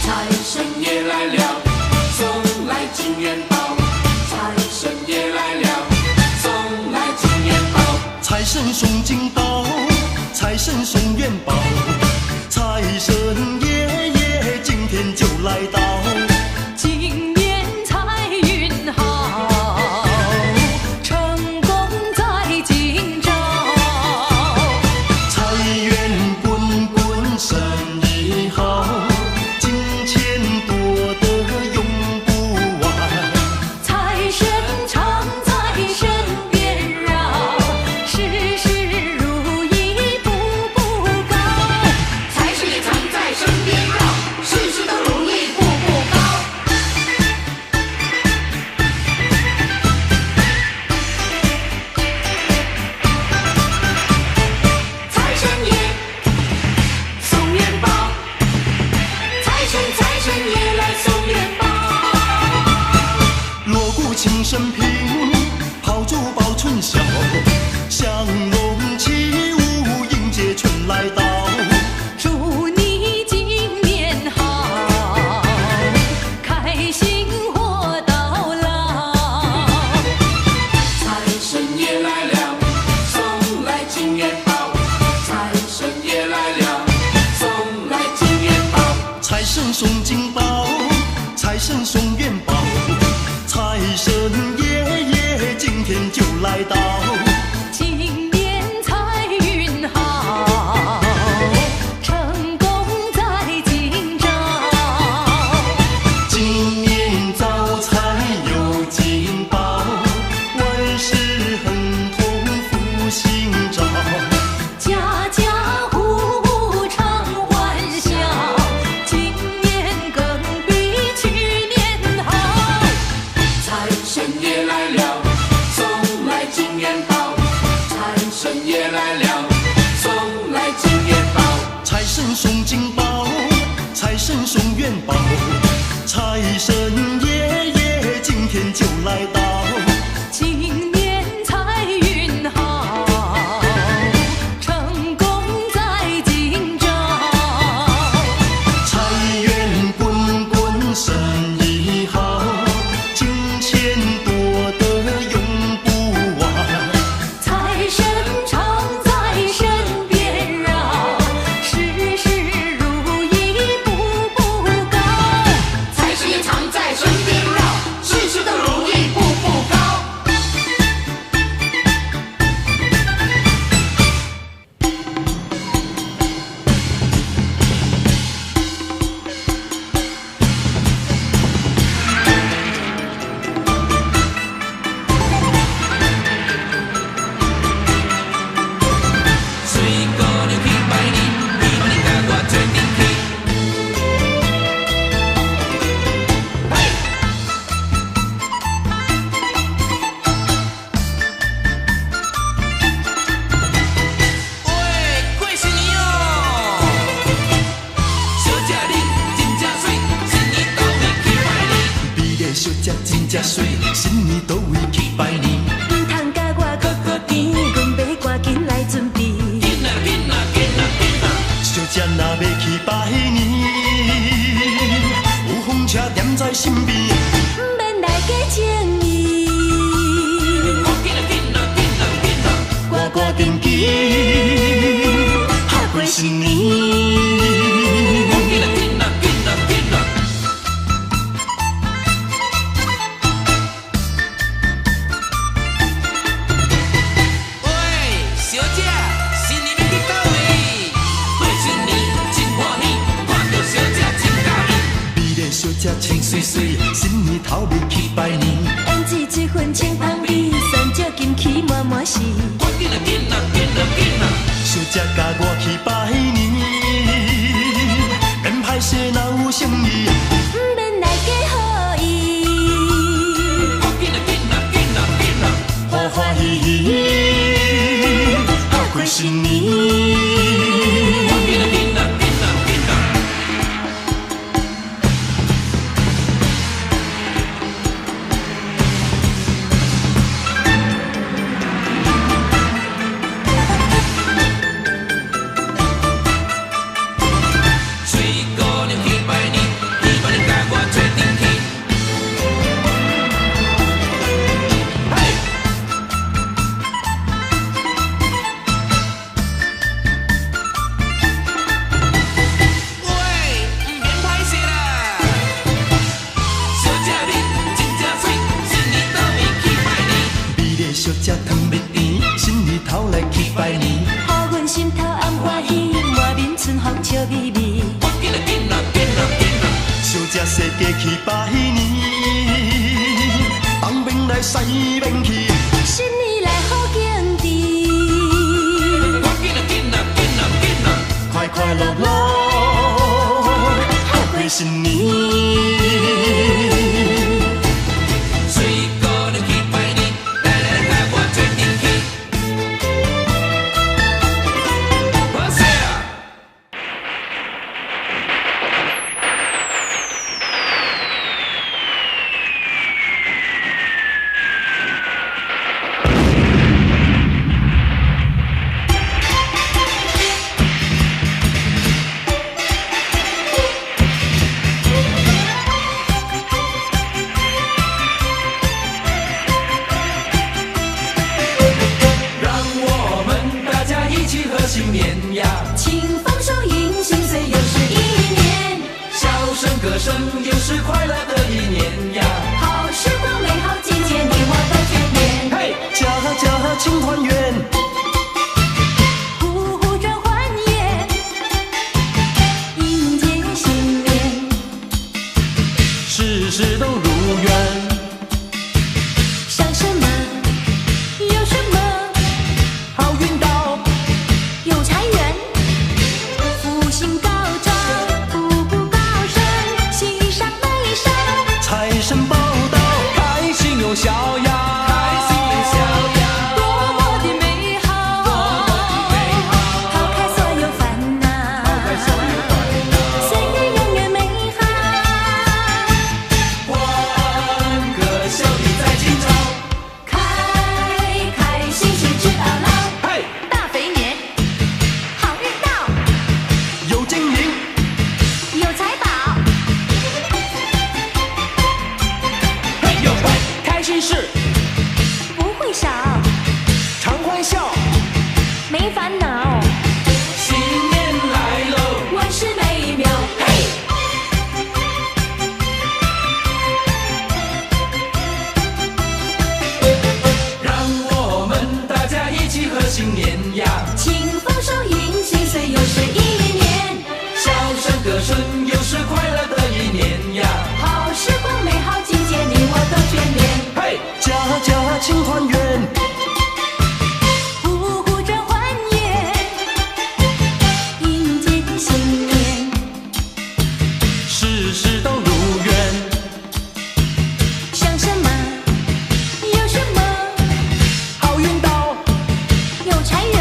财神爷来了，送来金元宝。财神爷来了，送来金元宝。财神送金宝，财神送元宝，财神爷爷今天就来到。今年财运好，成功在今朝。财源滚滚，生意好，金钱多得用不完。财神常在身边绕，事事如意步步高。财神爷常在身边绕，事事都如意步步高。财神爷送元宝，财神爷来送元宝。锣鼓庆生平，炮竹报春晓，祥龙起舞，迎接春来到。祝你今年好，开心活到老。财神爷来了，送来金元宝。财神爷来了，送来金元宝。财神送金宝，财神送元宝，财神爷爷今天就来到。今年财运好，成功在今朝。今年招财有金宝，万事亨通福星照。家家户户常欢笑，今年更比去年好。财神爷来了，送来金元宝。财神爷来了，送来金元宝。财神送金宝，财神送元宝，财神爷爷今天就来到。今年财运好，成功在今朝。财源滚滚，生意好，金钱多得用不完。财神常在身边绕，事事如意步步高。财神爷常在身边绕，事事都如意步步高。水姑娘去拜年，希望你甲我做阵去。喂，过新年哦！小姐你真正水，新年到位去拜年。美丽小姐真正水，新年到位去拜年。唔通甲我搁甜，阮要身边，不免来假情意。呱呱紧紧，下过新年。小姐穿水水，新年头未去拜年。胭脂一份清芳味，三只金起满满是。小姐甲我去拜年，免歹势若有诚意，不免来假好意。欢欢喜喜，下过新年。小姐糖蜜甜，新年头来去拜年，予阮心头暗欢喜，满面春风笑眯眯。小姐世界去拜年，放鞭来西免去，新年来好景致，快快乐乐，下过新年。新年呀，清风收迎新岁又是一年，笑声歌声又是快乐的一年呀，好时光美好季节你我都眷恋。嘿，家家庆团圆，户户转欢颜，迎接新年，事事都如愿。想什么有什么，好运到，有财源，福星高照，步步高升，喜上眉梢，财神报道，开心又逍遥。多么的美好，抛开所有烦恼，岁月永远美好。欢歌笑语在今朝，开开心心直到老，嘿，大肥年，好运到，有金银，有财宝，嘿呦嘿，开心事不会少，常欢笑，没烦恼，新年来喽，万事美妙。嘿，让我们大家一起贺新年呀，清风收迎新岁又是一年，笑声歌声又是快乐的一年呀，好时光美好季节你我都眷恋。嘿，家家庆团圆，户户转欢颜，迎接新年，事事都如愿。想什么有什么，好运到，有财源，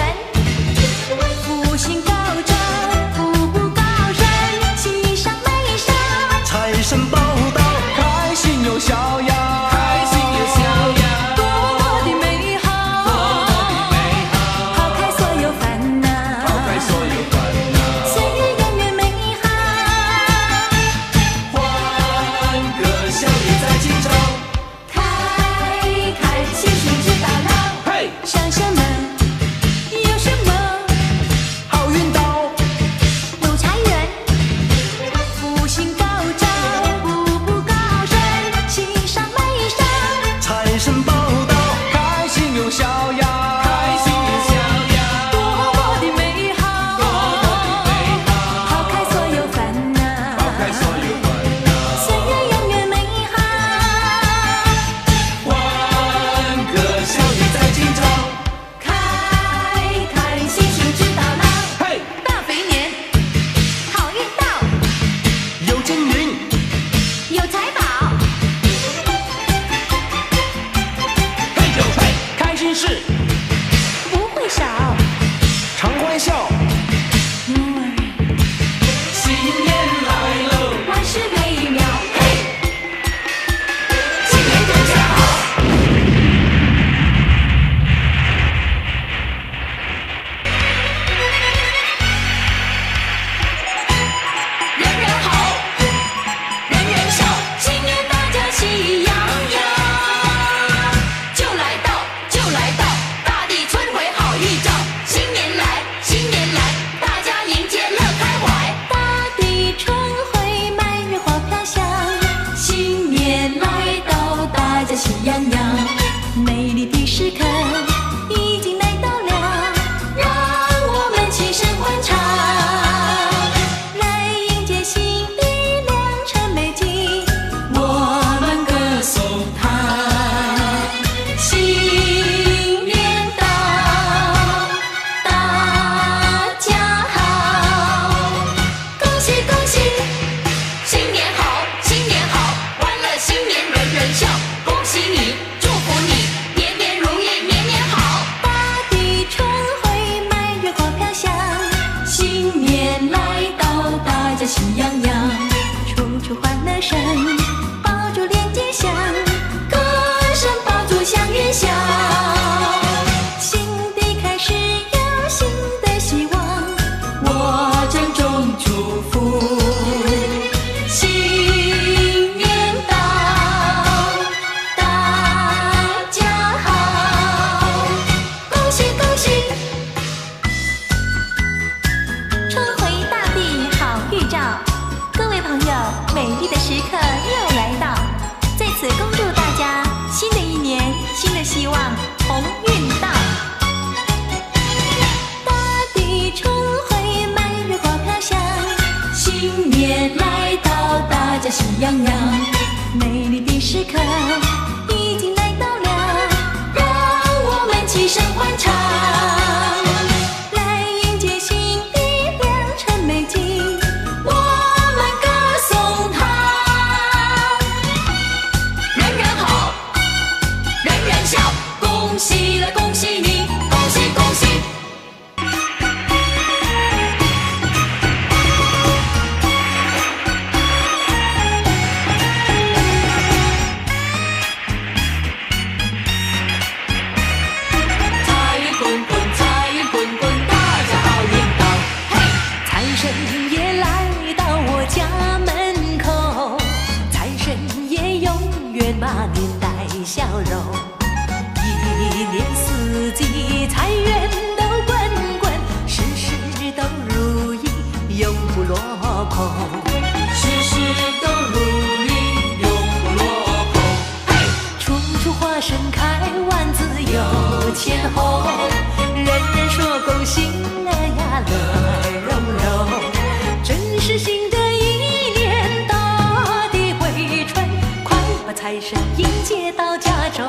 处欢乐声，爆竹连结响，歌声爆竹向远响。新的开始有新的希望，我郑重祝福。新年到，大家好，恭喜恭喜！春回大地好预兆，各位朋友，美丽的时刻又来到，在此恭祝大家新的一年新的希望，鸿运到。大地春回，满月花飘香，新年来到，大家喜洋洋。美丽的时刻已经来到了，让我们齐声欢唱，来迎接新的良辰美景，我们歌颂它。人人好，人人笑，恭喜了恭喜你，恭喜恭喜！财源滚滚，财源滚滚，大家好运到。嘿，财神爷来到我家门口，财神爷永远把年带笑容，一年四季财源都滚滚，事事都如意，永不落空。事事都如意，永不落空。嘿，处处花盛开，万紫有千红，人人说恭喜了呀，乐融融。真是新的一年，大地回春，快把财神迎接到家中。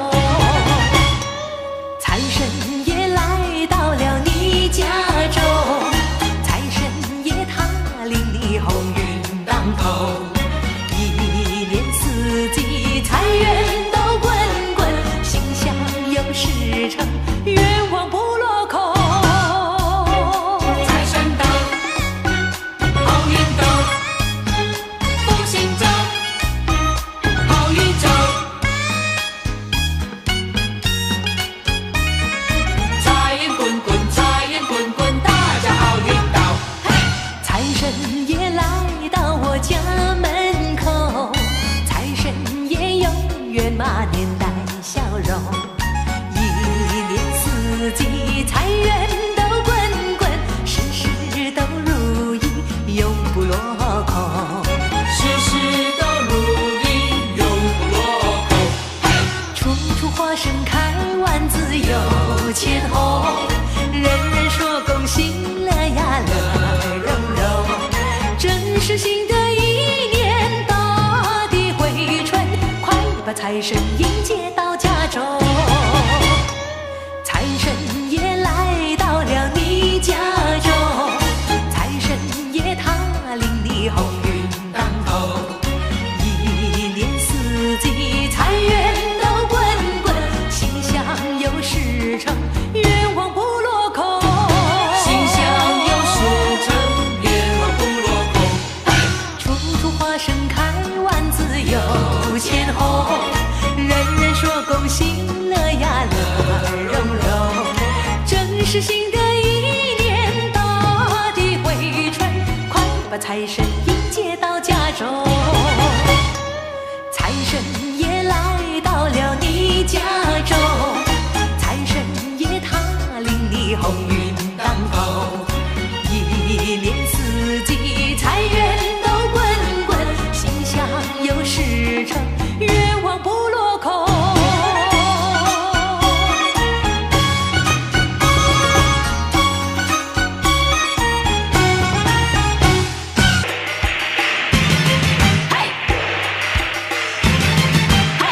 财神爷来到了你家中，财神爷他领你鸿运当头，一年四季财源都滚滚，心想有事成，愿望不落空。财神到，好运到，福星走，好运走。财源滚滚，财源滚滚，大家好运到。嘿，财神爷来到我家门口，财神爷永远把年带笑容，一年四季财源都滚滚，事事都如意，永不落空。事事都如意，永不落空。嘿，处处花盛开，万紫有千红，人人说恭喜了呀，乐融融。真是新的一年，大地回春，快把财神迎接到家中。财神爷来到了你家中，财神爷他领你鸿运当头，一年四季财源都滚滚，心想有事成，愿望不落空。心想有事成，愿望不落空。处处花盛开，万紫有千红，人人说恭喜了呀，乐融融。真是新的一年，大地回春，快把财神迎接到家中。财神爷来到了你家中，财神爷他领你鸿运当头，一年四季财源都滚滚，心想有事成，愿望不落空。嘿，嘿，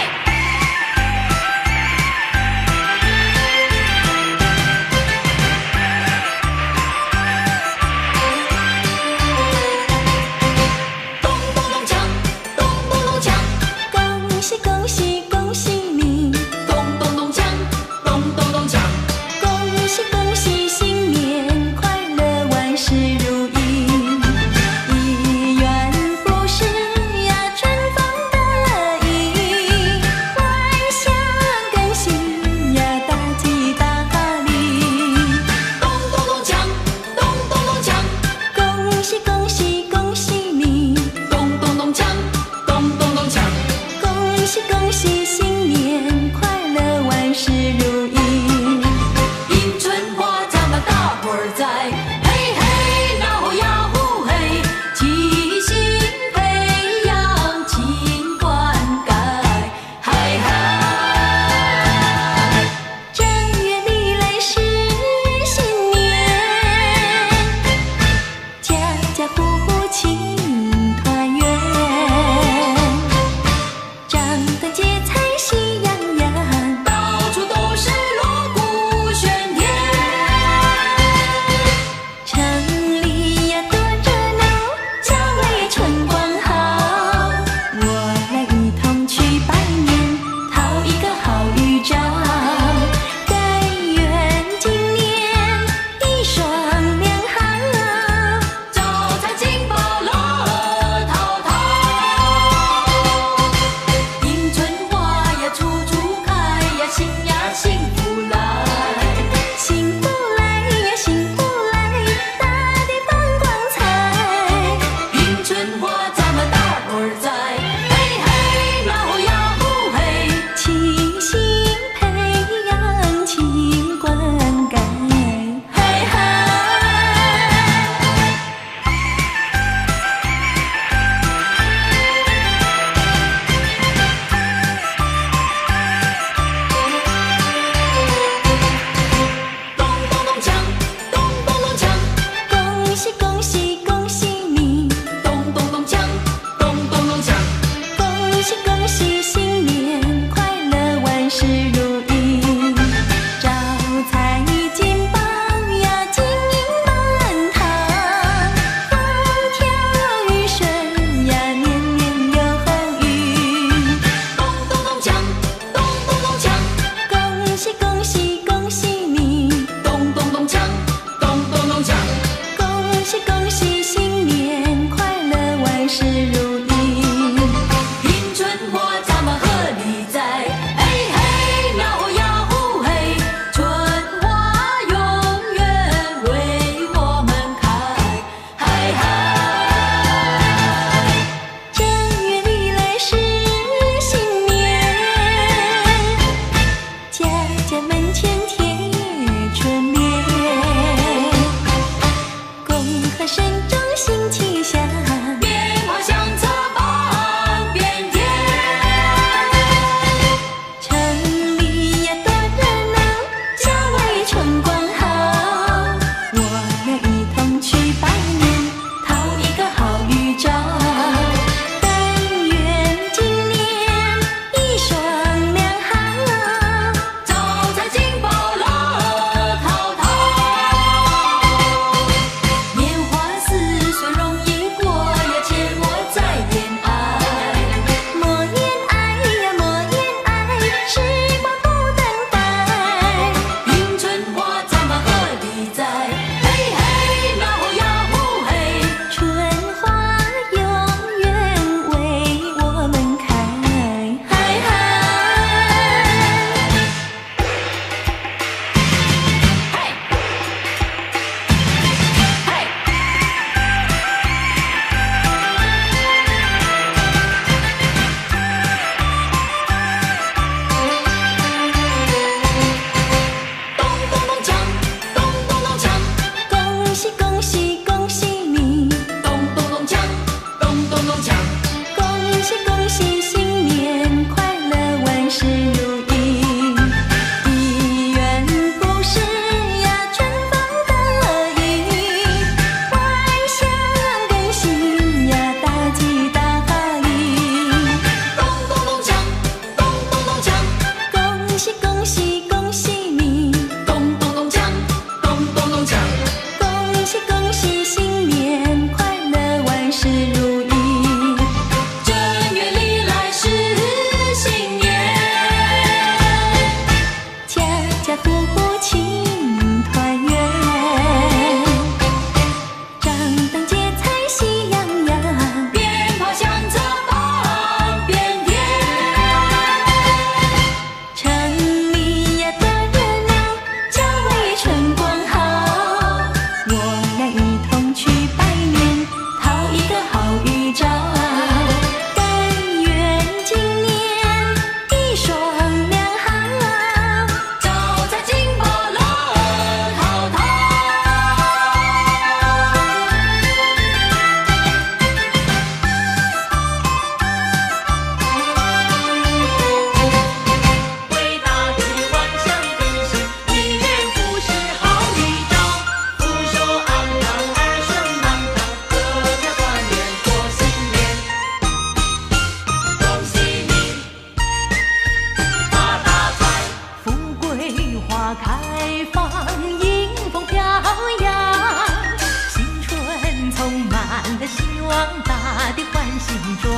望大地换新装。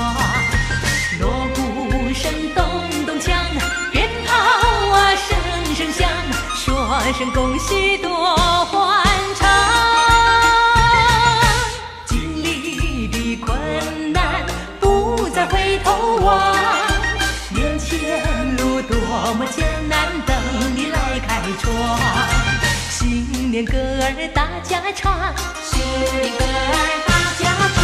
锣鼓声咚咚锵，鞭炮啊声声响，说声恭喜多欢畅。经历的困难不再回头望，面前路多么艰难，等你来开创。新年歌儿大家唱，新年歌儿大家唱，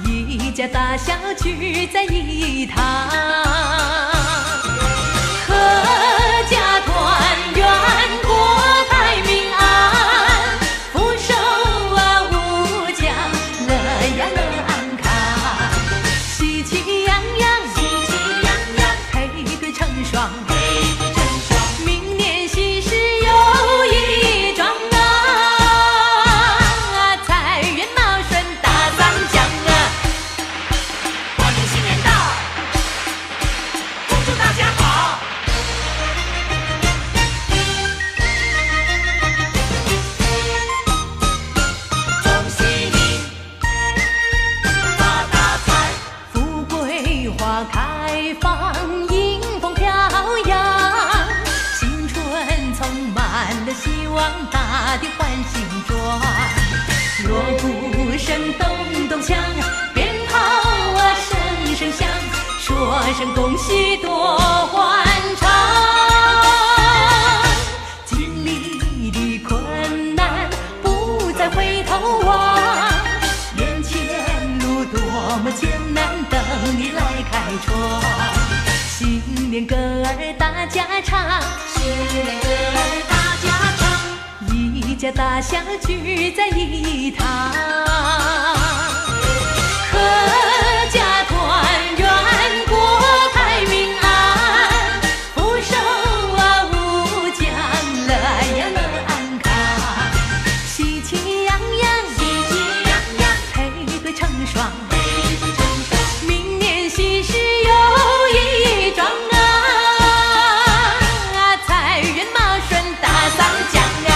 一家大小聚在一堂，阖家团圆，国泰民安，福寿啊无疆，乐呀乐安康，喜气洋洋，喜气洋洋，配对成双，配对成双，明年喜事又一桩啊，财源茂顺大桑江啊。欢迎新年到，恭祝大家好。恭喜你发大财，富贵花开放，迎风飘扬，新春充满了希望，大地换新装。锣鼓声咚咚锵，鞭炮啊声声响，说声恭喜多欢畅。经历的困难不再回头望，面前路多么艰难，等你来开创。新年歌儿大家唱，新年歌儿大家唱，一家大小聚在一堂，阖家团圆，国泰民安，福寿啊无疆，乐呀乐安康，喜气洋洋，喜气洋洋，配对成双，配对成双，明年喜事又一桩啊，财源茂顺大桑江啊。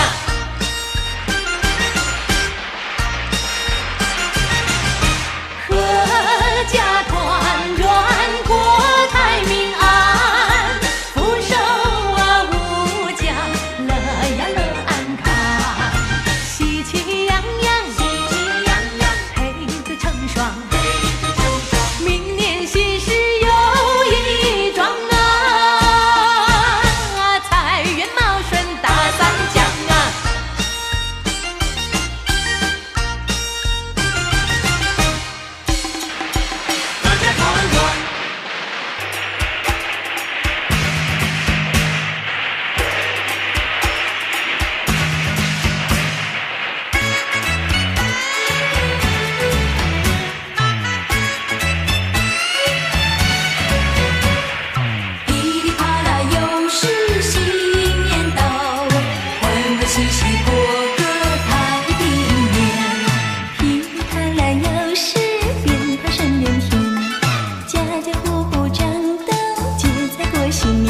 阖家团圆，国泰民安，福寿啊无疆，乐呀乐安康，喜气洋洋，喜气洋洋，配对成双，配对成双，明年喜事又一桩啊，财源茂顺大桑江啊。大家团圆。噼里啪啦又是新年到，欢欢喜喜过个太平年。噼里啪啦又是鞭炮声连天，家家户户张灯结彩过新年。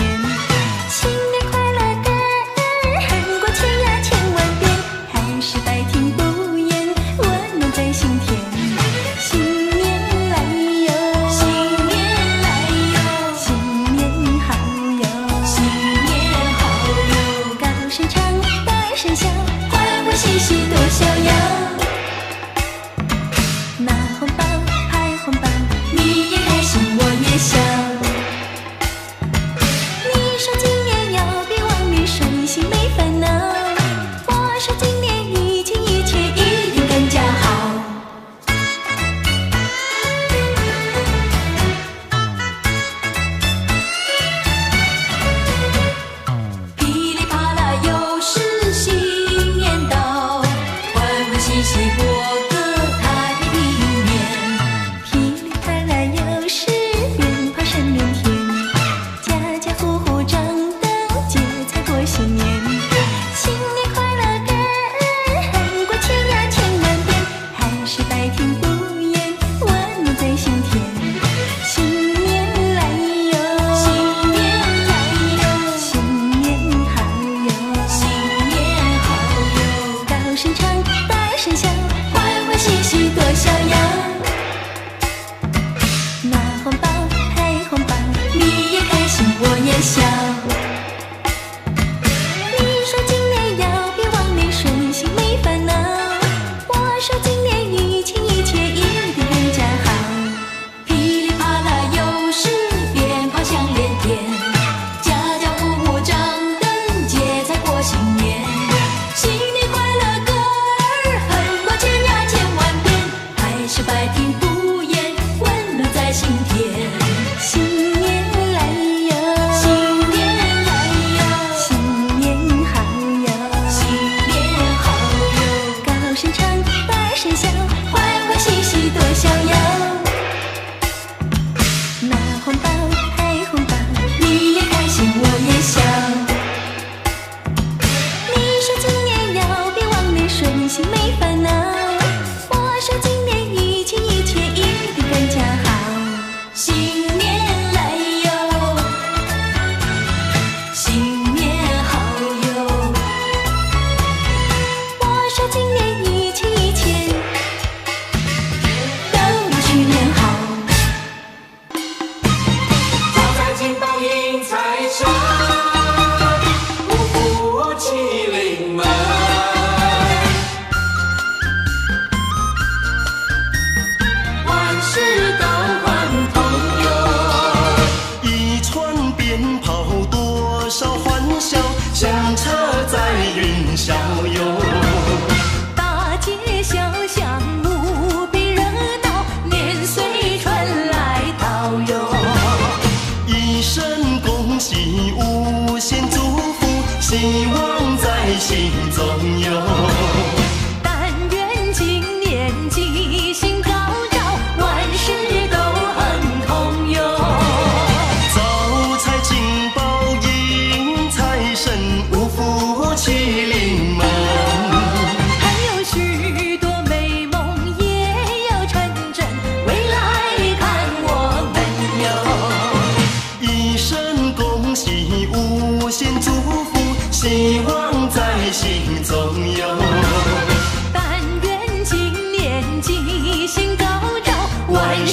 新年快乐歌儿喊过千呀千万遍，还是百听不厌，温暖在心田。新年来哟，新年来哟，新年好哟，新年好哟，高声唱，大声笑，欢欢喜喜多逍遥。拿红包拍红包，你也开心，我也笑。你说今年要比往年顺心没烦恼，我说今年一切一切一定更加好。噼里啪啦又是新年到，欢欢喜喜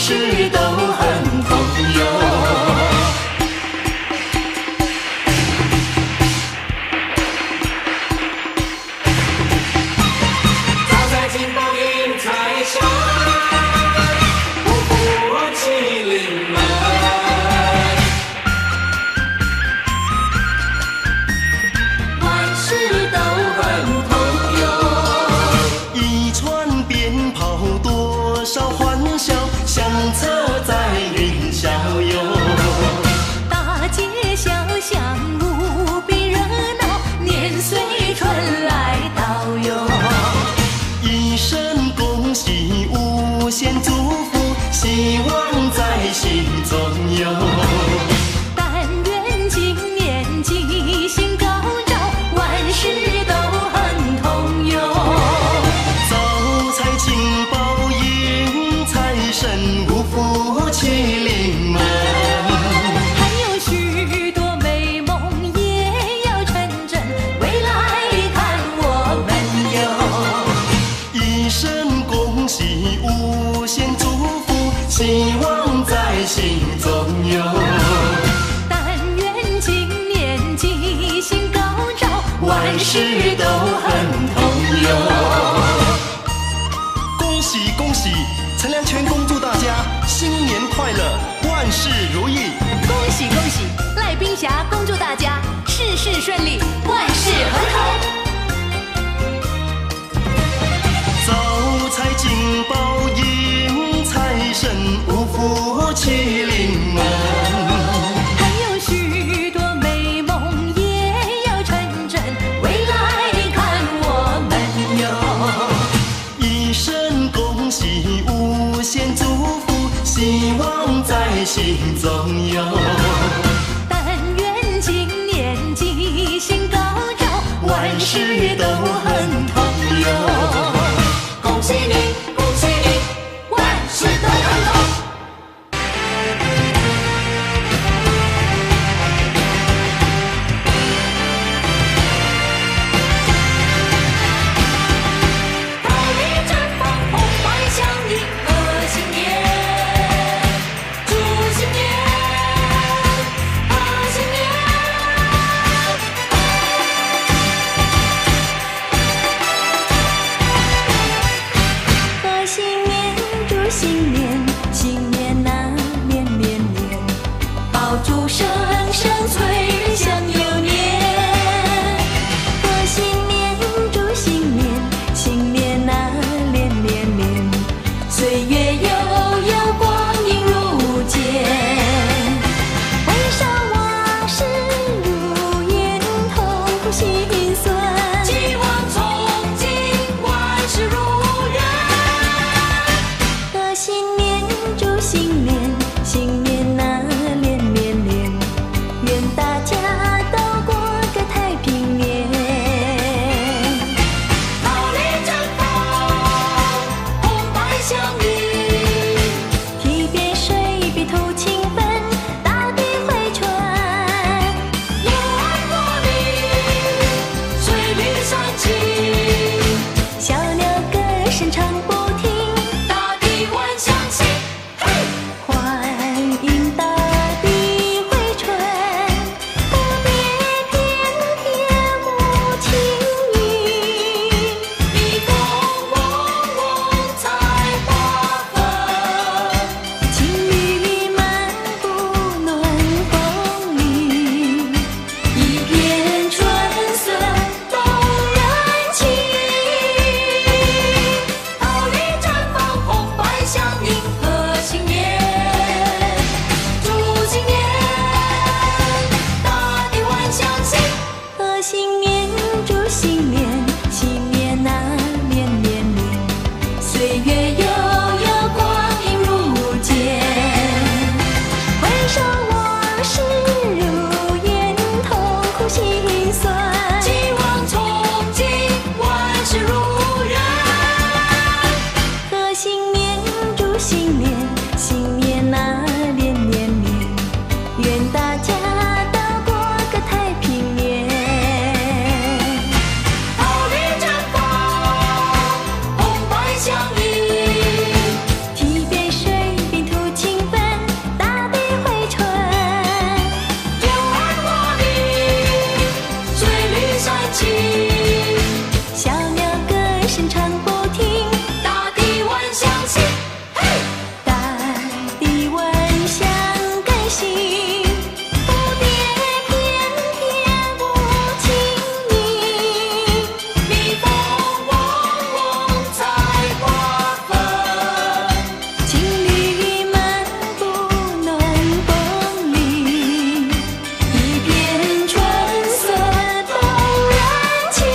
事都很通用。招财进宝迎财神，五福麒麟门。万事都很通用。一串鞭炮多少欢笑，响彻在云霄游。大街小巷无比热闹，年岁春来到哟。一声恭喜，无限祝福，希望在心中有。但愿今年吉星高照，万事都很通用。招财进宝迎财神，五福麒麟门。还有许多美梦也要成真，未来看我们哟。一声恭喜，无限祝福，希望在心中有。但愿今年吉星高照，万事都很通用。恭喜恭喜！陈良全恭祝大家新年快乐，万事如意。恭喜恭喜！赖冰侠恭祝大家事事顺利，万事亨通。招财进宝迎财神，五福麒麟门。还有许多美梦也要成真，未来看我们哟。一声恭喜，无限祝福，希望在心中有。但愿今年吉星高照，万事都很通用。恭喜你，恭喜你，万事都很通。桃李绽放，红白相迎，贺新年，祝新年。声唱不停，大地闻响起，嘿，大地闻响更新，蝴蝶翩翩舞轻盈，蜜蜂嗡嗡采花粉，情侣漫步浓风里，一片春色动人情。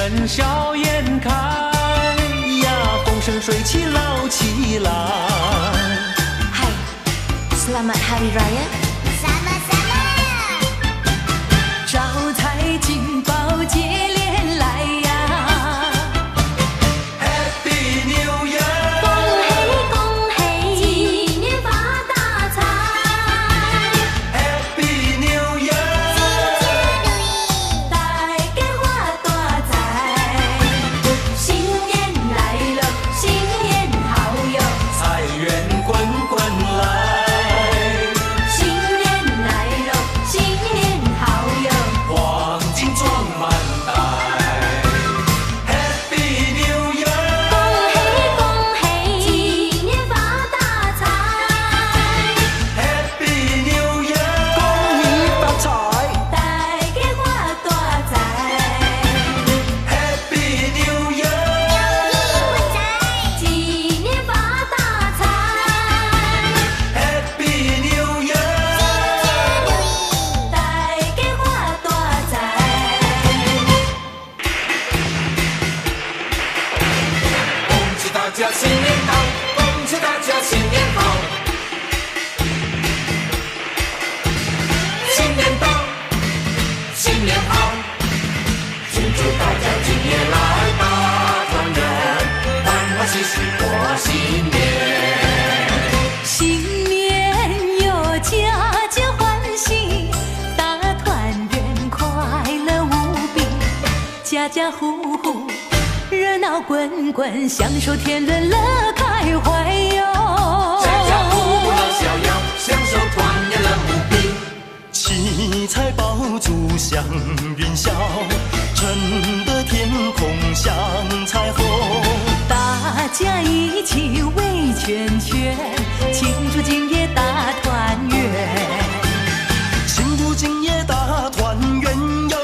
人笑颜开呀，风生水起捞起来。Hai, Selamat Hari Raya. Sama-sama. 招财进宝接连来呀， Happy New Year， 恭喜恭喜，今年发大财。 Happy New Year， 大家发大财，新年来了，新年好哟，财源滚滚来，新年来了，新年好哟，黄金装满袋。Happy New Year， 恭喜，今年发大财。 Happy New Year， 恭喜發財。大家發大財， Happy New Year， 今年發大財。 Happy New Year， 大家發大財。恭喜大家新年好，恭喜大家新年好，新年到，新年好，祝大家今年来大团圆，欢欢喜喜过新年。新年有家家歡喜，大團圓快樂無比，家家戶戶熱鬧滾滾，享受天倫樂開懷喲。家家戶戶樂逍遙，享受團圓樂無比。七彩爆竹祥云霄，春的天空像彩虹。大家一起圍圈圈，慶祝今夜大團圓。慶祝今夜大團圓喲，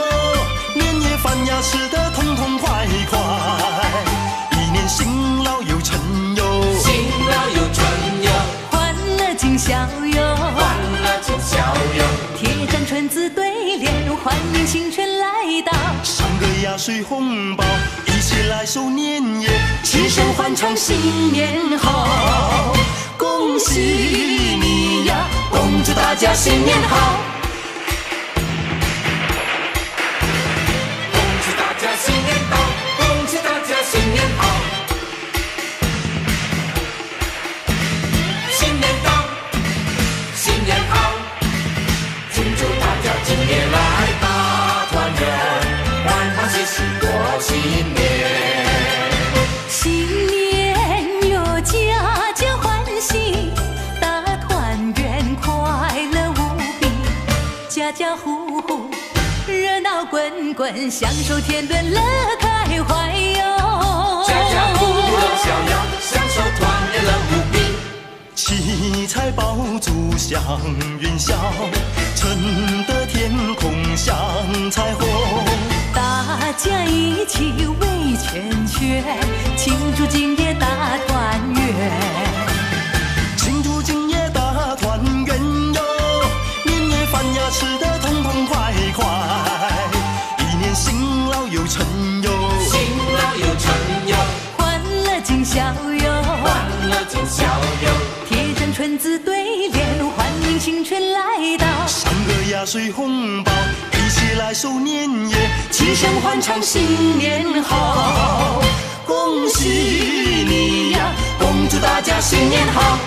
年夜飯呀吃得痛痛快快，一年辛勞有成喲，新老有春哟，歡樂今宵喲，歡樂今宵哟。貼張春字對聯，歡迎新春來到。上個壓歲紅包，一起來守年夜，齊聲歡唱新年好，恭喜你呀，恭祝大家新年好。恭喜大家新年到，恭喜大家新年好，新年到，新年好，祝大家今年来大团圆，欢欢喜喜过新年。新年有家家歡喜，大團圓快樂無比，家家戶戶熱鬧滾滾，享受天倫樂開懷喲。家家戶戶樂逍遙，享受團圓樂無比。七彩爆竹祥云霄，春的天空像彩虹。大家一起圍圈圈，慶祝今夜大團圓。慶祝今夜大團圓喲，年夜飯呀吃得痛痛快快，一年辛勞有成喲，新老有春哟，歡樂今宵喲，歡樂今宵哟。貼張春字對聯，歡迎新春來到。上個壓歲紅包，一起來守年夜，齊聲歡唱新年好，恭喜你呀，恭祝大家新年好。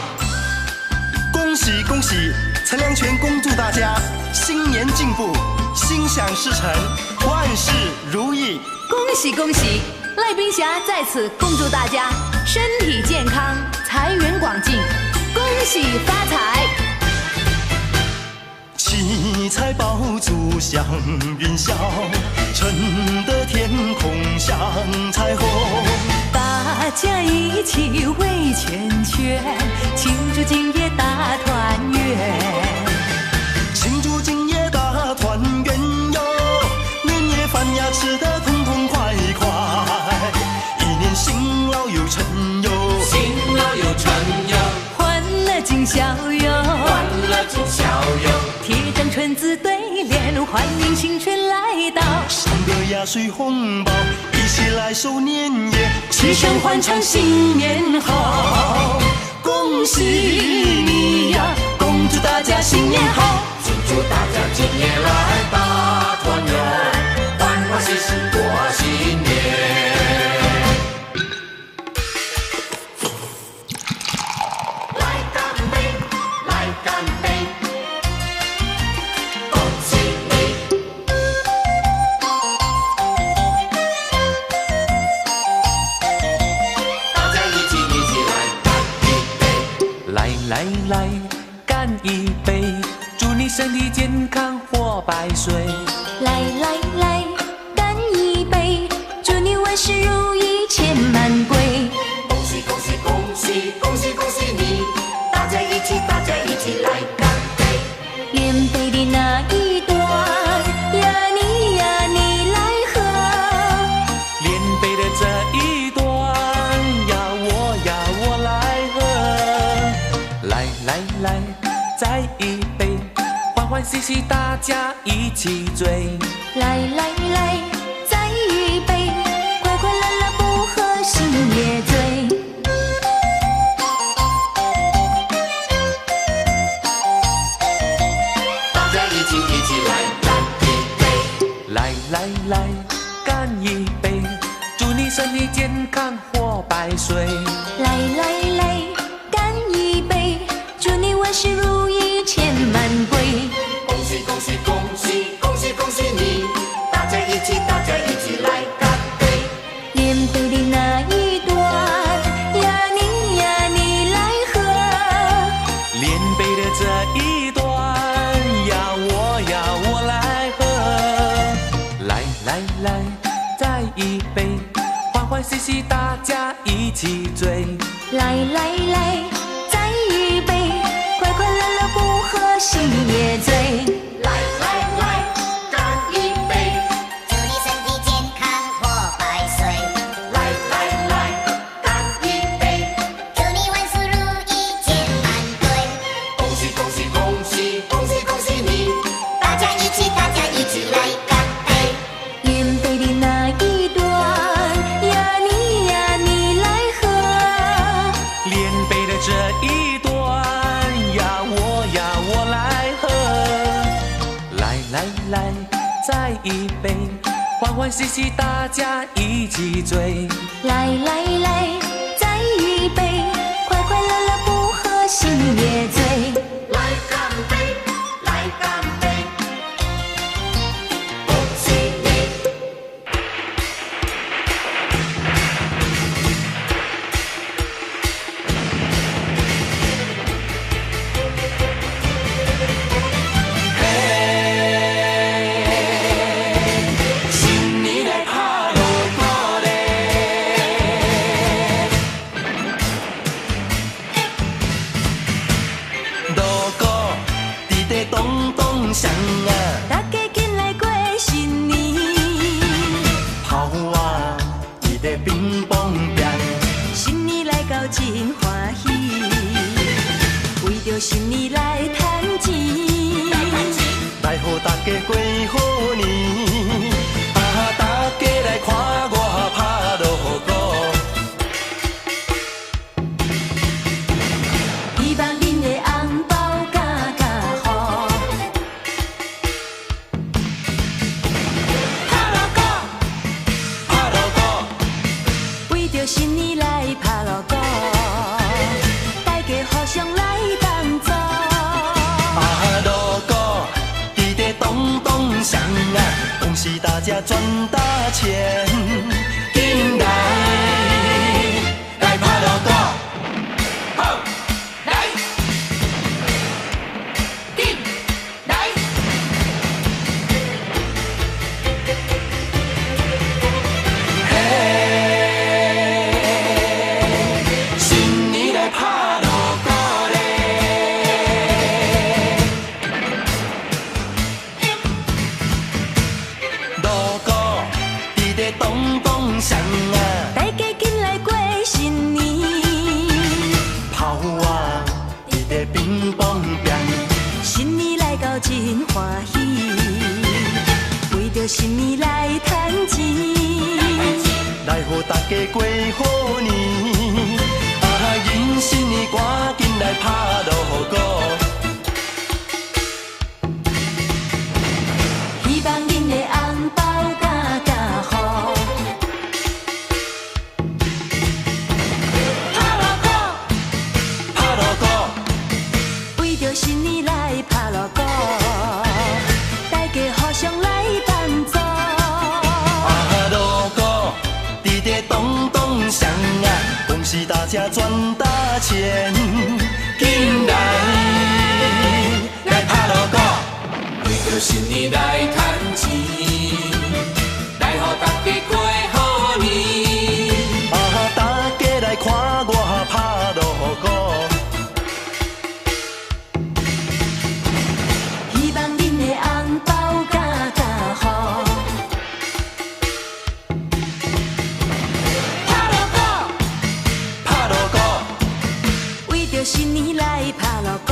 恭喜恭喜！陈良泉恭祝大家新年进步，心想事成，万事如意。恭喜恭喜！赖冰霞在此恭祝大家身体健康，财源廣進，恭喜發財。七彩爆竹祥云霄，春的天空像彩虹。大家一起圍圈圈，慶祝今夜大團圓。慶祝今夜大團圓喲，年夜飯呀吃得痛痛快快，一年辛勞有成喲，新老有春哟，歡樂今宵喲，歡樂今宵哟。貼張春字對聯，歡迎新春來到。上個壓歲紅包，一来寿年夜，齐声欢唱新年好，恭喜你呀，恭祝大家新年好，祝大家今年来大团圆，欢欢喜喜过新年。来干杯，来干杯，恭喜你！大家一起来干一杯，来来来，干一杯，祝你身体健康活百岁。来来来，干一杯，祝你万事如意千满归。恭喜恭喜恭喜恭喜恭喜你！大家一起来干杯！连杯的那一端呀你来喝，连杯的这一端我来喝。来来来，再一杯，欢欢喜喜大家一起醉。来来来，再一杯，快快乐乐不喝心也醉。大家一起来干一杯！来来来，干一杯，祝你身体健康活百岁。来来来，干一杯，祝你万事如意千满归。恭喜恭喜恭喜恭喜恭喜你！大家一起来干杯！连杯的那一端呀你来喝，连杯的这一端我来喝。来来来，再一杯，欢欢喜喜大家一起醉。来来来，再一杯，快快乐乐不喝心也醉。来来来，干一杯！祝你身体健康活百岁，来来来，干一杯！祝你万事如意千满堆。恭喜恭喜恭喜恭喜恭喜你！大家一起来干杯！连杯的那一端呀你来喝，连杯的这一端我来喝。来来来，再一杯，欢欢喜喜大家一起醉。来来来，再一杯，快快乐乐不喝心也醉。来干杯，来干杯！恭喜你！新年来打锣鼓嘞，锣鼓滴滴咚咚响啊，大家紧来过新年，炮啊滴滴乒乓乒，新年来到真欢喜，为着新年来赚钱。来互大家过好年，啊大家来看我拍锣鼓。希望恁的红包加好，拍锣鼓，为着新年来拍锣鼓，大家互相来同走。啊锣鼓滴滴咚咚响啊，恭喜大家赚大钱，进来拍锣鼓。好，来，进来！新年来拍锣鼓嘞，锣鼓滴滴咚咚响啊，大家紧来过新年，炮啊滴滴乒乓乒，新年来到真欢喜，为着新年来赚钱。来予大家过好年。啊，迎新年赶紧来拍锣鼓。希望恁的红包加加好。拍锣鼓，拍锣鼓，为着新年来拍锣鼓，大家互相来帮助。啊，锣鼓滴滴咚咚响啊，恭喜大家赚大钱，进来拍锣鼓。为着新年来赚钱，来予大家过好年。啊，大家来看我拍锣鼓，希望恁的红包加加好。拍锣鼓，拍锣鼓，为着新年来拍锣鼓，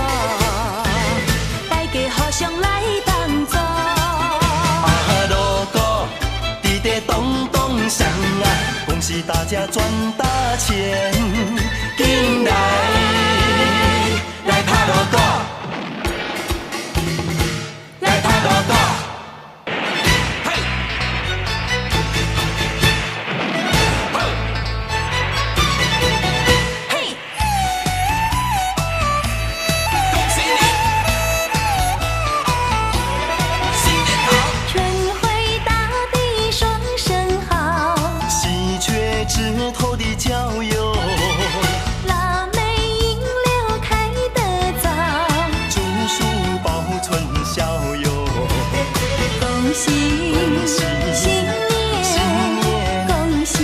大家互相来帮助。啊，锣鼓滴滴咚咚响啊，恭喜大家赚大钱，进来拍锣鼓，来拍锣鼓。嘿，恭喜你，新年好！春回大地双声好，喜鹊枝头的郊游，腊梅银柳开得早，祝树报春宵哟。恭喜新年，恭喜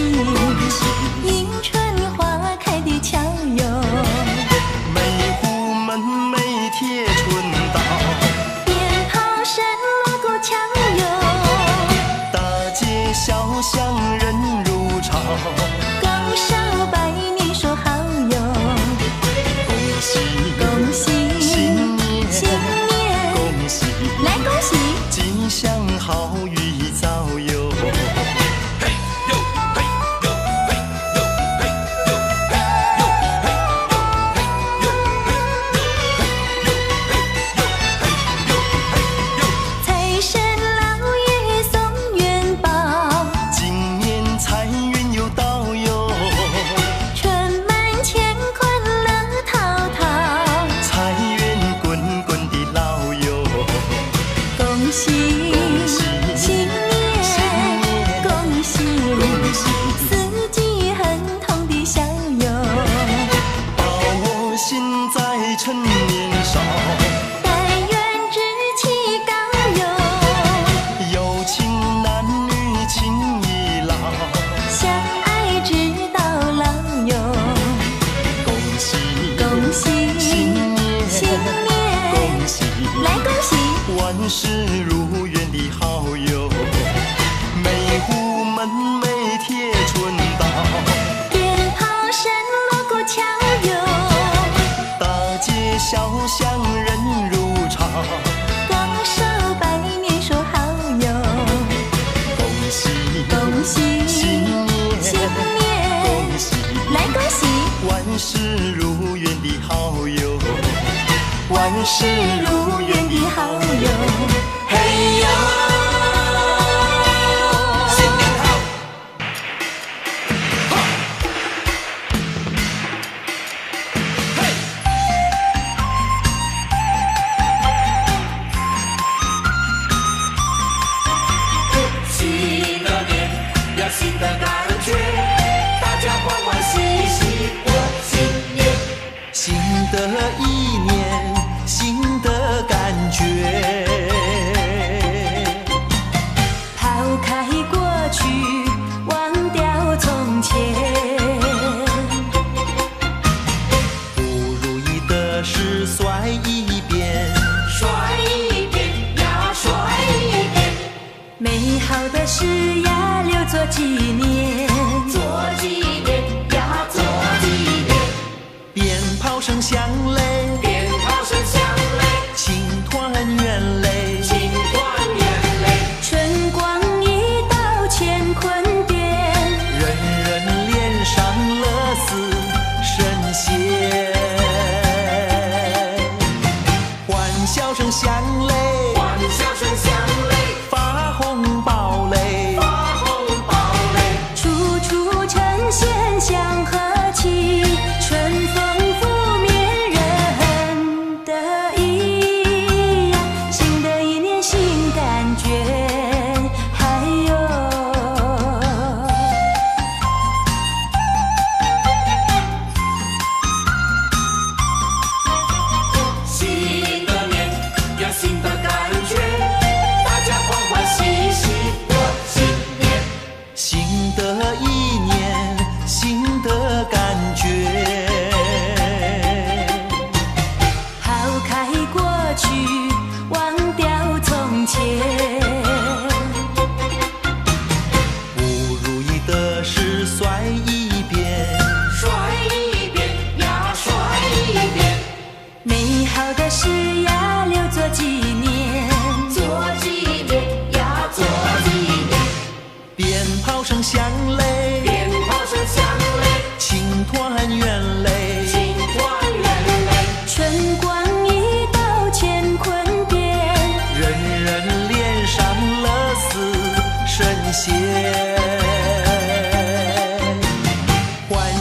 迎春花开的巧哟。每户门楣贴春到，鞭炮声锣鼓敲哟，大街小巷人如潮。拱手拜年说好哟。恭喜恭喜新年，新年，恭喜来恭喜吉祥好运早哟。嘿呦嘿呦嘿呦嘿呦嘿呦嘿呦嘿呦财神老爷送元宝，今年财运有到哟，春满乾坤乐淘淘。财源滚滚的老哟。恭喜新年，恭喜四季亨通的笑哟。把握现在趁年少，但愿志气高哟，有情男女情已老。相爱直到老哟。恭喜恭喜新年，新年，恭喜来恭喜万事如愿的好哟。每户门楣贴春到，鞭炮声锣鼓敲哟，大街小巷人如潮。拱手拜年说好哟。恭喜恭喜新年，新年，恭喜来恭喜万事如愿的好哟，万事如愿的好哟。嘿呦，新年好！嘿，新的年要新的感觉，大家欢欢喜喜过新年。新的一年，新的感觉。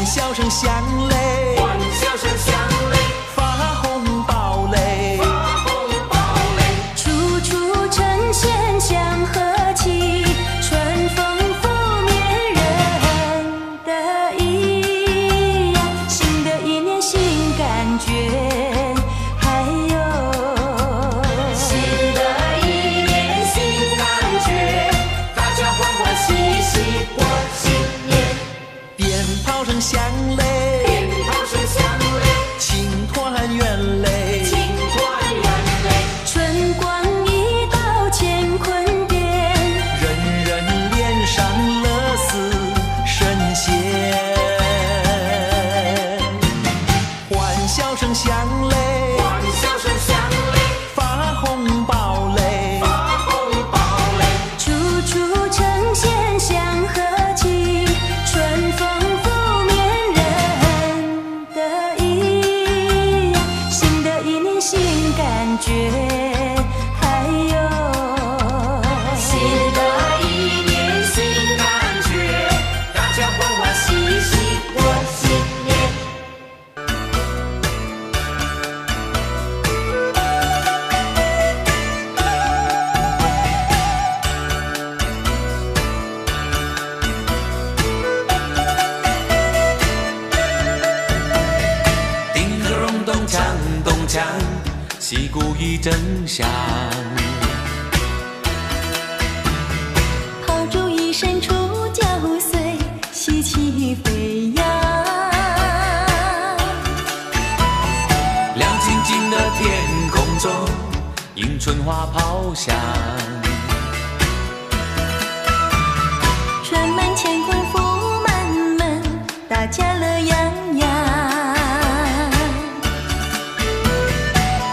笑声响嘞，欢笑声响嘞，发红包嘞，发红包嘞，处处呈现祥和气，春风拂面人得意呀，新的一年新感觉，还有新的一年新感觉，大家欢欢喜喜过新年，鞭炮声响嘞，鞭炮声响嘞，庆团圆嘞，庆团圆嘞，春光一道乾坤变，人人脸上乐似神仙，欢笑声响嘞，欢笑声响嘞，发红包嘞，发红包嘞，处处呈现祥和气，春风拂面人得意呀，新的一年新感觉，还有新的一年新感觉，大家欢欢喜喜过新年。叮个隆咚锵咚锵，旗鼓一阵响。炮竹一声出搅碎，喜气飞扬。亮晶晶的天空中，迎春花炮响。春满乾坤福满门，大家乐洋洋。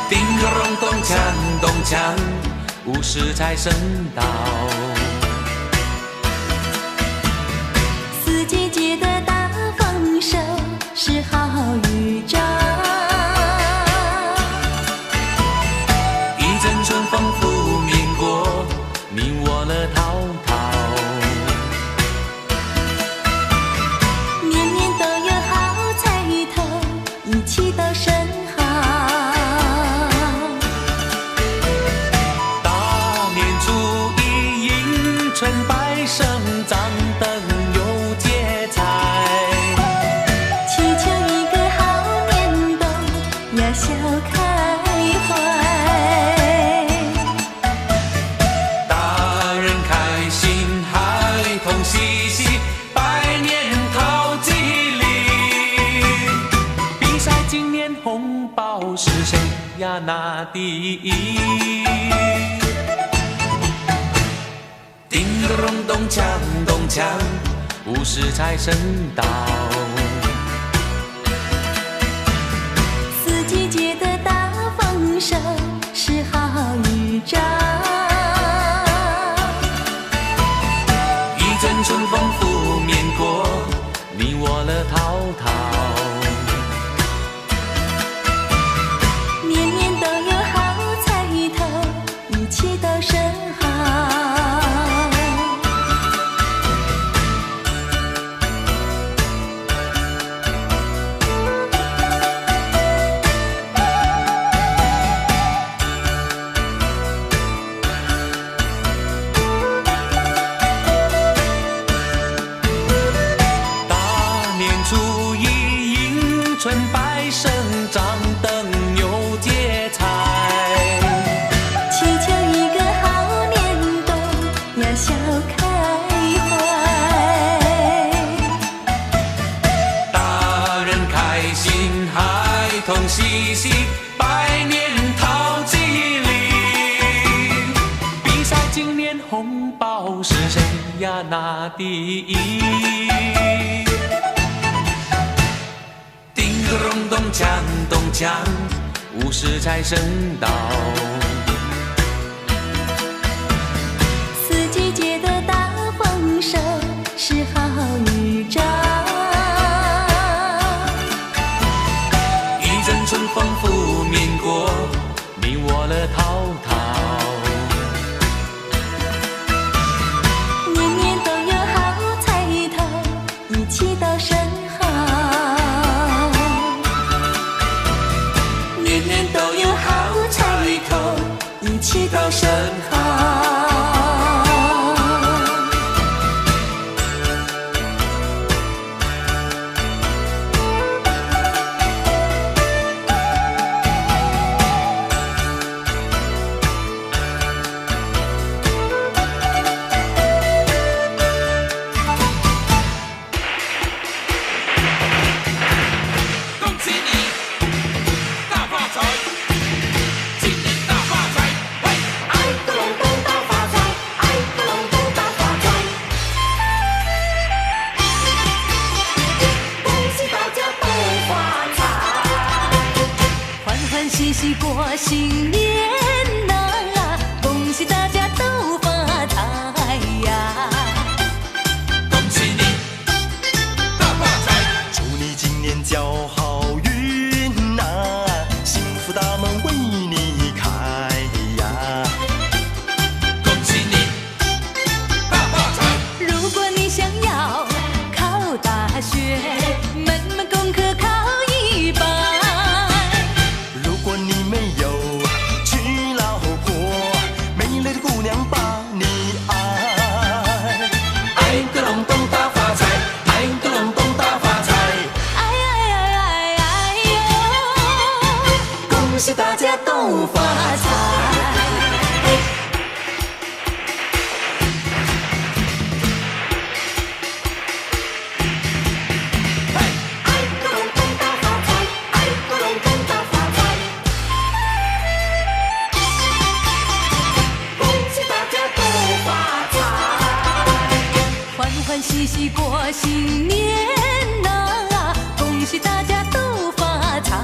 叮个隆咚锵咚锵，午时财神到。四季节的大丰收是好预兆。一阵春风拂面过，你我乐滔滔。年年都有好彩头，一起都甚好。大年初一迎春拜圣，张灯又结彩。祈求一个好年冬呀，笑开怀。大人开心，孩童嬉戏，百年讨吉利。比赛今年红包是谁呀拿第一？叮个隆咚锵咚锵，午时财神到。四季节的大丰收是好预兆。一阵春风拂面过，你我乐滔滔。年年都有好彩头，一起都甚好。大年初一迎春拜圣，张灯又结彩。祈求一个好年冬呀，笑开怀。大人开心，孩童嬉戏，百年讨吉利。比赛今年红包是谁呀拿第一？叮个隆咚锵咚锵，午时财神到。四季节的大丰收是好预兆。一阵春风拂面过，你我乐滔滔。年年都有好彩头，一起都甚好。喜过新年呐，恭喜大家都发财呀！恭喜你大发财，祝你今年交好运呐，幸福大门为你开呀！恭喜你大发财，如果你想要考大学，门门功课考一百。如果你没有娶老婆，美丽的姑娘把你爱。哎个隆咚大发财，哎个隆咚大发财，哎哎哎哎哎呦！恭喜大家都发财！欢欢喜喜过新年呐，恭喜大家都发财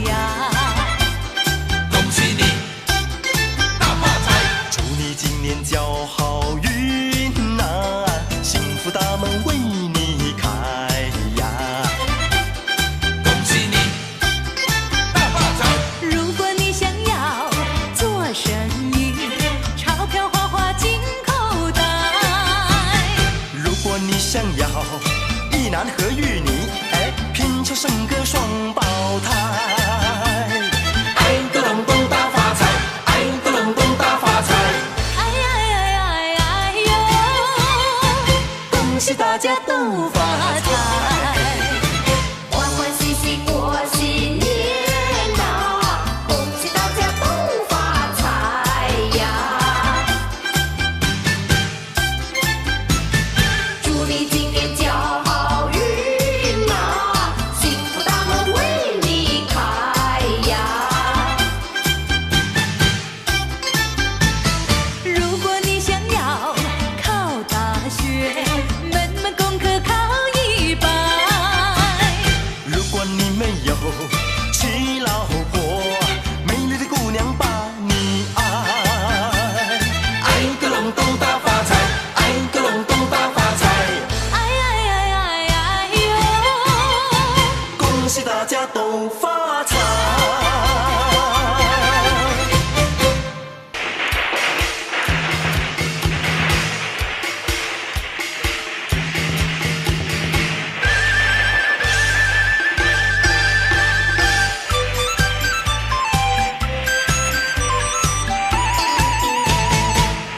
呀！恭喜你大发财，祝你今年交好运呐，幸福大门为你开呀！恭喜你大发财，如果你想要做生意，钞票花花进口袋。如果你想要一男和玉女，哎，拼凑生个双胞胎。哎个隆咚大发财，哎个隆咚大发财，哎哎哎哎哎呦！恭喜大家都发财！欢欢喜喜过新年呐，恭喜大家都发财呀！祝你今年交好运呐，幸福大门为你开呀！如果你想要考大学，门门功课考一百。如果你没有娶老婆，美丽的姑娘把你爱。哎个隆咚大发财，哎个隆咚大发财，哎哎哎哎哎呦！恭喜大家都发财。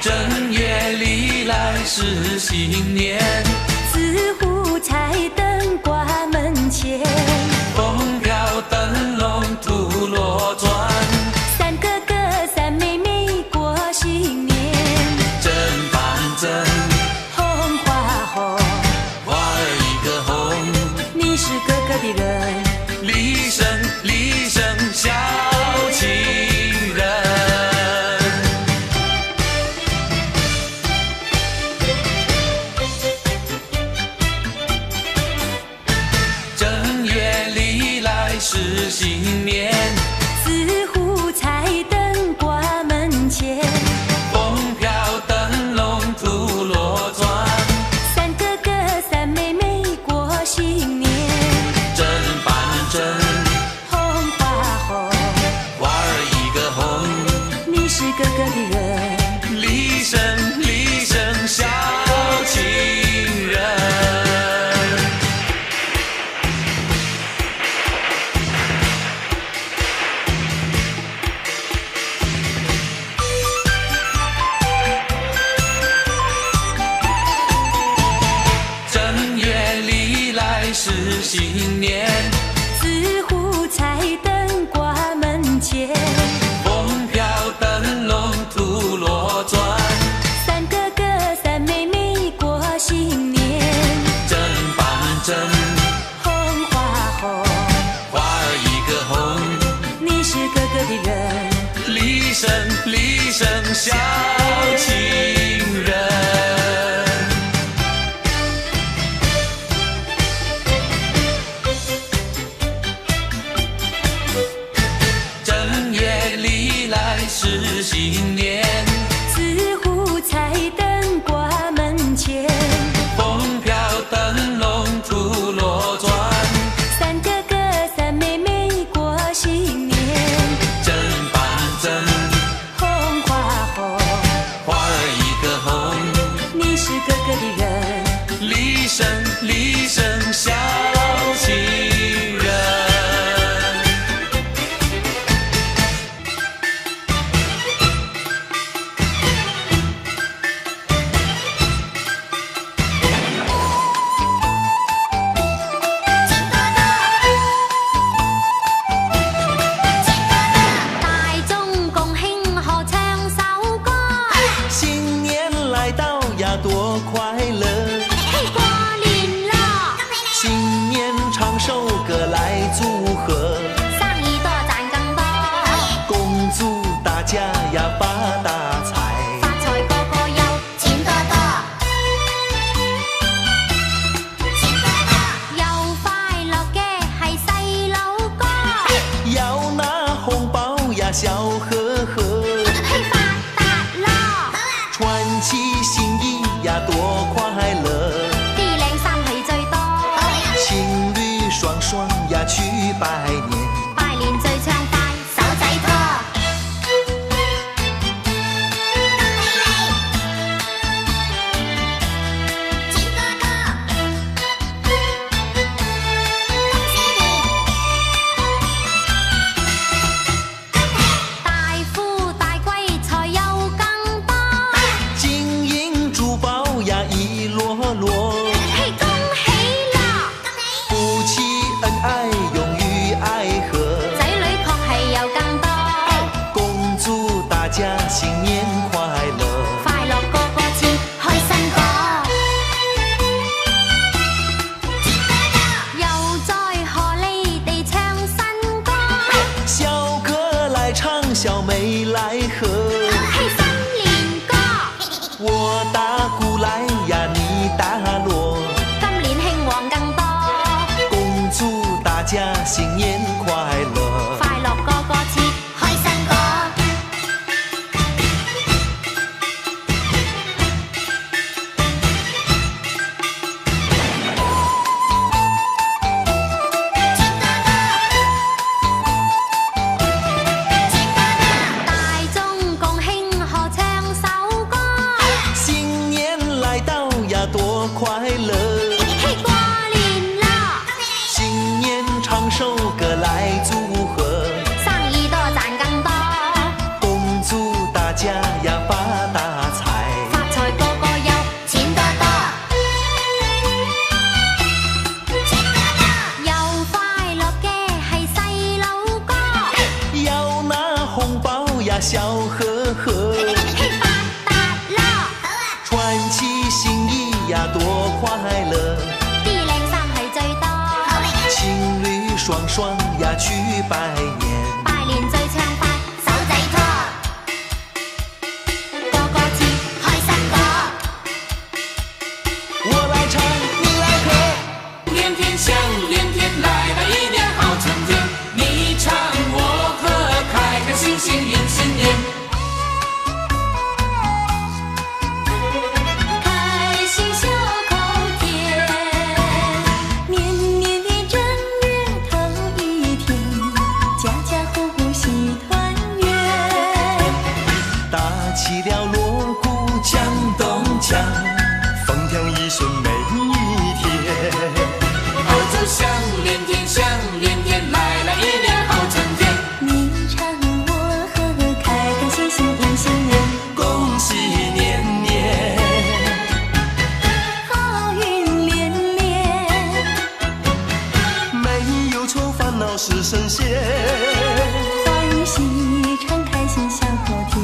正月里来是新年，四户彩灯挂门前，风飘灯笼吐罗转，三哥哥三妹妹过新年，正反正红花红，花儿一个红，你是哥哥的人。李声李声小情人。正月里来是新年，四户彩灯挂门前，风飘灯笼吐罗转，三哥哥三妹妹过新年，正反正红花红，花儿一个红，你是哥哥的人。李声李声小情人。正月里来是新年，四户彩灯挂门前，风飘灯笼吐罗转，三哥哥三妹妹过新年，正反正红花红，花儿一个红，你是哥哥的人。李声李声小情人。正呀发大财。發財個個有，錢多多，錢多多。有快樂嘅係細佬哥，要拿紅包呀笑呵呵，嘿發達咯，穿起新衣呀多快樂，啲靚衫係最多，情侶雙雙呀去拜年。拜年最暢快，手仔拖。大富大貴財又更多，金銀珠寶呀一籮籮，嘿恭喜啦！夫妻恩愛永浴愛河，仔女確係有更多，恭祝大家新年快樂。快樂個個似開心果。又在賀利地唱新歌，小哥來唱，小妹來和，嘿新年歌，我打鼓來呀，你打鑼，今年興旺更多，恭祝大家新年快樂。快樂個個似開心果。大眾共慶賀唱首歌，新年來到呀，多快樂！嘿過年啦，新年唱首歌來祝賀，生意多賺更多，恭祝大家呀發大財。發財個個有，錢多多。又快樂嘅係細佬哥，要拿紅包呀笑呵呵，嘿發達咯，穿起新衣呀多快樂，啲靚衫係最多，情侶雙雙呀去拜年。拜年最暢快，手仔拖，個個似開心果。我來唱，你來和，連天響，連天來了一年好春天，你唱我和，開開心心迎新年。开心笑口甜，年年的正月头一天，家家户户喜团圆。打起了鑼鼓響咚鏘，風調一順每一天。炮竹響，連天響，連天來了一年好春天。你唱我和，開開心心迎新年，恭喜年年，好運連連。沒有愁煩惱是神仙。歡喜常開心笑口甜，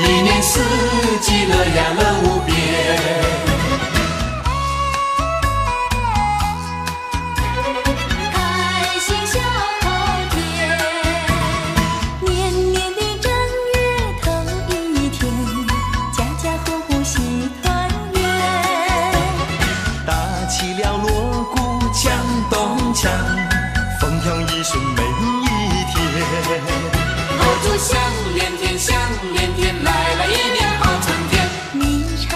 一年四季樂呀樂無邊。開心笑口甜，年年的正月頭一天，家家戶戶喜團圓。打起了鑼鼓響咚鏘，風調一順每一天。炮竹響，連天響，連天來了一年好春天。你唱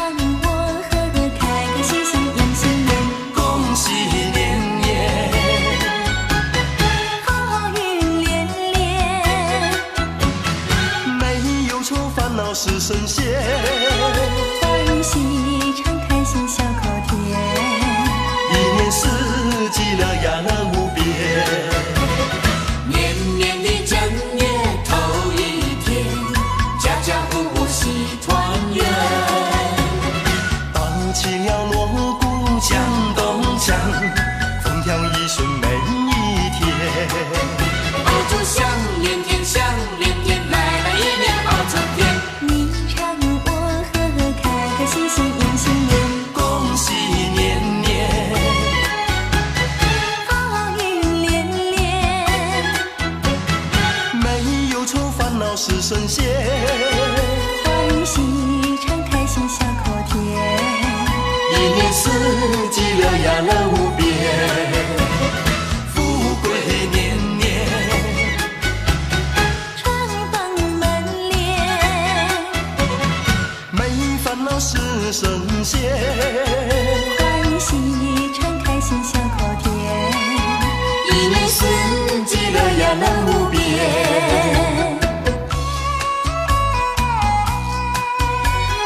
我和，開開心心迎新年，恭喜年年，好運連連。沒有愁煩惱是神仙。歡喜常開心笑口甜，一年四季樂呀樂無邊。年年的正月頭一天，家家戶戶喜團圓。打起了鑼鼓響咚鏘，風調一順每一天。炮竹響，連天響，連天來了一年好春天。你唱我和，開開心心迎新年，恭喜年年，好運連連。沒有愁煩惱是神仙。心小口甜，一年四季乐呀乐无边。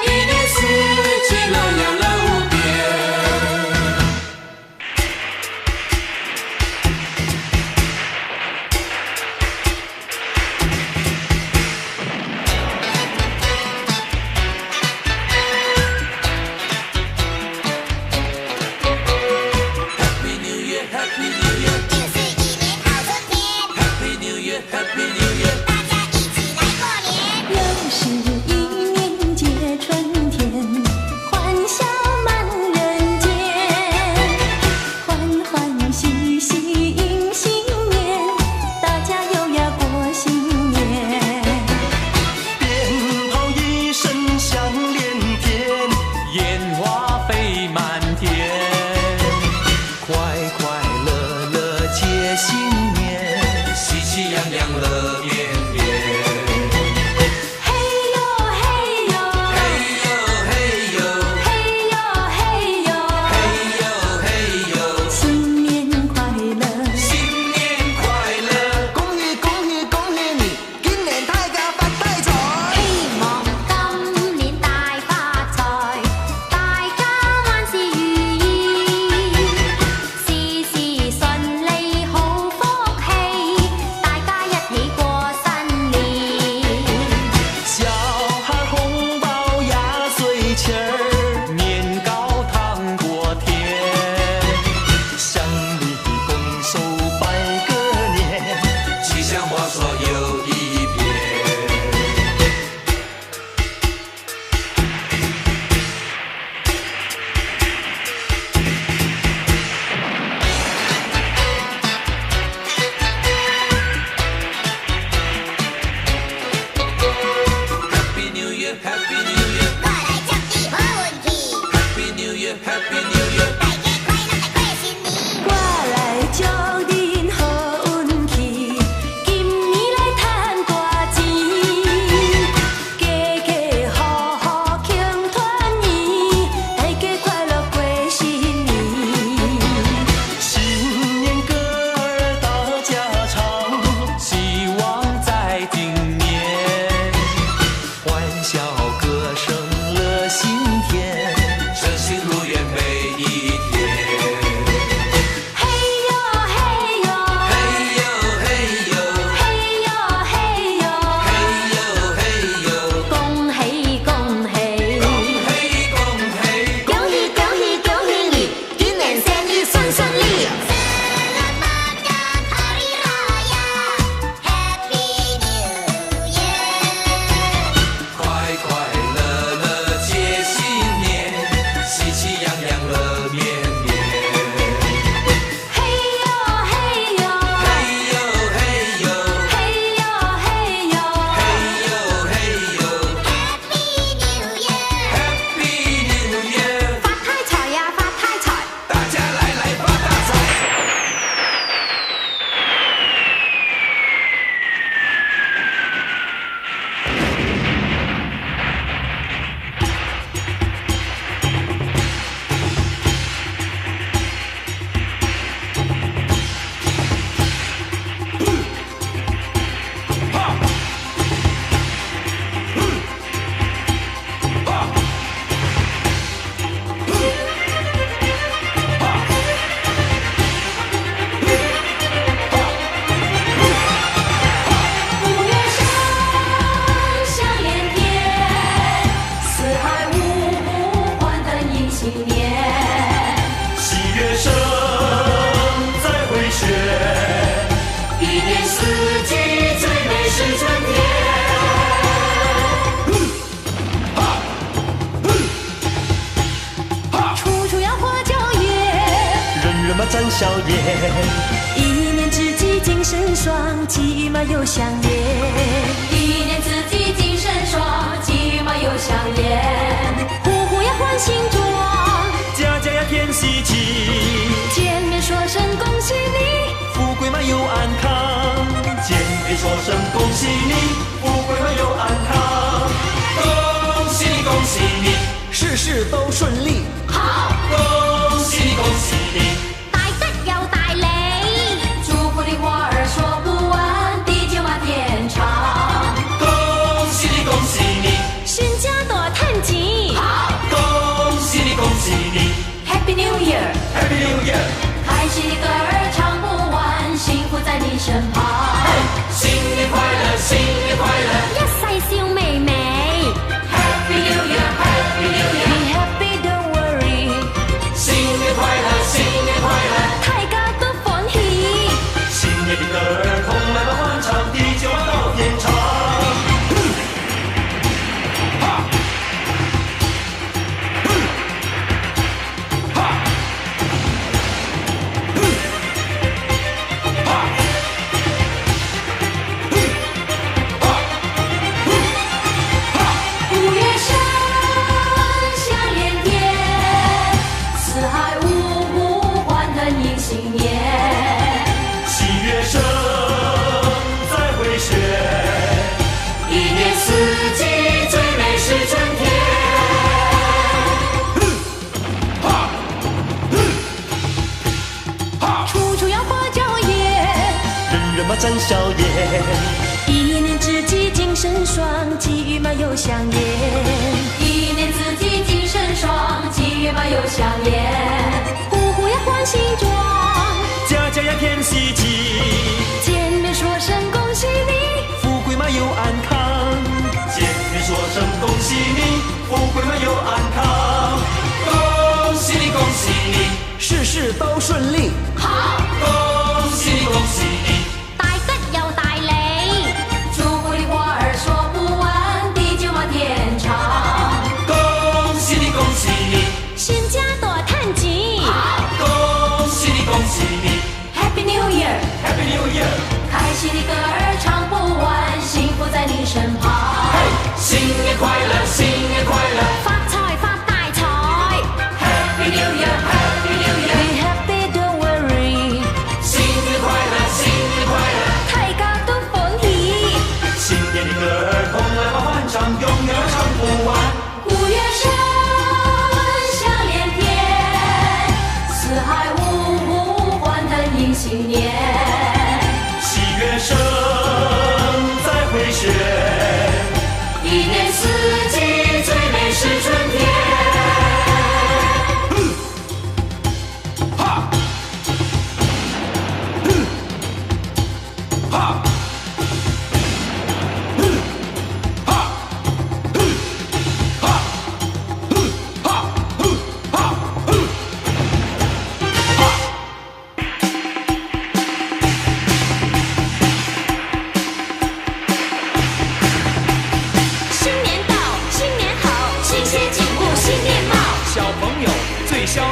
一年四季乐呀乐无边。Happy New Year, Happy New Year， 又是一年好春天。Happy New Year, Happy New Year， 大家一起来过年。又是一年接春天，欢笑满人间，欢欢喜喜迎新年，大家又要过新年。鞭炮一声响连天，烟花飞满天，快快乐乐接新年，喜气洋洋乐绵绵。嘿呦嘿呦，嘿呦嘿呦，嘿呦嘿呦，嘿呦嘿呦，新年快乐，新年快乐！恭喜恭喜恭喜你，今年大家發大財。希望今年大發財，大家萬事如意，事事順利好福氣，大家一起過新年。小孩红包压岁钱儿，年糕糖果甜，向你拱手拜个年。吉祥话说又一遍。Happy New Year, Happy New Year， 過來祝你好運氣， Happy New Year, Happy New Year， 大家快樂來過新年。過來祝您好運氣，今年來賺大錢，家家戶戶慶團圓，大家快樂過新年。新年歌儿大家唱，希望在今年，欢笑歌声乐新天，顺心如愿每一天。嘿呦嘿呦，嘿呦嘿呦，嘿呦嘿呦，嘿呦嘿呦，恭喜恭喜，恭喜恭喜！恭喜恭喜恭喜你，今年生意順順利。Selamat Hari Raya, Happy New Year。快快乐乐接新年，喜气洋洋乐绵绵。嘿呦嘿呦，嘿呦嘿呦，嘿呦嘿呦，嘿呦嘿呦 Happy New Year。 ，Happy New Year， 發大財呀發大財，大家來發大財！五月生香连天，四海五湖欢腾迎新年。喜乐声再回旋，一年四季最美是春天。处处要花娇艳，人人嘛展笑颜。一年之计精神爽，骑马又香烟。一年之计精神爽，骑马又香烟。户户要换新装，家家呀添喜气，见面说声恭喜你，富贵嘛又安康。见面说声恭喜你，富贵嘛又安康。恭喜恭喜你，事事都順利。好，恭喜恭喜你，大喜的歌儿唱不完，幸福在你身旁。新年快乐，新年快乐，一世笑眉眉。Happy New Year Happy New Year， Be happy, don't worry。新年快乐，新年快乐，大家都歡喜。新年的歌儿同來吧歡唱，地久到天長。展笑颜，一年之计精神爽，机遇满又香艳。一年四季精神爽，七月满又香艳。户户要换新装，家家要添喜气。见面说声恭喜你，富贵嘛又安康。见面说声恭喜你，富贵嘛又安康。恭喜你，恭喜你，事事都顺利。好，恭喜你，恭喜你。新家多趁錢，恭喜你，恭喜你 ，Happy New Year Happy New Year， 开心的歌儿唱不完，幸福在你身旁。新年快乐，新年快樂，發財發大財。Happy New Year Happy New Year， Be happy, don't worry。新年快樂，新年快樂，大家都歡喜。新年的歌兒同來吧歡唱，永遠唱不完。五月生。新年，喜乐声在回旋，一年四季最美是春天。哈，哈，逍遙，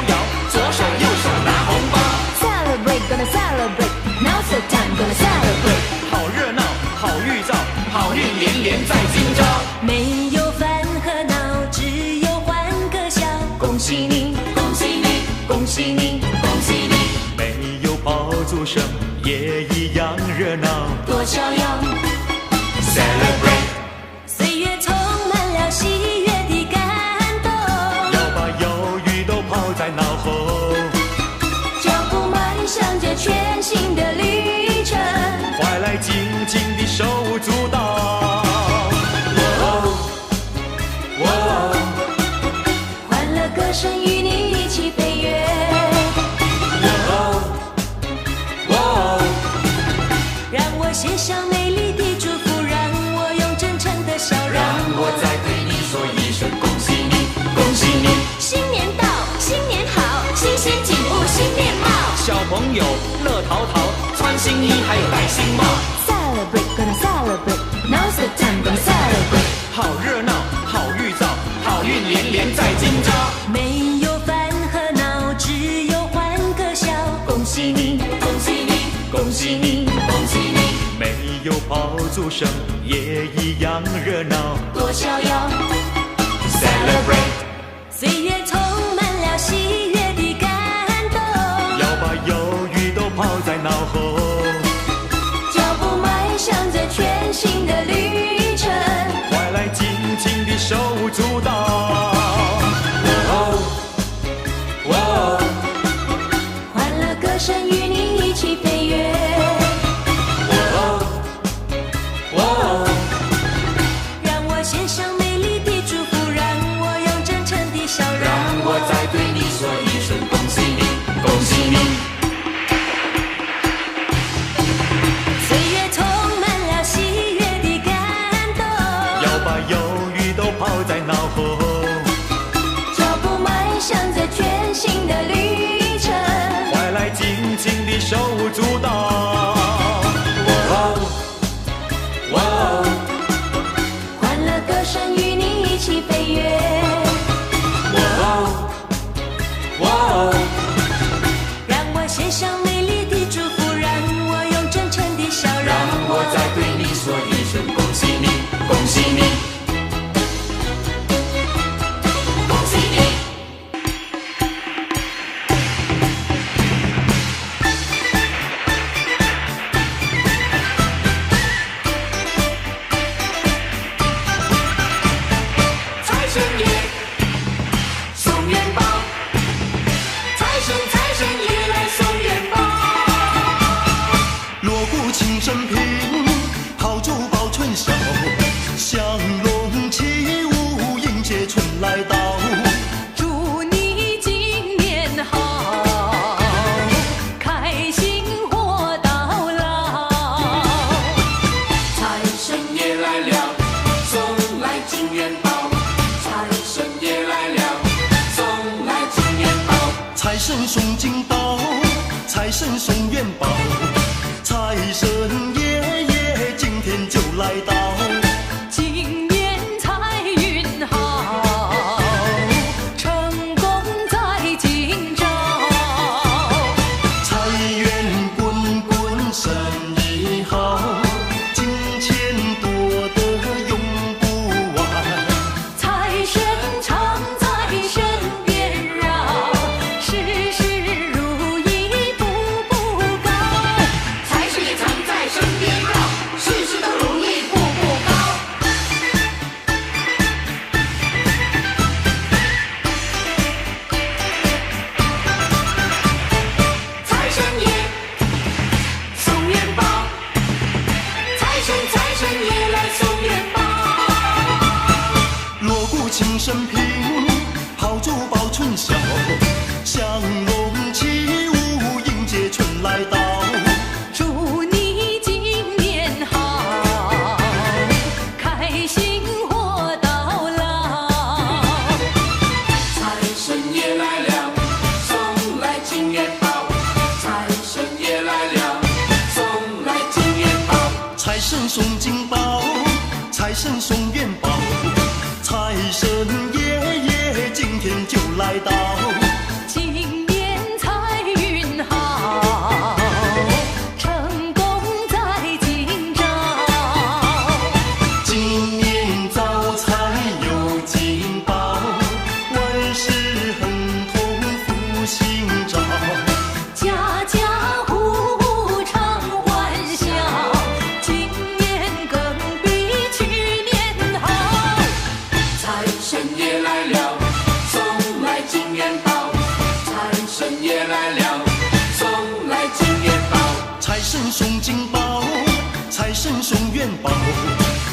左手右手拿紅包。Celebrate, gonna celebrate. Now's the time, gonna celebrate. 好熱鬧，好預兆，好運連連在今朝。沒有煩和鬧，只有歡歌笑。恭喜你，恭喜你，恭喜你，恭喜你。沒有爆竹聲，也一樣熱鬧，多逍遙。Celebrate， 歲月充滿了喜悅的感動。要把憂鬱都拋在腦後，腳步邁向這全新的旅程，快來緊緊地手舞足蹈。歡樂歌聲與你一起飛躍。讓我獻上美麗的祝福，讓我用真誠的笑，讓我再對你說一聲恭喜你，恭喜你。新年到，新年好，新鮮景物新面貌。小朋友樂淘淘，穿新衣還有戴新帽。Celebrate, gonna celebrate. Now's the time, gonna celebrate. 好熱鬧，好預兆，好運連連在今朝。沒有煩和鬧，只有歡歌笑。恭喜你，恭喜你，恭喜你，恭喜你。沒有爆竹聲，也一樣熱鬧，多逍遙。Celebrate， 歲月充滿了喜悅的感動。要把憂鬱都拋在腦後，腳步邁向這全新的旅程，快來緊緊地手舞足蹈。歡樂歌聲與你一起飛躍。讓我獻上美麗的祝福，讓我用真誠的笑，讓我再對你說一聲恭喜你，恭喜你。情的手舞足蹈。哇哦，欢乐歌声与你一起飞跃。哇哦，让我献上美丽的祝福，让我用真诚的笑容，让我再对你说一声恭喜你，恭喜你，恭喜你。财神爷送元宝，财神爷来送元宝。锣鼓庆生平，炮竹报春晓，祥龙起舞迎接春来到。祝你今年好，开心活到老。财神爷来了，送来金元宝。财神爷来了，送来金元宝。财神送金宝，财神送元宝，财神爷爷今天就来到。今年财运好，成功在今朝。财源滚滚，生意好，金钱多得用不完。财神常在身边绕，事事如意步步高。财神爷常在身边绕，事事都如意步步高。财神爷送元宝，财神爷来送元宝。锣鼓庆生平，炮竹报春晓，祥龙起舞迎接春来到。祝你今年好，开心活到老。财神爷来了，送来金元宝。财神爷来了，送来金元宝。财神送金宝，财神送元宝，财神爷爷今天就来到。今年财运好，成功在今朝。今年招财有金宝，万事亨通福星照。家家户户常欢笑，今年更比去年好。财神爷来了，送来金元宝。财神爷来了，送来金元宝。财神送金宝，财神送元宝，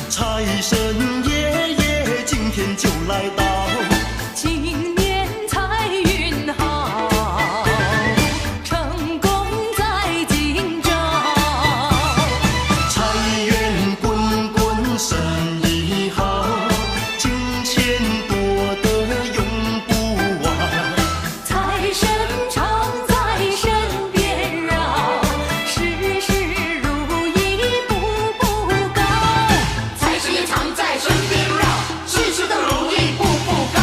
财神爷爷今天就来到。今年财运好，成功在今朝。财源滚滚，生意好，金钱多得用不完。财神常在身边绕，事事如意步步高。财神爷常在身边绕，事事都如意步步高。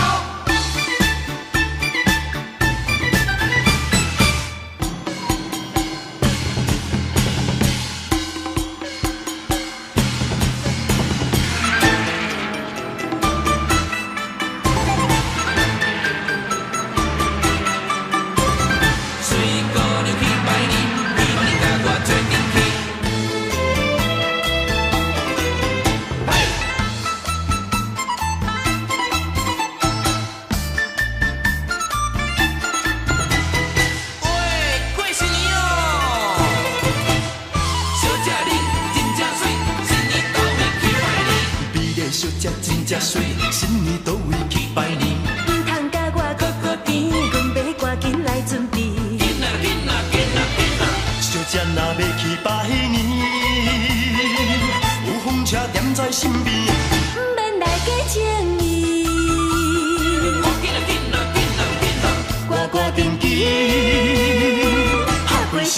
水姑娘去拜年，希望你甲我做阵去。喂，过新年哦！小姐你真正水，新年到位去拜年。美丽小姐真正水，新年到位去拜年。唔通甲我搁甜，阮要赶紧来准备。紧啊紧啊紧啊紧啊！小姐若要去拜年，有风车踮在身边。唔免来加情意，紧啊紧啊紧啊紧啊！赶紧紧，拍过新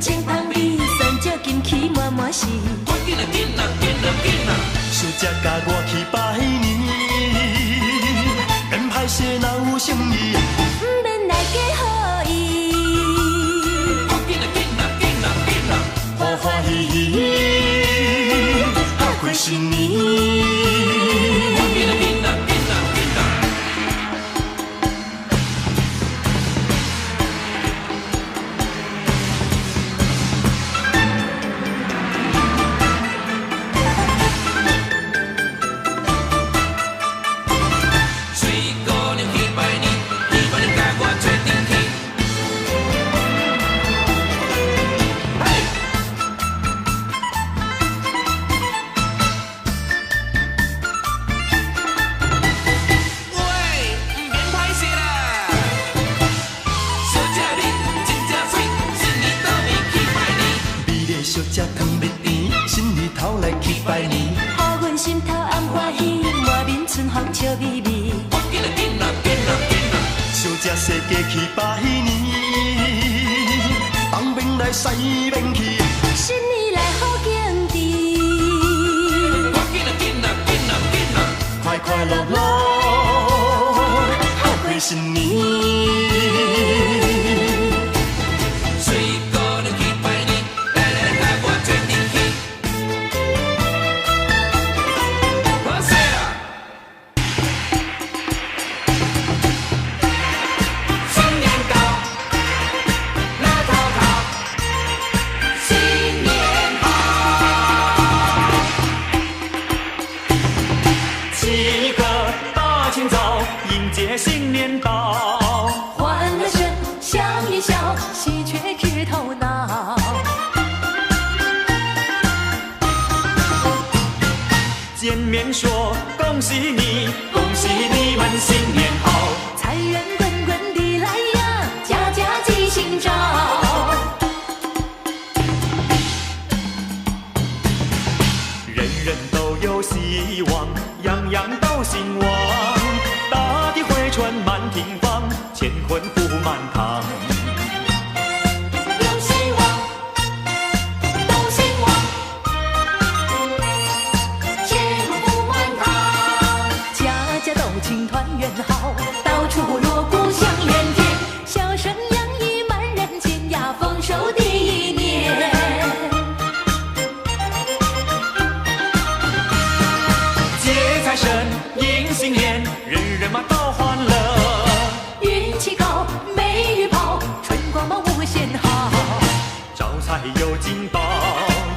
清芳美，三只金旗满满是。赶紧啊，紧啊，紧啊，紧啊！小姐甲我去拜年，免歹势若有心意，不免来嫁予伊。赶紧啊，紧啊，紧啊，紧啊！欢欢喜喜过新年。紧啊，紧啊，紧啊，紧啊！水姑娘去拜年，希望你甲我做阵去。嘿！喂，唔免歹势啦！小姐你真正水，新年倒暝去拜年。美丽小姐糖蜜甜，新年头来去拜年。予阮心头暗欢喜，满面春风笑眯眯。赶紧啊，紧啊，紧啊，紧啊！小姐世界去拜年，东面来西面去。新年来好景致，赶紧啊，紧啊，紧啊，紧啊！快快乐乐过新年。水姑娘去拜年，来来来，甲我做阵去。好势啊！新年到，乐淘淘，新年好。起个大清早，迎接新年到。欢乐声，笑一笑，喜鹊枝头闹。见面说恭喜你，恭喜你们新年好。财源滚滚地来呀，家家吉星照。人人都有希望，样样都兴旺。大地回春满庭芳，乾坤福满堂。有希望，都兴旺，钱不满堂，家家都庆团圆好，到处锣鼓响连天，笑声洋溢满人间呀，丰收第一年。接财神迎新年，人人嘛都欢乐。运气高，美玉跑，春光嘛无限好。招财有金宝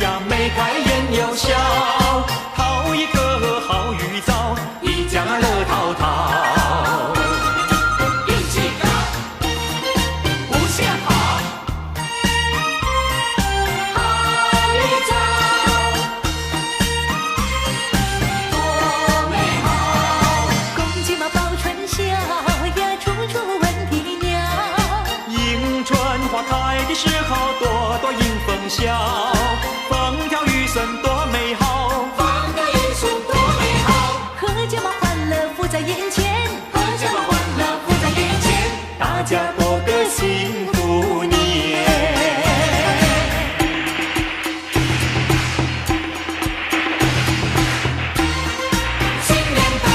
呀，眉开眼又笑，讨一个好预兆，一家乐淘淘。运气高，无限好。好预兆，多美好！公鸡嘛报春晓呀，处处闻啼鸟。迎春花开的时候，朵朵迎风笑。风调雨顺多美好，放个一束多美好，阖家嘛欢乐福在眼前，阖家嘛欢乐福在眼前，大家过个幸福年。新年到，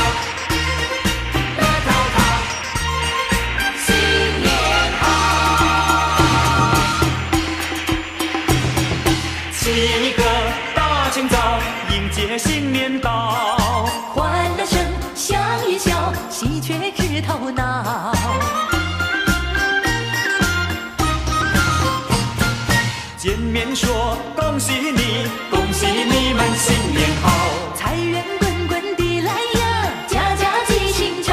乐淘淘，新年好。起个大清早，迎接新年到。欢乐声，笑一笑，喜鹊枝头闹。见面说恭喜你，恭喜你们新年好。财源滚滚地来呀，家家吉星照。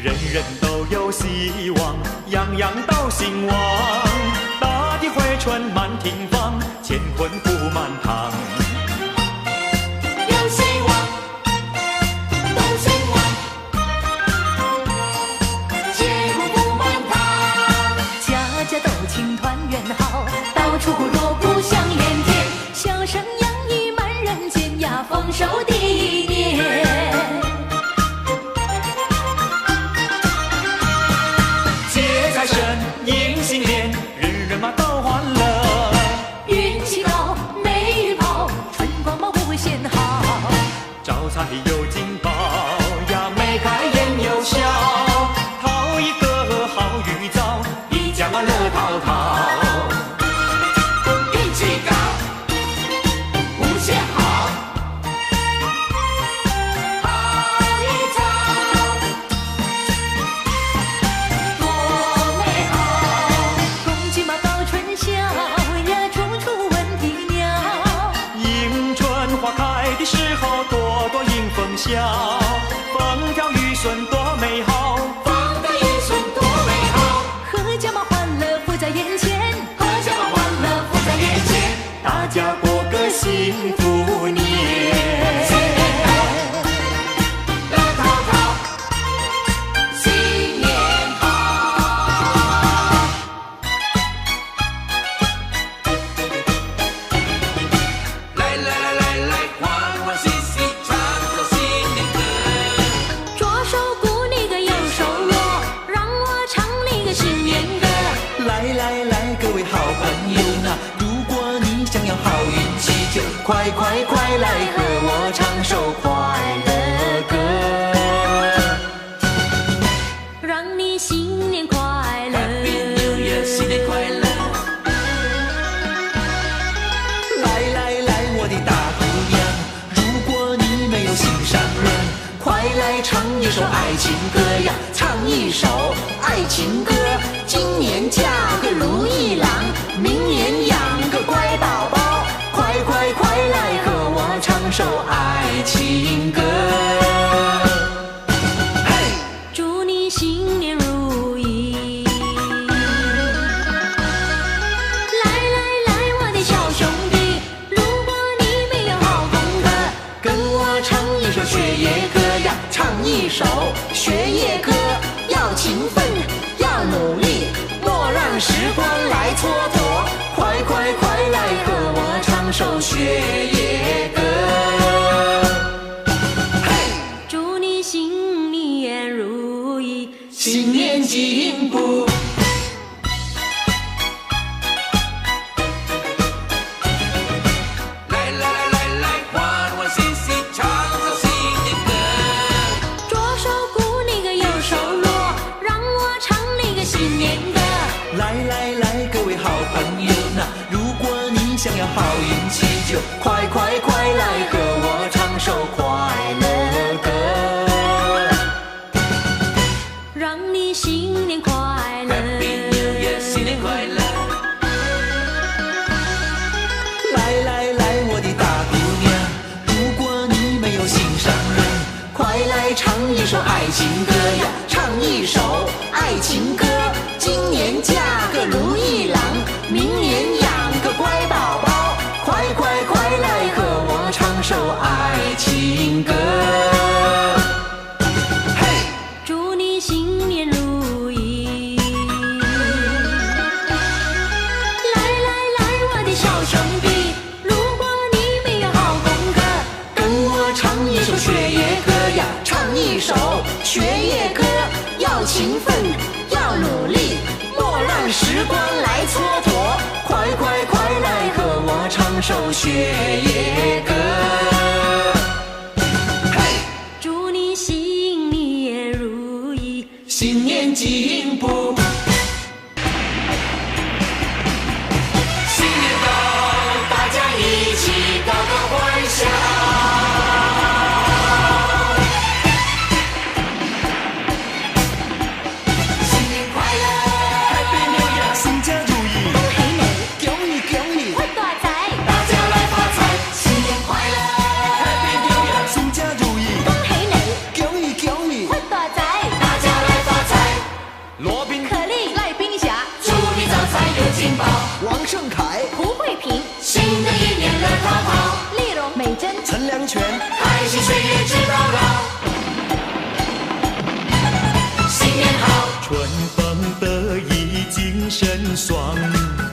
人人都有希望，样样都兴旺。大地回春满庭芳，乾坤福满堂。有希望，都兴旺，钱不满堂，家家都庆团圆好，到处锣鼓响连天，笑声洋溢满人间呀，丰收第一年。有金宝呀，眉开眼又笑，讨一个好预兆，一家嘛乐淘淘。运气高，无限好，好一招，多美好！公鸡嘛报春晓呀，处处闻啼鸟。迎春花开的时候，朵朵迎风笑，风调雨顺多美好，风调雨顺多美好，阖家嘛欢乐福在眼前，阖家嘛欢乐福在眼前，大家过个幸福年。新年好，乐淘淘，新年好。来来来来来，欢欢喜喜唱首新年歌。左手鼓你个右手锣，让我唱你个新年歌。来来来，各位好朋友呐，如果你想要好运气，就快快快来和我唱首快乐歌。让你新年快乐 Happy New Year， 新年快乐！来来来，我的大姑娘，如果你没有心上人，快来唱一首爱情歌呀，唱一首爱情歌。今年嫁个如意郎，明年养个乖宝宝，快快快来和我唱首爱情歌。祝你新年如意。来来来，我的小兄弟，如果你没有好功课，跟我唱一首学业歌呀，唱一首学业歌，要勤奋，要努力，莫让时光来蹉跎，快快快来和我唱首学业歌。祝你新年如意。新年进步。来来来来来，欢欢喜喜唱首新年歌。左手鼓你个右手锣，让我唱你个新年歌。来来来，各位好朋友呐，如果你想要好运气，就快快快来和我唱首快乐歌。让你新年快乐 Happy New Year， 新年快乐！来来来，我的大姑娘，如果你没有心上人，快来唱一首爱情歌呀，唱一首爱情歌。今年嫁个如意郎，明年养个乖宝宝，快快快来和我唱首爱情歌。祝你新年如意。来来来，我的小兄弟，如果你没有好功课，跟我唱一首学业歌呀，唱一首学业歌，要勤奋，要努力，莫让时光来蹉跎，快快快来和我唱首学业歌。祝你新年如意。新年进步。新年到，大家一起高歌欢笑。新年快乐 Happy New Year， 新家如意，恭喜你，恭喜恭喜，发大财！大家来发财，新年快乐 Happy New Year， 新家如意，恭喜你，恭喜恭喜，发大财！大家来发财，罗宾可丽、赖冰侠、祝你招财有金宝，王胜凯，胡慧萍、新的一年乐淘淘，丽蓉、美珍、陈良全，开心岁月直到老。新年好，春风得意精神爽，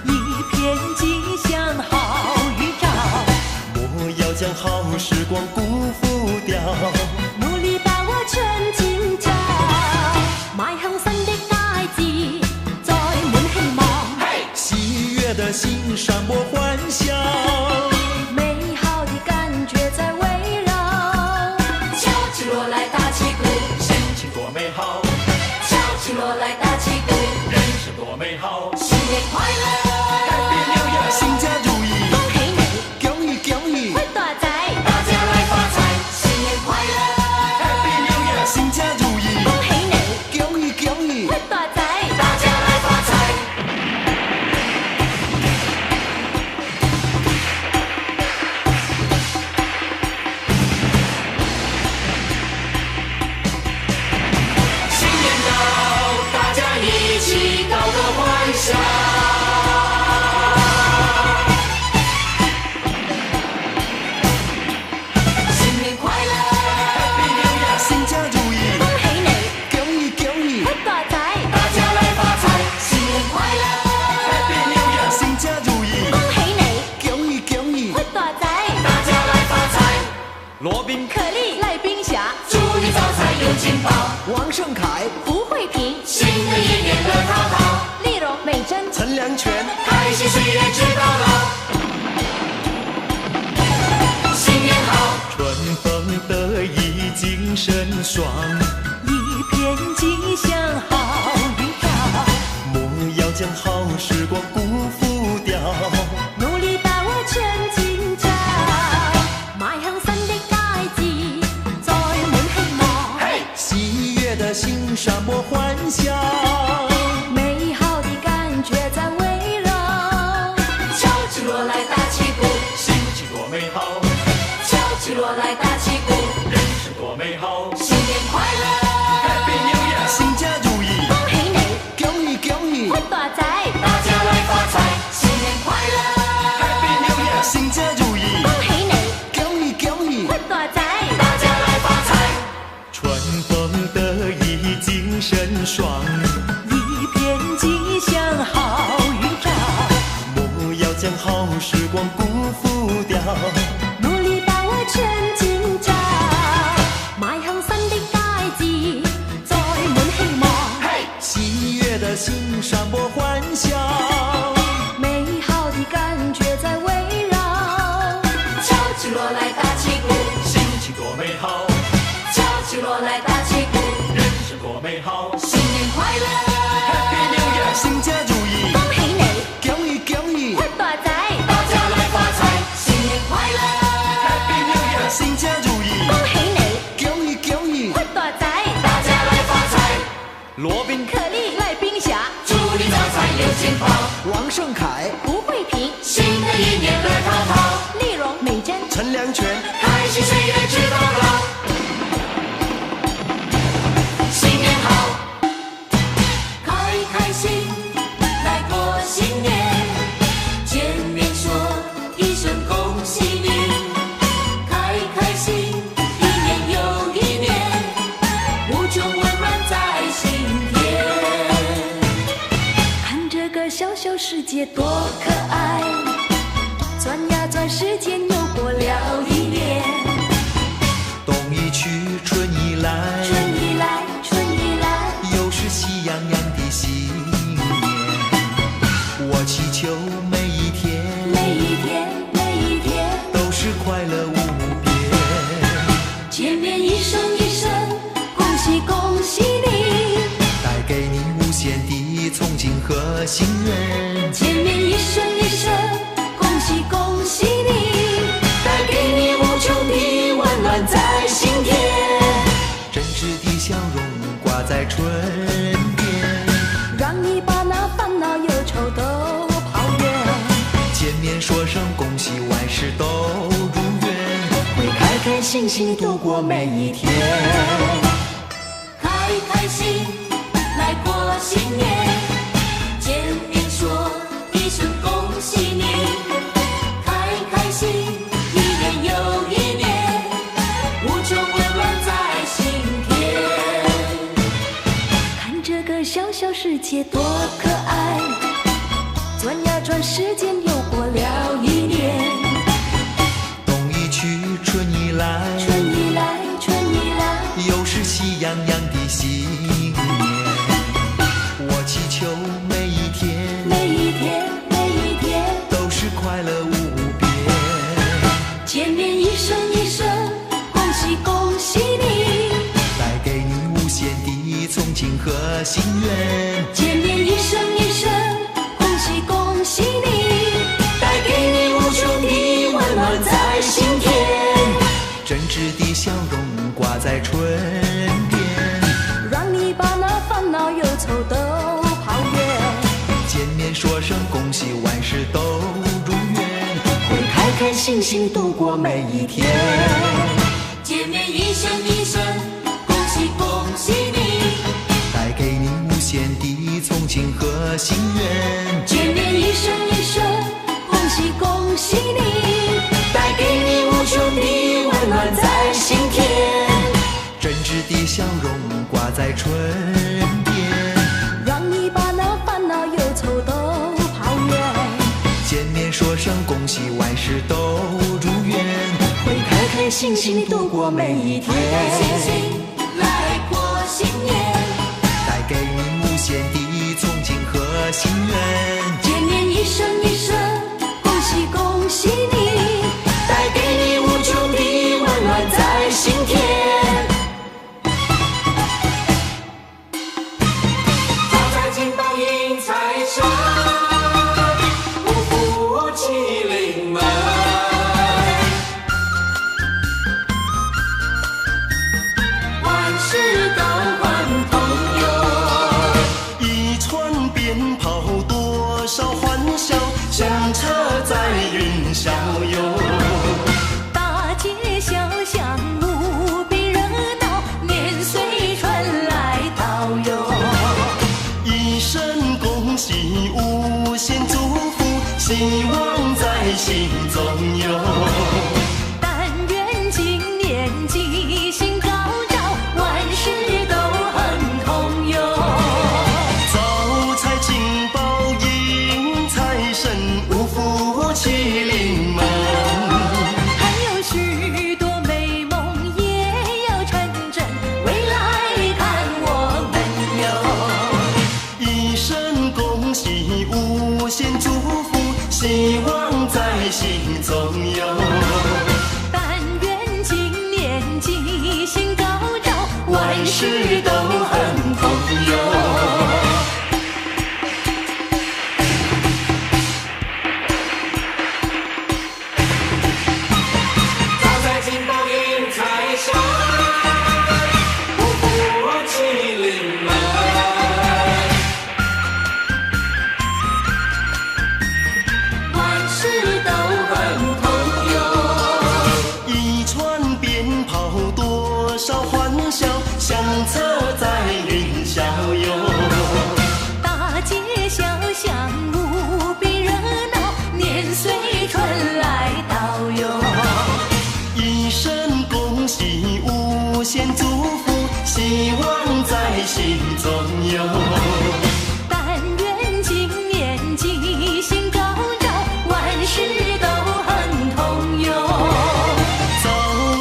一片吉祥好预兆，莫要将好时光辜负掉。努力把握全今朝，邁向新的佳節，載滿希望，喜悦的心散播欢笑，美好的感覺在圍繞，大财，大家来发财。罗宾、可丽、赖冰霞、祝你招财有金宝，王胜凯、胡慧萍、新的一年乐淘淘，丽蓉、美珍、陈良全，开心岁月直到老。新年好，春风得意精神爽，一片吉祥好运兆，莫要将好时光辜负掉。努力把握全今朝，迈向新的大志，再滿希望。嘿，喜悦的心散播欢笑，美好的感觉在围绕，敲起锣来打起鼓，心情多美好，敲起锣来打起鼓，人生多美好。新年快乐， Happy New Year！新家如意，恭喜你恭喜恭喜，發大財，大家来发财，新年快乐， Happy New Year！新家如意，恭喜你恭喜恭喜，發大財，大家来发财。春风得意精神爽，一片吉祥好運兆，莫要將好時光辜負掉。努力把握全今朝，邁向新的大志，再滿希望。嘿，喜悦的心散播欢笑，美好的感觉在围绕，敲起锣来打起鼓，心情多美好，敲起锣来打起鼓，人生多美好。新年快乐， Happy New Year！新家如意，恭喜你恭喜恭喜，發大財，大家来发财，新年快乐， Happy New Year！新家如意，恭喜你恭喜恭喜，發大財，大家来发财。羅賓、可麗、賴冰霞、祝你招财有金宝，王勝凱、胡慧萍、新的一年乐淘淘，麗蓉、美珍、陳良全，开心岁月直到老。新年好，开开心来过新年，见面说一声恭喜你，开开心一年又一年，无穷温暖在心田。看这个小小世界多可爱，转呀转，时间又过了一年。冬已去，春已来，春已来，春已来，又是喜洋洋的新年。我祈求每一天，每一天，每一天，都是快乐无边。见面一声一声，恭喜恭喜你，带给你无限的憧憬和心愿。见面一声一声，恭喜恭喜你，带给你无穷的温暖在心田。真挚的笑容挂在唇边，让你把那烦恼忧愁都抛远，见面说声恭喜，万事都如愿，会开开心心度过每一天。开开心来过新年，见面说一声恭喜你，开开心一年又一年，无穷温暖在心田。看这个小小世界多可爱，转呀转，时间又过了一年。冬已去，春已来，春已来，春已来，又是喜洋洋的新年。我祈求每一天，每一天，每一天，都是快乐无边。见面一声一声，恭喜恭喜你，带给你无限的憧憬和心愿。见面一声一声，恭喜恭喜你，带给你无穷的温暖在心田。真挚的笑容挂在唇边，让你把那烦恼忧愁都抛远，见面说声恭喜，万事都如愿，会开开心心度过每一天。见面一声一声，恭喜恭喜你，带给你无限的憧憬和心愿。见面一声一声，恭喜恭喜你，带给你无穷的温暖在心田。真挚的笑容挂在唇边，让你把那烦恼忧愁都抛远，见面说声恭恭喜万事都如愿，会开开心心度过每一天。开开心心来过新年，带给你无限的憧憬和心愿。见面一声一声，恭喜恭喜你，带给你无穷的温暖在心田。招财进宝迎财神，五福齐临门。万事都很通用，一串鞭炮多少欢笑，响彻在云霄游。大街小巷无比热闹，年岁春来到哟。一声恭喜无限祝福，希望在心中有。但愿今年吉星高照，万事都很通用。招财进宝迎财神，五福齐临门。还有许多美梦也要成真，未来看我们有。一声恭喜无限祝福，希望在心中有。但愿今年吉星高照，万事都很通用。招财进宝迎财神，五福齐临门。万事都很通用，一串鞭炮多少欢笑，响彻在云霄游。大街小巷无比热闹，年岁春来到哟。一声恭喜无限祝福，希望在心中有。但愿今年吉星高照，万事都很通用。招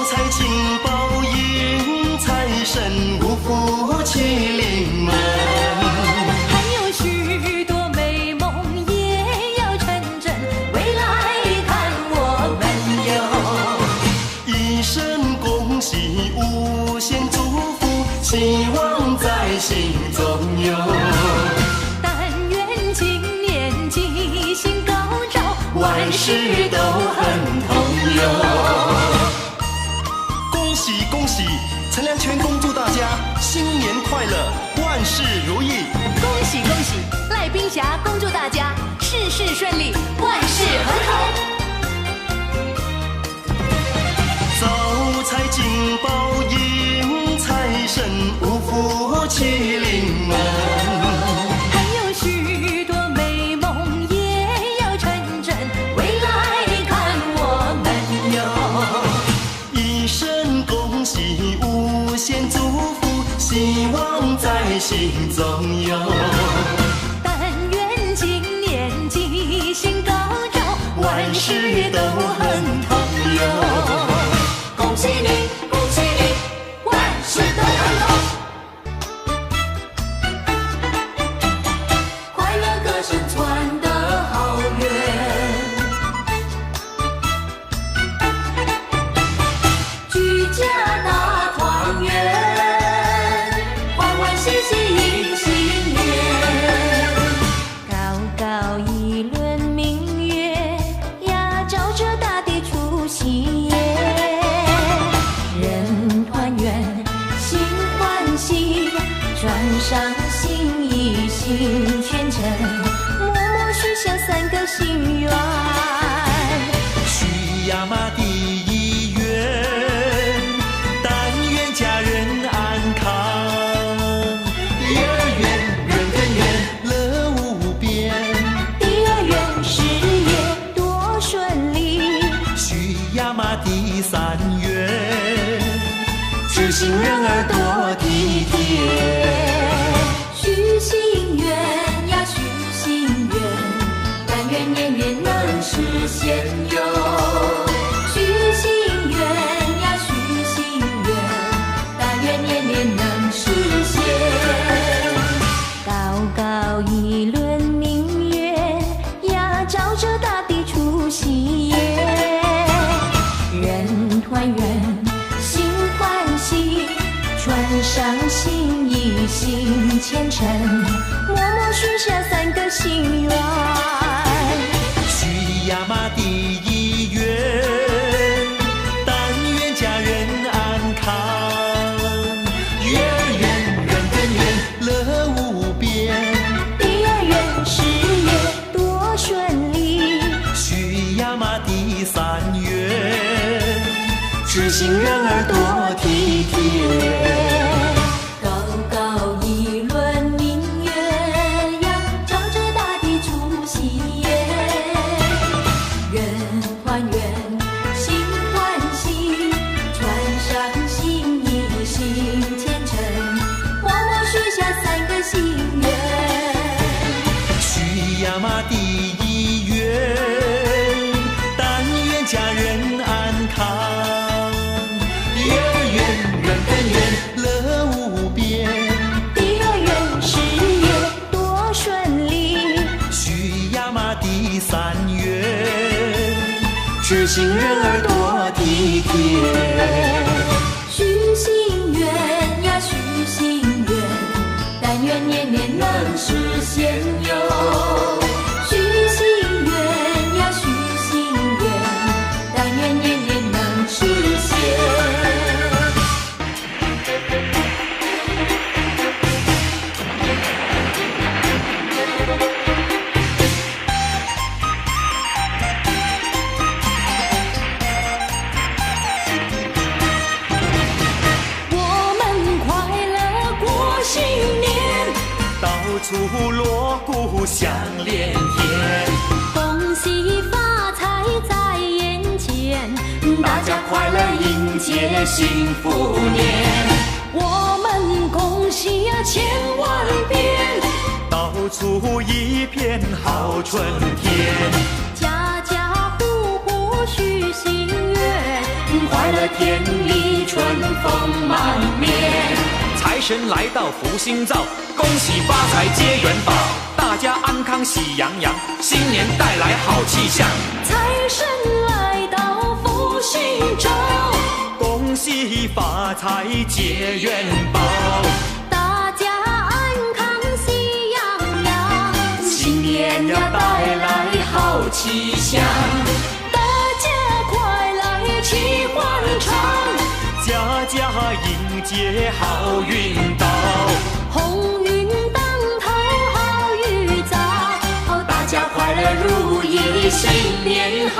财进宝迎财神，五福齐临门。还有许多美梦也要成真，未来看我们有。一声恭喜无限祝福，希望在心中有。但愿今年吉星高照，万事都很通用。恭喜恭喜！陈良全恭祝大家新年快乐，万事如意。恭喜恭喜！赖冰侠恭祝大家事事顺利，万事和好。招财进宝迎财神，五福齐临门。还有许多美梦也要成真，未来看我们有。一声恭喜无限祝福，希望在心中有。但愿今年吉星高照，万事都很通用。恭喜你，恭喜你，万事都很好。快乐歌声传得好远，居家大团圆，欢欢喜喜迎新年。高高一轮明月呀，照着大地出喜耶。人团圆心欢喜，转上心意心虔诚，默默许下3个心愿。许呀嘛第一愿，但愿家人安康。第二愿人跟缘乐无边。第2愿事业多顺利。许呀嘛第3愿，知心人儿多体贴。许心愿呀，许心愿，但愿年年能实现哟。许心愿呀，许心愿，但愿年年能实现。高高一轮明月呀，照着大地出喜耶。人团圆，心欢喜，船上心意心虔诚，默默许下3个心愿。许呀嘛第一愿，但愿家人安康，月儿圆，人更圆，乐无边。第2愿事业多顺利，许呀嘛第3愿，知心人儿多体贴。高高一轮明月呀，照着大地出喜耶。人团圆，心欢喜，船上心意心虔诚，默默许下3个心愿。许呀嘛第一愿，但愿家人安康，月儿圆，人更圆，乐无边。第2愿事业多顺利，许呀嘛第3愿，知心人儿多体贴。许心愿呀，许心愿，但愿年年能实现哟。许心愿呀，许心愿，但愿年年能实现。我们快乐过新年，到处锣鼓响连天，恭喜发财在眼前，大家快乐迎接幸福年。我们恭喜呀千万遍，到处一片好春天。家家户户许心愿，快乐田里春风满面。财神来到福星照，恭喜发财接元宝，大家安康喜洋洋，新年带来好气象。财神来到福星照，恭喜发财结元宝，大家安康喜洋洋，新年呀带来好气象，大家快来齐欢唱，家家迎接好运到。鸿运当头好预兆，大家快乐如意新年好。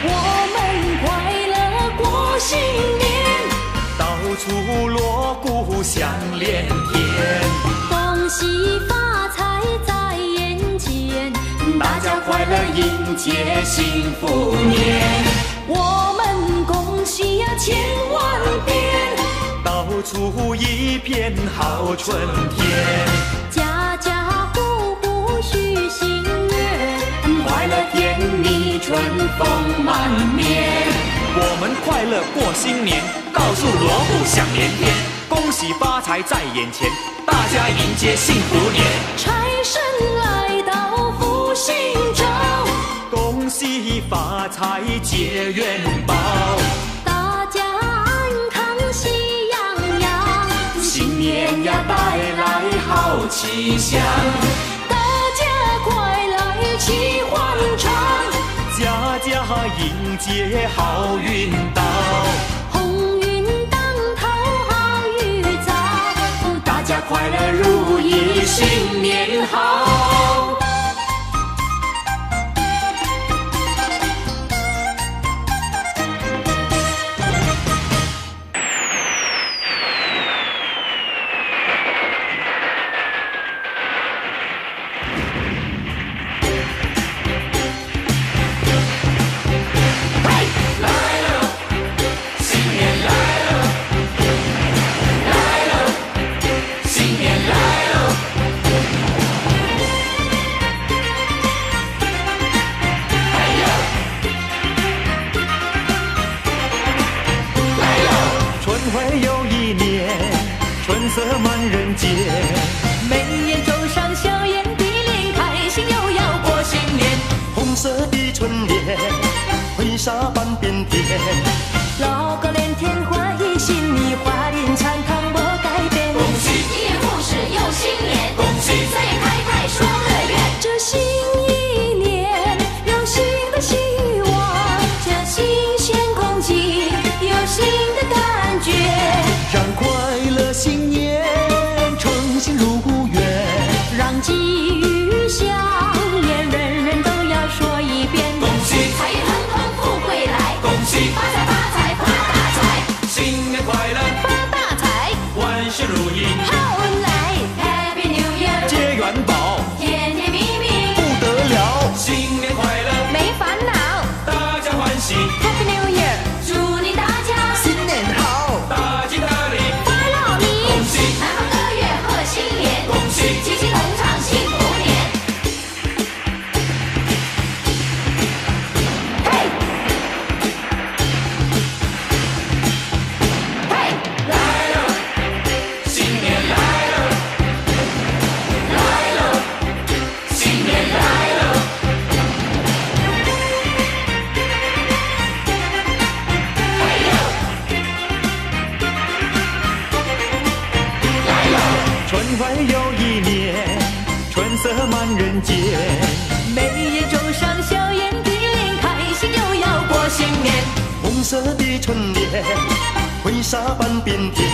我们快乐过新年，到处锣鼓响连天，恭喜发财在眼前，大家快乐迎接幸福年。我们恭喜呀千万遍，到处一片好春天。家家户户许心愿，快乐田里春风满面。我们快乐过新年，到处锣鼓响连天，恭喜发财在眼前，大家迎接幸福年。财神来到福星照，恭喜发财结元宝，大家安康喜洋洋，新年呀带来好气象，大家快来齐欢唱，家家迎接好运到。鸿运当头好预兆，大家快乐如意新年好。色满人间。眉眼皱上笑颜的脸，开心又要过新年。红色的春联，挥洒半边天。老高连天花一新，你花林穿堂不改变。恭喜一年复始又新年，恭喜三言开泰说乐园。这新一年有新的希望，这新鲜空气有新的感觉，让快乐新年诚心如愿，让吉语相连，人人都要说一遍。恭喜财运亨通富贵来，恭喜发财发财发大财，新年快乐，发大财，万事如意，好运来 ，Happy New Year，接元宝甜甜蜜蜜，不得了。新年快乐，没烦恼大家欢喜， ，Happy New Year，祝你大家新年好，大吉大利，发老恭李，喜南方歌乐贺新年，恭喜齐齐同唱幸福年。嘿，嘿，来了，新年来了，来了，新年来了，春怀又一年，春色满人间。眉眼皱上笑颜的脸，开心又要过新年。红色的春联，挥洒半边天。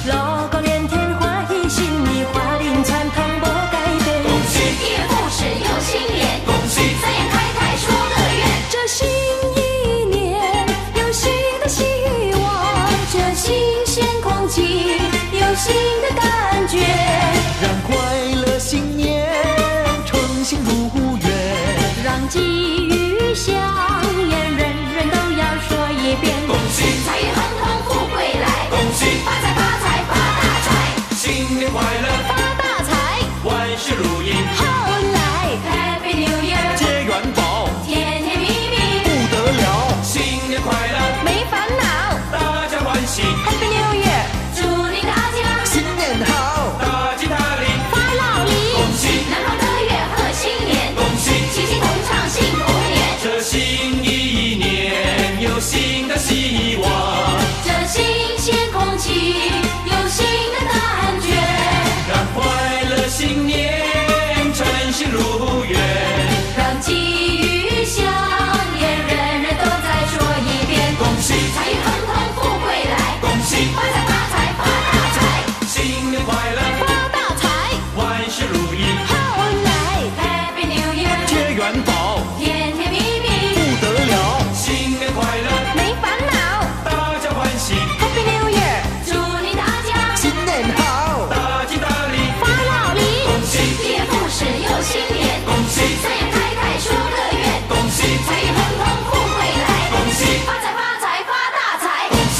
老高连天花一新，你花林穿堂不改变。恭喜一年复始又新年，恭喜三言开泰说乐园。这新一年有新的希望，这新鲜空气有新的感觉，让快乐新年诚心如愿，让吉语相连，人人都要说一遍。恭喜财运亨通富贵来，恭喜发财发财发大财，新年快乐，发大财，万事如意，好运来 Happy New Year，接元宝甜甜蜜蜜，不得了。新年快乐，没烦恼大家欢喜， ，Happy New Year，祝你大家新年好，大吉大利，发老李，恭喜南方歌乐贺新年，恭喜齐齐同唱幸福年。这新一年有新的希望，这新鲜空气有新的感觉，让快乐新年诚心如愿，让吉语相连，人人都在说一遍。恭喜财运亨通富贵来，恭喜发财发财发大财，新年快乐，发大财，万事如意，好运来， Happy New Year，接元宝甜甜蜜蜜，不得了。新年快乐，没烦恼大家欢喜， ，Happy New Year，祝你大家新年好，大吉大利，发老李，恭喜一年复始又新年，恭喜三言开泰说乐园，恭喜财运亨通富贵来，恭喜发财发财发大财。恭喜。